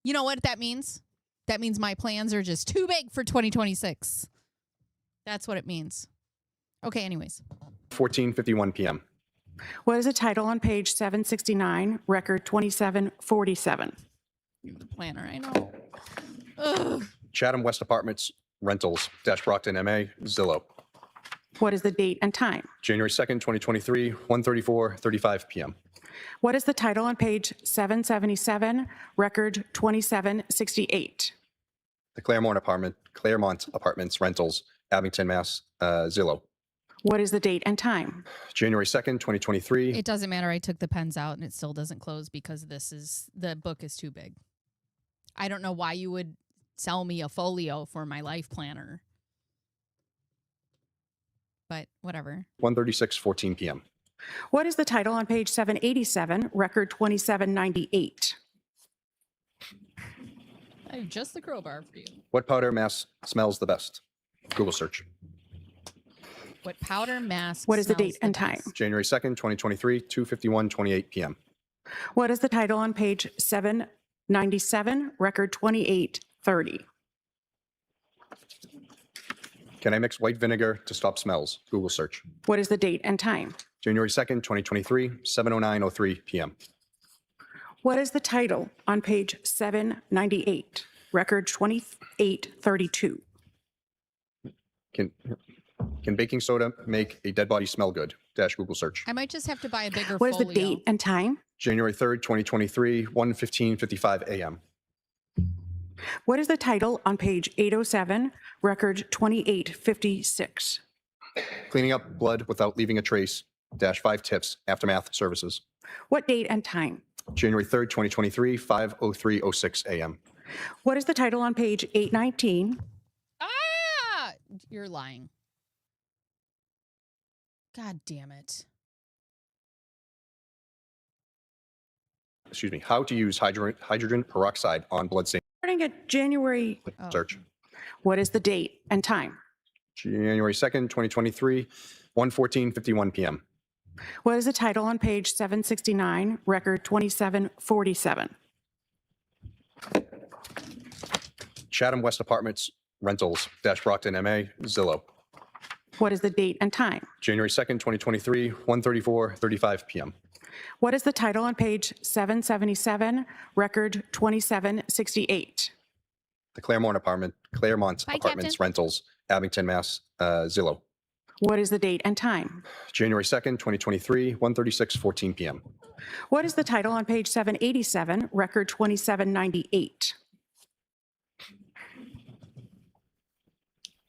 You know what that means? That means my plans are just too big for 2026. That's what it means. Okay, anyways. 14:51 p.m. What is the title on page 769, record 2747? The planner, I know. Ugh. Chatham West Apartments Rentals, Brockton, MA, Zillow. What is the date and time? January 2nd, 2023, 1:34:35 p.m. What is the title on page 777, record 2768? The Claremont Apartments Rentals, Abington, Mass, Zillow. What is the date and time? January 2nd, 2023. It doesn't matter. I took the pens out and it still doesn't close because the book is too big. I don't know why you would sell me a folio for my life planner. But whatever. 1:36:14 p.m. What is the title on page 787, record 2798? I have just the crowbar for you. What powder mask smells the best? Google search. What powder mask? What is the smells date and time? best? January 2nd, 2023, 2:51:28 p.m. What is the title on page 797, record 2830? Can I mix white vinegar to stop smells? Google search. What is the date and time? January 2nd, 2023, 7:09:03 p.m. What is the title on page 798, record 2832? Can baking soda make a dead body smell good? Google search. I might just have to buy a bigger What is folio. the date and time? January 3rd, 2023, 1:15:55 a.m. What is the title on page 807, record 2856? Cleaning up blood without leaving a trace, -5 tips, aftermath services. What date and time? January 3rd, 2023, 5:03:06 a.m. What is the title on page 819? Ah! You're lying. God damn it. Excuse me. How to use hydrogen peroxide on blood stain. Starting at January, Oh. Search. what is the date and time? January 2nd, 2023, 1:14:51 p.m. What is the title on page 769, record 2747? Chatham West Apartments Rentals, Brockton, MA, Zillow. What is the date and time? January 2nd, 2023, 1:34:35 p.m. What is the title on page 777, record 2768? The Claremont Bye, Apartments Captain. Rentals, Abington, Mass, Zillow. What is the date and time? January 2nd, 2023, 1:36:14 p.m. What is the title on page 787, record 2798?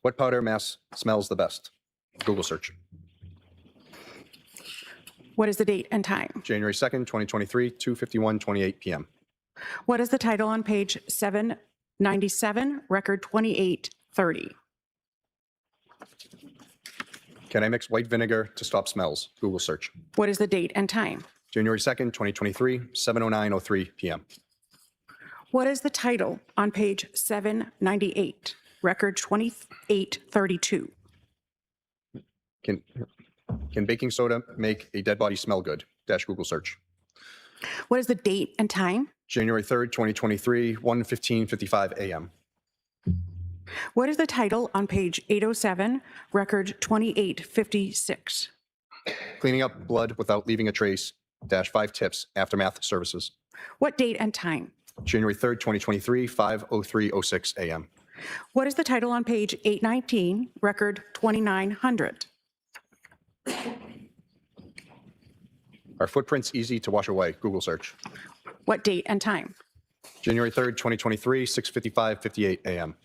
What powder mask smells the best? Google search. What is the date and time? January 2nd, 2023, 2:51:28 p.m. What is the title on page 797, record 2830? Can I mix white vinegar to stop smells? Google search. What is the date and time? January 2nd, 2023, 7:09:03 p.m. What is the title on page 798, record 2832? Can baking soda make a dead body smell good? Google search. What is the date and time? January 3rd, 2023, 1:15:55 a.m. What is the title on page 807, record 2856? Cleaning up blood without leaving a trace, -5 tips, aftermath services. What date and time? January 3rd, 2023, 5:03:06 a.m. What is the title on page 819, record 2900? Are footprints easy to wash away? Google search. What date and time? January 3rd, 2023, 6:55:58 a.m.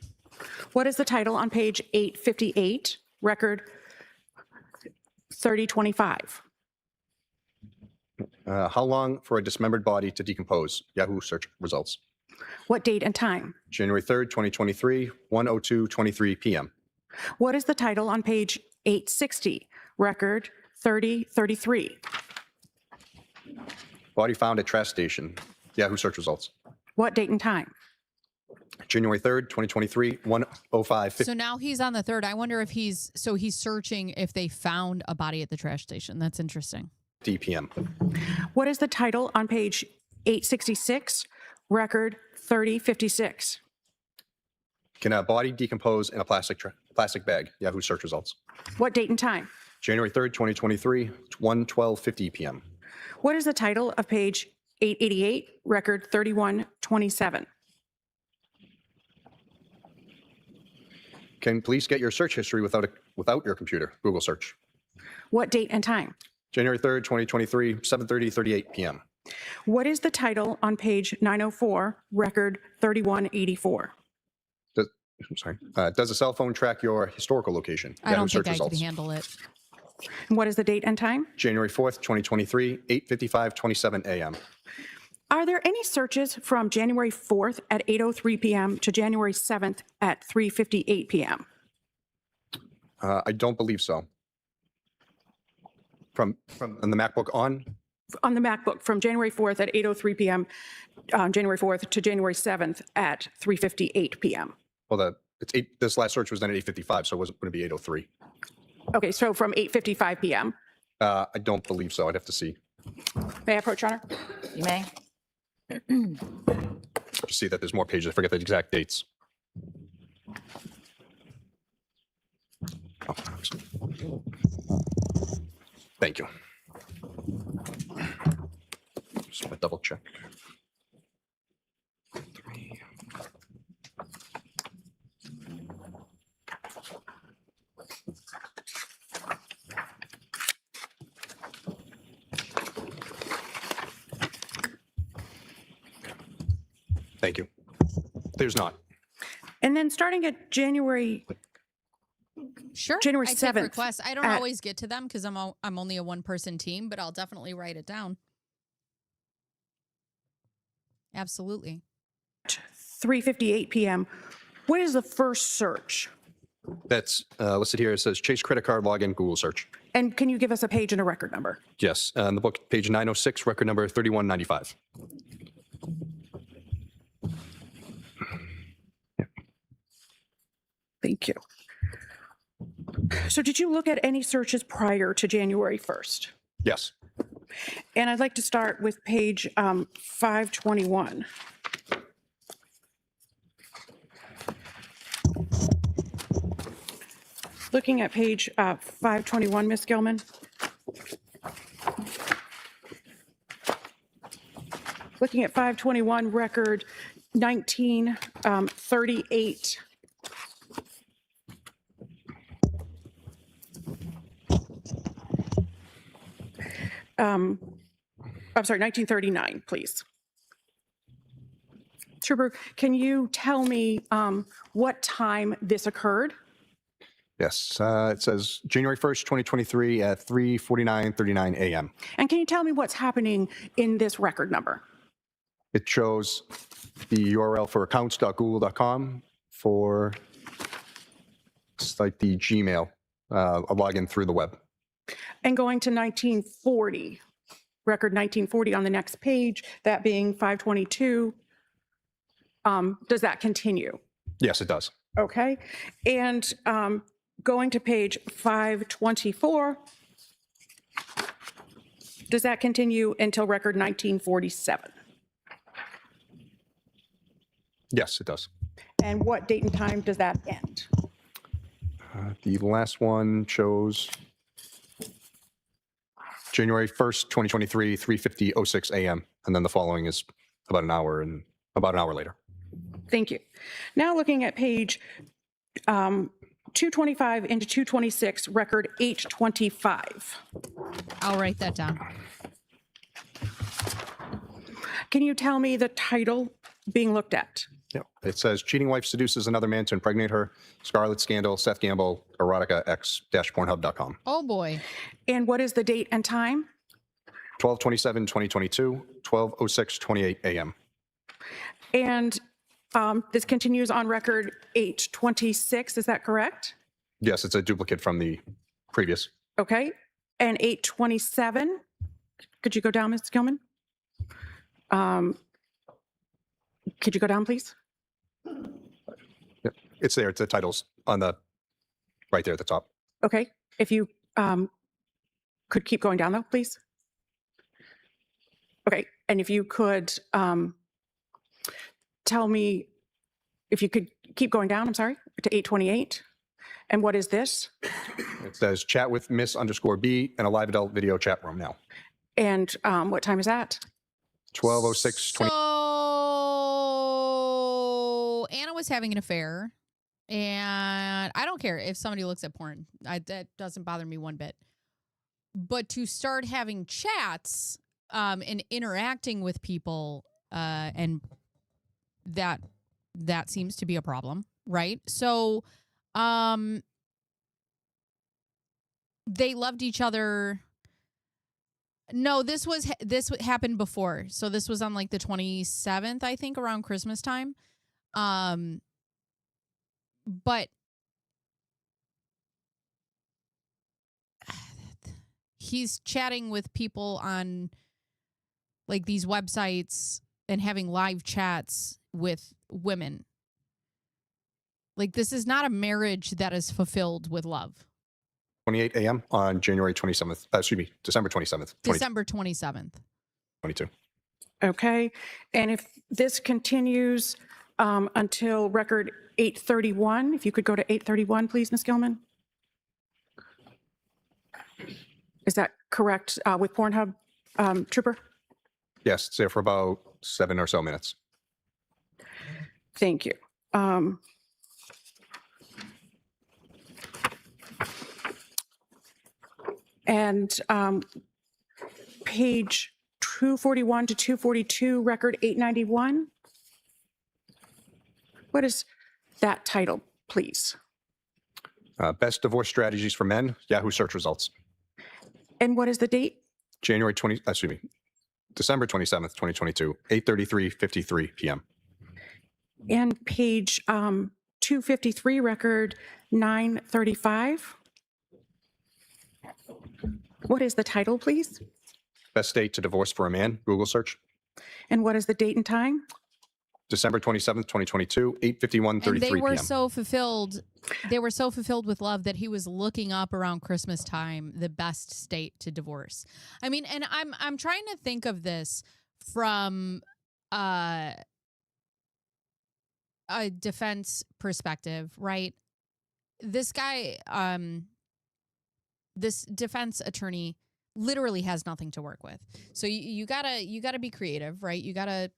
What is the title on page 858, record 3025? How long for a dismembered body to decompose? Yahoo search results. What date and time? January 3rd, 2023, 1:02:23 p.m. What is the title on page 860, record 3033? Body found at trash station. Yahoo search results. What date and time? January 3rd, 2023, 1:05. So now he's on the third. I wonder if he's searching if they found a body at the trash station. That's interesting. p.m. What is the title on page 866, record 3056? Can a body decompose in a plastic bag? Yahoo search results. What date and time? January 3rd, 2023, 1:12:50 p.m. What is the title of page 888, record 3127? Can please get your search history without your computer? Google search. What date and time? January 3rd, 2023, 7:38 p.m. What is the title on page 904, record 3184? I'm sorry. Does a cell phone track your historical location? I don't think I could handle it. And what is the date and time? January 4th, 2023, 8:55:27 a.m. Are there any searches from January 4th at 8:03 p.m. to January 7th at 3:58 p.m.? I don't believe so. From on the MacBook on? On the MacBook from January 4th at 8:03 p.m., January 4th to January 7th at 3:58 p.m. Well, this last search was done at 8:55, so it wasn't going to be 8:03. Okay, so from 8:55 p.m. I don't believe so. I'd have to see. May I approach, Your Honor? You may. Just see that there's more pages. I forget the exact dates. Oh, thank you. Just want to double check. 3. Thank you. There's not. And then starting at January Sure. January I take 7th requests. I don't at- always get to them because I'm only a one-person team, but I'll definitely write it down. Absolutely. 3:58 p.m. What is the first search? That's listed here. It says Chase credit card login Google search. And can you give us a page and a record number? Yes. In the book, page 906, record number 3195. Thank you. So did you look at any searches prior to January 1st? Yes. And I'd like to start with page 521. Looking at page 521, Ms. Gilman. Looking at 521, record 1938. I'm sorry, 1939, please. Trooper, can you tell me what time this occurred? Yes. It says January 1st, 2023 at 3:49:39 a.m. And can you tell me what's happening in this record number? It shows the URL for accounts.google.com for it's like the Gmail, a login through the web. And going to 1940, record 1940 on the next page, that being 522, does that continue? Yes, it does. Okay. And going to page 524, does that continue until record 1947? Yes, it does. And what date and time does that end? The last one shows January 1st, 2023, 3:50:06 a.m. And then the following is about an hour later. Thank you. Now looking at page 225 into 226, record 825. I'll write that down. Can you tell me the title being looked at? Yeah. It says cheating wife seduces another man to impregnate her. Scarlet scandal, Seth Gamble, erotica x-pornhub.com. Oh boy. And what is the date and time? 12/27/2022, 12:06:28 a.m. And this continues on record 826, is that correct? Yes, it's a duplicate from the previous. Okay. And 827, could you go down, Ms. Gilman? Could you go down, please? Yeah, it's there. It's the titles on the right there at the top. Okay. If you could keep going down, though, please. Okay. And if you could tell me, if you could keep going down, I'm sorry, to 828. And what is this? It says chat with Miss_B in a live adult video chat room now. And what time is that? 12:06:20. So Anna was having an affair, and I don't care if somebody looks at porn. That doesn't bother me one bit. But to start having chats and interacting with people, and that seems to be a problem, right? So they loved each other. No, this happened before. So this was on like the 27th, I think, around Christmas time. But he's chatting with people on like these websites and having live chats with women. Like, this is not a marriage that is fulfilled with love. 28 a.m. on January 27th. December 27th. December 27th. 22. Okay. And if this continues until record 831, if you could go to 831, please, Ms. Gilman. Is that correct with Pornhub, Trooper? Yes, it's there for about 7 or so minutes. Thank you. And page 241 to 242, record 891. What is that title, please? Best divorce strategies for men, Yahoo search results. And what is the date? December 27th, 2022, 8:33:53 p.m. And page 253, record 935. What is the title, please? Best date to divorce for a man, Google search. And what is the date and time? December 27th, 2022, 8:51:33 And they were p.m. so fulfilled. They were so fulfilled with love that he was looking up around Christmas time the best state to divorce. I mean, and I'm trying to think of this from a defense perspective, right? This guy, this defense attorney literally has nothing to work with. So you gotta be creative, right? You gotta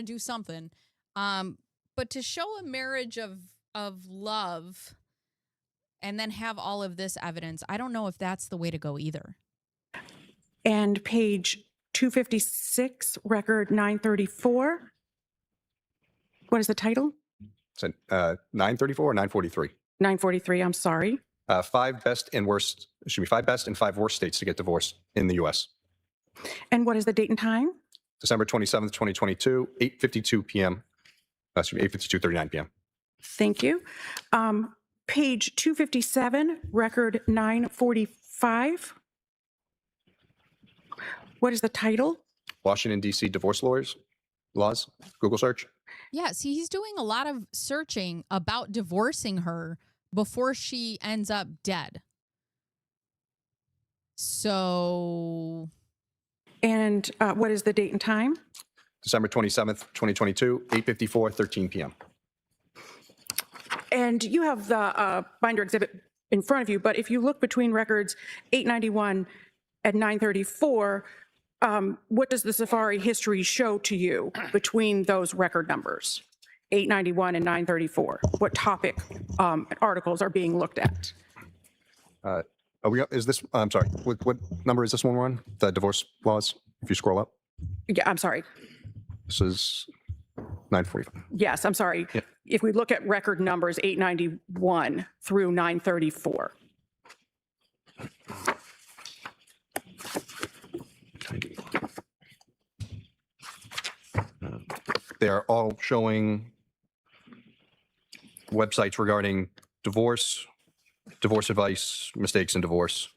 do something. But to show a marriage of love and then have all of this evidence, I don't know if that's the way to go either. And page 256, record 934. What is the title? It's 934 or 943? 943, I'm sorry. 5 best and 5 worst states to get divorced in the U.S. And what is the date and time? December 27th, 2022, 8:52 p.m. 8:52:39 p.m. Thank you. Page 257, record 945. What is the title? Washington, D.C. divorce laws, Google search. Yeah, see, he's doing a lot of searching about divorcing her before she ends up dead. So. And what is the date and time? December 27th, 2022, 8:54:13 p.m. And you have the binder exhibit in front of you, but if you look between records 891 and 934, what does the Safari history show to you between those record numbers, 891 and 934? What topic articles are being looked at? I'm sorry, what number is this one we're on? The divorce laws, if you scroll up? Yeah, I'm sorry. This is 945. Yes, I'm sorry. Yeah. If we look at record numbers 891 through 934. They're all showing websites regarding divorce advice, mistakes in divorce,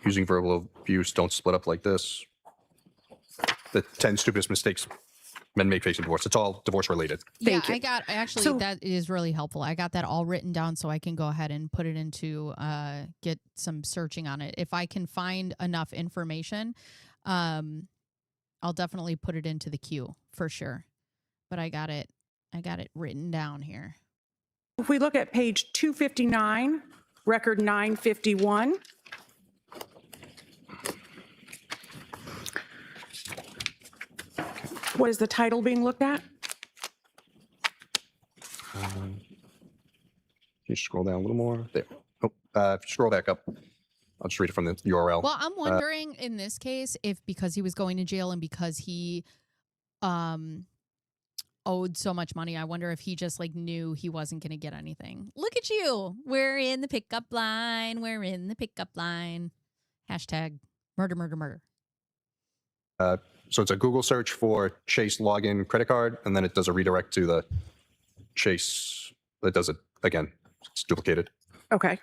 using verbal abuse, don't split up like this, the 10 stupidest mistakes men make facing divorce. It's all divorce related. Thank you. That is really helpful. I got that all written down so I can go ahead and put it into, get some searching on it. If I can find enough information, I'll definitely put it into the queue for sure. But I got it written down here. If we look at page 259, record 951. What is the title being looked at? You scroll down a little more. There. Oh, if you scroll back up, I'll just read it from the URL. Well, I'm wondering in this case if because he was going to jail and because he owed so much money, I wonder if he just like knew he wasn't going to get anything. Look at you. We're in the pickup line. We're in the pickup line. Hashtag murder, murder, murder. So it's a Google search for Chase login credit card, and then it does a redirect to the Chase. That does it again. It's duplicated. Okay.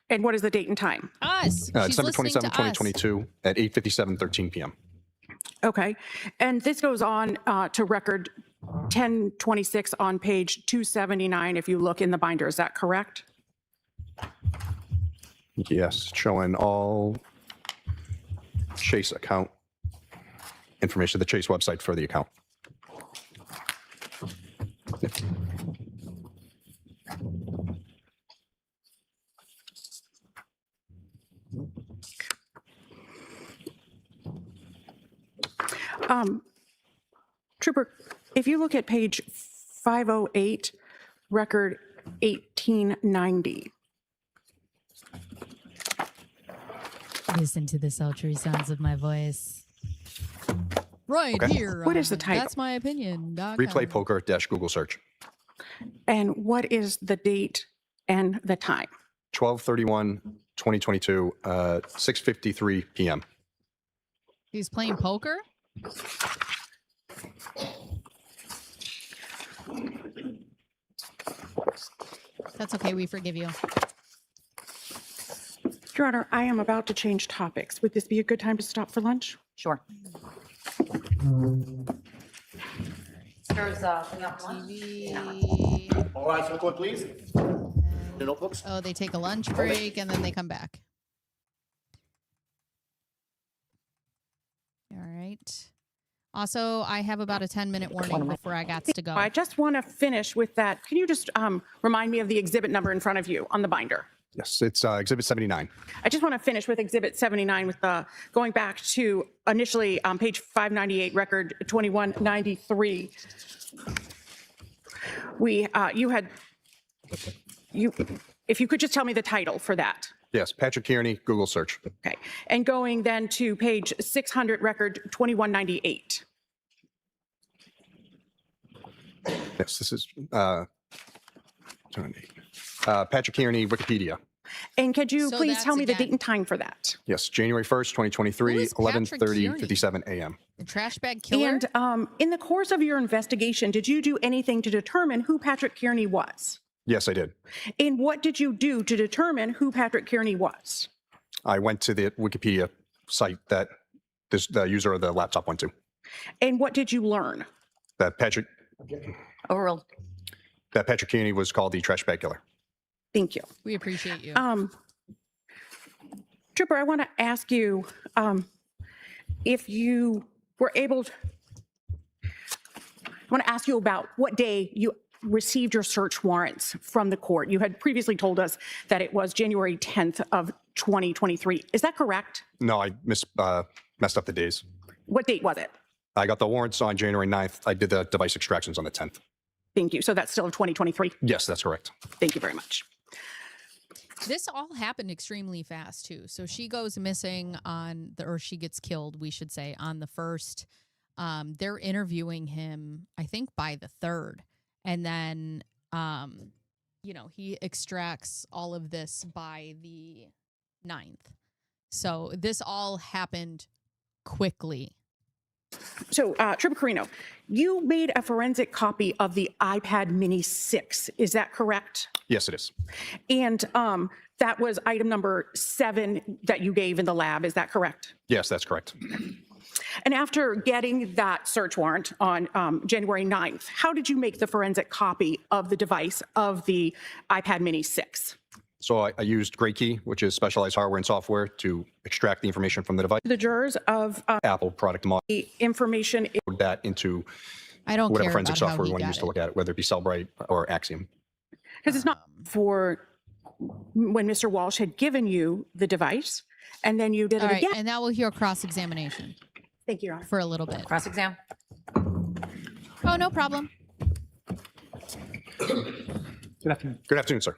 And what is the date and time? Us. December 27, 2022 at 8:57:13 p.m. Okay. And this goes on to record 1026 on page 279 if you look in the binder. Is that correct? Yes, showing all Chase account information, the Chase website for the account. Trooper, if you look at page 508, record 1890. Listen to the sultry sounds of my voice. Right Okay. here. What is the title? That's my opinion. Replay poker - Google search. And what is the date and the time? 12/31/2022, 6:53 p.m. He's playing poker? That's okay. We forgive you. Your Honor, I am about to change topics. Would this be a good time to stop for lunch? Sure. There's TV. All right, so court, please. The notebooks. Oh, they take a lunch break and then they come back. All right. Also, I have about a 10-minute warning before I got to go. I just want to finish with that. Can you just remind me of the exhibit number in front of you on the binder? Yes, it's Exhibit 79. I just want to finish with Exhibit 79 with the going back to initially on page 598, record 2193. If you could just tell me the title for that. Yes, Patrick Kearney, Google search. Okay. And going then to page 600, record 2198. Yes, this is Patrick Kearney, Wikipedia. And could you So please that's tell me the again- date and time for that? Yes, January 1st, 2023, Who is Patrick 11:30:57 a.m. The trash bag killer? And in the course of your investigation, did you do anything to determine who Patrick Kearney was? Yes, I did. And what did you do to determine who Patrick Kearney was? I went to the Wikipedia site that the user of the laptop went to. And what did you learn? That Patrick overruled. That Patrick Kearney was called the trash bag killer. Thank you. We appreciate you. Trooper, I want to ask you if you were able to, I want to ask you about what day you received your search warrants from the court. You had previously told us that it was January 10th of 2023. Is that correct? No, I messed up the days. What date was it? I got the warrants on January 9th. I did the device extractions on the 10th. Thank you. So that's still 2023? Yes, that's correct. Thank you very much. This all happened extremely fast too. So she goes missing on or she gets killed, we should say, on the 1st. They're interviewing him, I think, by the 3rd. And then, he extracts all of this by the 9th. So this all happened quickly. So, Trooper Carino, you made a forensic copy of the iPad Mini 6. Is that correct? Yes, it is. And that was item number 7 that you gave in the lab. Is that correct? Yes, that's correct. And after getting that search warrant on January 9th, how did you make the forensic copy of the device of the iPad Mini 6? So I used GrayKey, which is specialized hardware and software, to extract the information from the device. The jurors of Apple product model. the information. That into I don't whatever care forensic about how software he we want to got use to it. look at it, whether it be Cellbrite or Axiom. Because it's not for when Mr. Walsh had given you the device and then you did All it right, again. and now we'll hear cross-examination Thank you, Your Honor. for a little bit. Cross-exam. Oh, no problem. Good afternoon. Good afternoon, sir.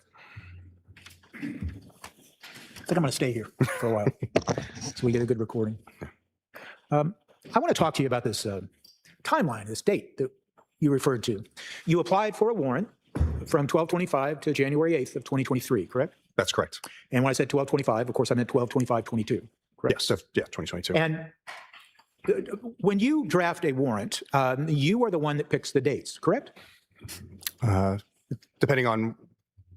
I think I'm going to stay here for a while so we get a good recording. I want to talk to you about this timeline, this date that you referred to. You applied for a warrant from 12/25 to January 8th of 2023, correct? That's correct. And when I said 12/25, of course, I meant 12/25/22, correct? Yes, yeah, 2022. And when you draft a warrant, you are the one that picks the dates, correct? Depending on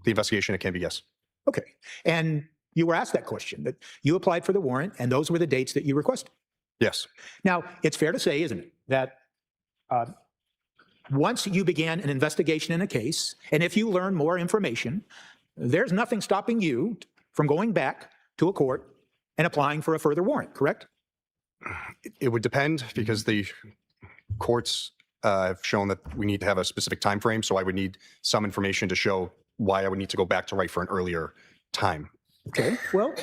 the investigation, it can be yes. Okay. And you were asked that question, that you applied for the warrant, and those were the dates that you requested. Yes. Now, it's fair to say, isn't it, that once you began an investigation in a case, and if you learn more information, there's nothing stopping you from going back to a court and applying for a further warrant, correct? It would depend because the courts have shown that we need to have a specific time frame. So I would need some information to show why I would need to go back to write for an earlier time. Okay, well,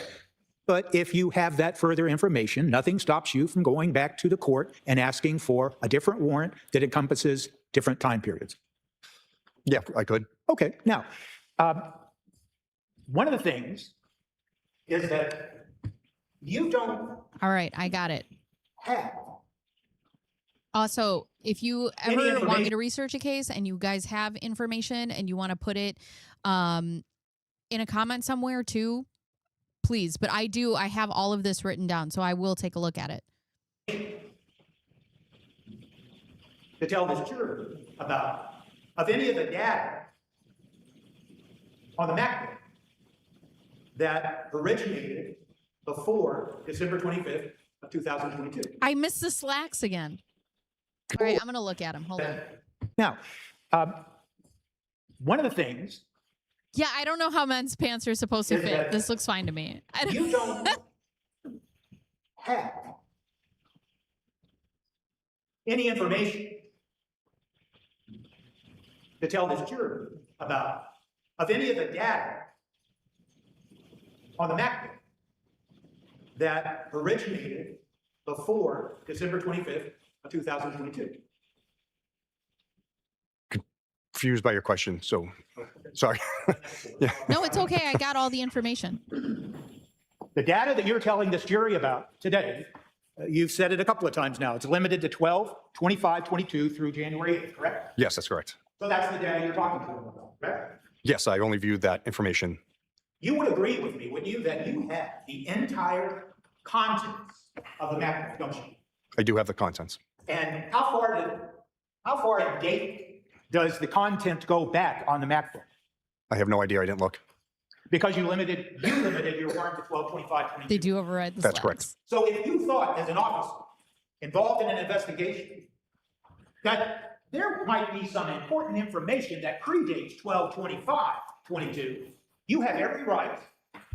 but if you have that further information, nothing stops you from going back to the court and asking for a different warrant that encompasses different time periods. Yeah, I could. Okay, now, one of the things is that you don't All right, I got it. have Also, if you Any ever want me information- to research a case and you guys have information and you want to put it in a comment somewhere too, please. But I have all of this written down, so I will take a look at it. to tell this jury about of any of the data on the MacBook that originated before December 25th of 2022. I missed the slacks again. All right, I'm going to look at them. Hold on. Now, one of the things Yeah, I don't know how men's pants are supposed to Is fit. that This looks fine to me. I don't- you don't have any information to tell this jury about of any of the data on the MacBook that originated before December 25th of 2022. Confused by your question, so sorry. Yeah. No, it's okay. I got all the information. The data that you're telling this jury about today, you've said it a couple of times now, it's limited to 12/25/22 through January 8th, correct? Yes, that's correct. So that's the data you're talking to them about, correct? Yes, I only viewed that information. You would agree with me, wouldn't you, that you have the entire contents of the MacBook, don't you? I do have the contents. And how far in date does the content go back on the MacBook? I have no idea. I didn't look. Because you limited your warrant to 12/25/22. They do override the That's slacks. correct. So if you thought, as an officer involved in an investigation, that there might be some important information that predates 12/25/22, you have every right,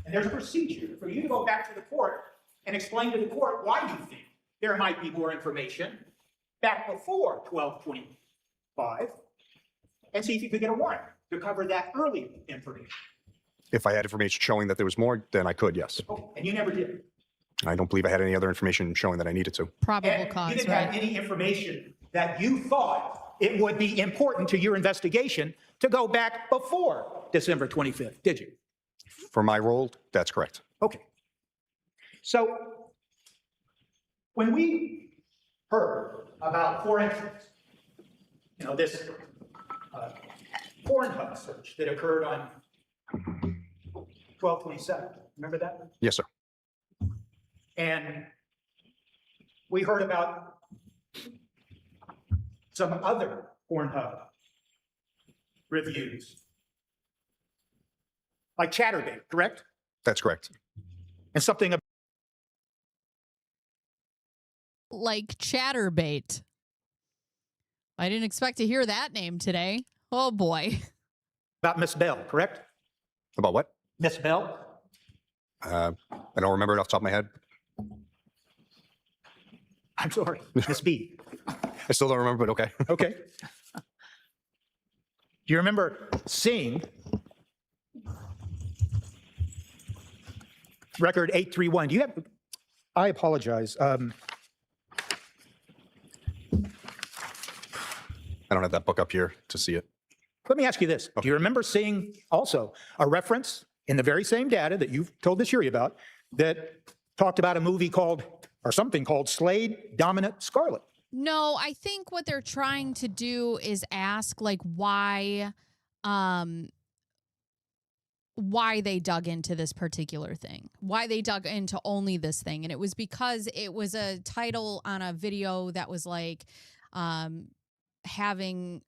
and there's a procedure for you to go back to the court and explain to the court why you think there might be more information back before 12/25, and see if you could get a warrant to cover that early information. If I had information showing that there was more, then I could, yes. Oh, and you never did. I don't believe I had any other information showing that I needed to. Probable And you cause, didn't have right? any information that you thought it would be important to your investigation to go back before December 25th, did you? For my role, that's correct. Okay. So when we heard about, for instance, this Pornhub search that occurred on 12/27, remember that? Yes, sir. And we heard about some other Pornhub reviews, like Chatterbait, correct? That's correct. And something Like Chatterbait. I didn't expect to hear that name today. Oh boy. about Miss Bell, correct? About what? Miss Bell? I don't remember it off the top of my head. I'm sorry, Miss B. I still don't remember, but okay. Okay. Do you remember seeing record 831. Do you have, I apologize. I don't have that book up here to see it. Let me ask you this. Do you remember seeing also a reference in the very same data that you've told this jury about that talked about a movie called, or something called Slade, Dominant, Scarlet? No, I think what they're trying to do is ask like why they dug into this particular thing, why they dug into only this thing. And it was because it was a title on a video that was like having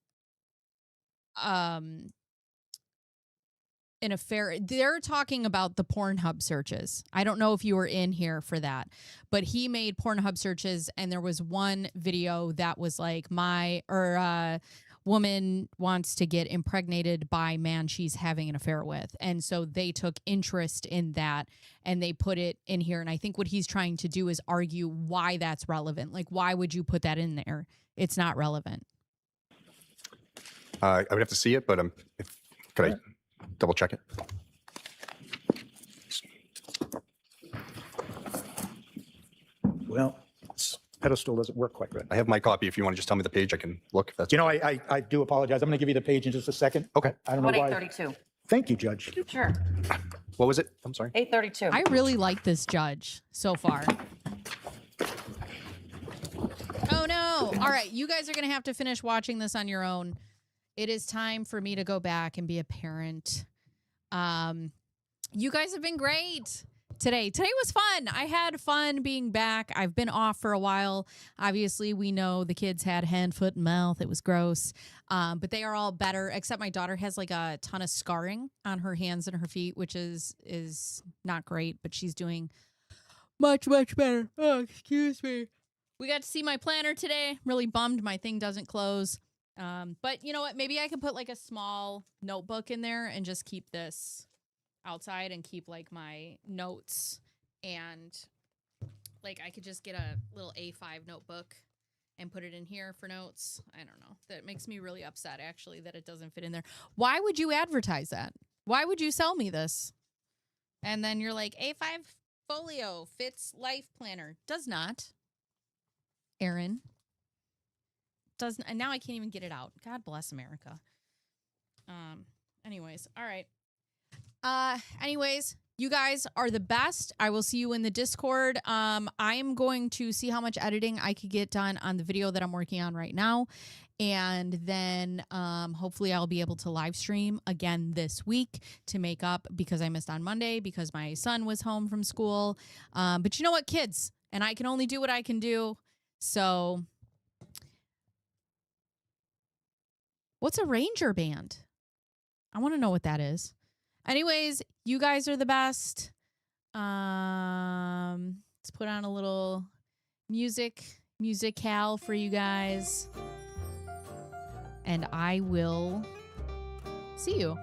an affair. They're talking about the Pornhub searches. I don't know if you were in here for that, but he made Pornhub searches, and there was one video that was like woman wants to get impregnated by man she's having an affair with. And so they took interest in that and they put it in here. And I think what he's trying to do is argue why that's relevant. Like, why would you put that in there? It's not relevant. I would have to see it, but could I double check it? Well, this pedestal doesn't work quite right. I have my copy. If you want to just tell me the page, I can look. If that's I do apologize. I'm going to give you the page in just a second. Okay. I don't know What, why. 832? Thank you, Judge. Sure. What was it? I'm sorry. 832. I really like this judge so far. Oh no. All right. You guys are going to have to finish watching this on your own. It is time for me to go back and be a parent. You guys have been great today. Today was fun. I had fun being back. I've been off for a while. Obviously, we know the kids had hand, foot, and mouth. It was gross. But they are all better, except my daughter has like a ton of scarring on her hands and her feet, which is not great, but she's doing much, much better. Oh, excuse me. We got to see my planner today. I'm really bummed my thing doesn't close. But you know what? Maybe I could put like a small notebook in there and just keep this outside and keep like my notes, and like I could just get a little A5 notebook and put it in here for notes. I don't know. That makes me really upset actually that it doesn't fit in there. Why would you advertise that? Why would you sell me this? And then you're like, A5 folio fits life planner. Does not. Aaron. Doesn't, and now I can't even get it out. God bless America. Anyways, all right. Anyways, you guys are the best. I will see you in the Discord. I am going to see how much editing I could get done on the video that I'm working on right now. And then hopefully I'll be able to live stream again this week to make up because I missed on Monday because my son was home from school. But you know what, kids? And I can only do what I can do. So what's a Ranger band? I want to know what that is. Anyways, you guys are the best. Let's put on a little musicale for you guys. And I will see you.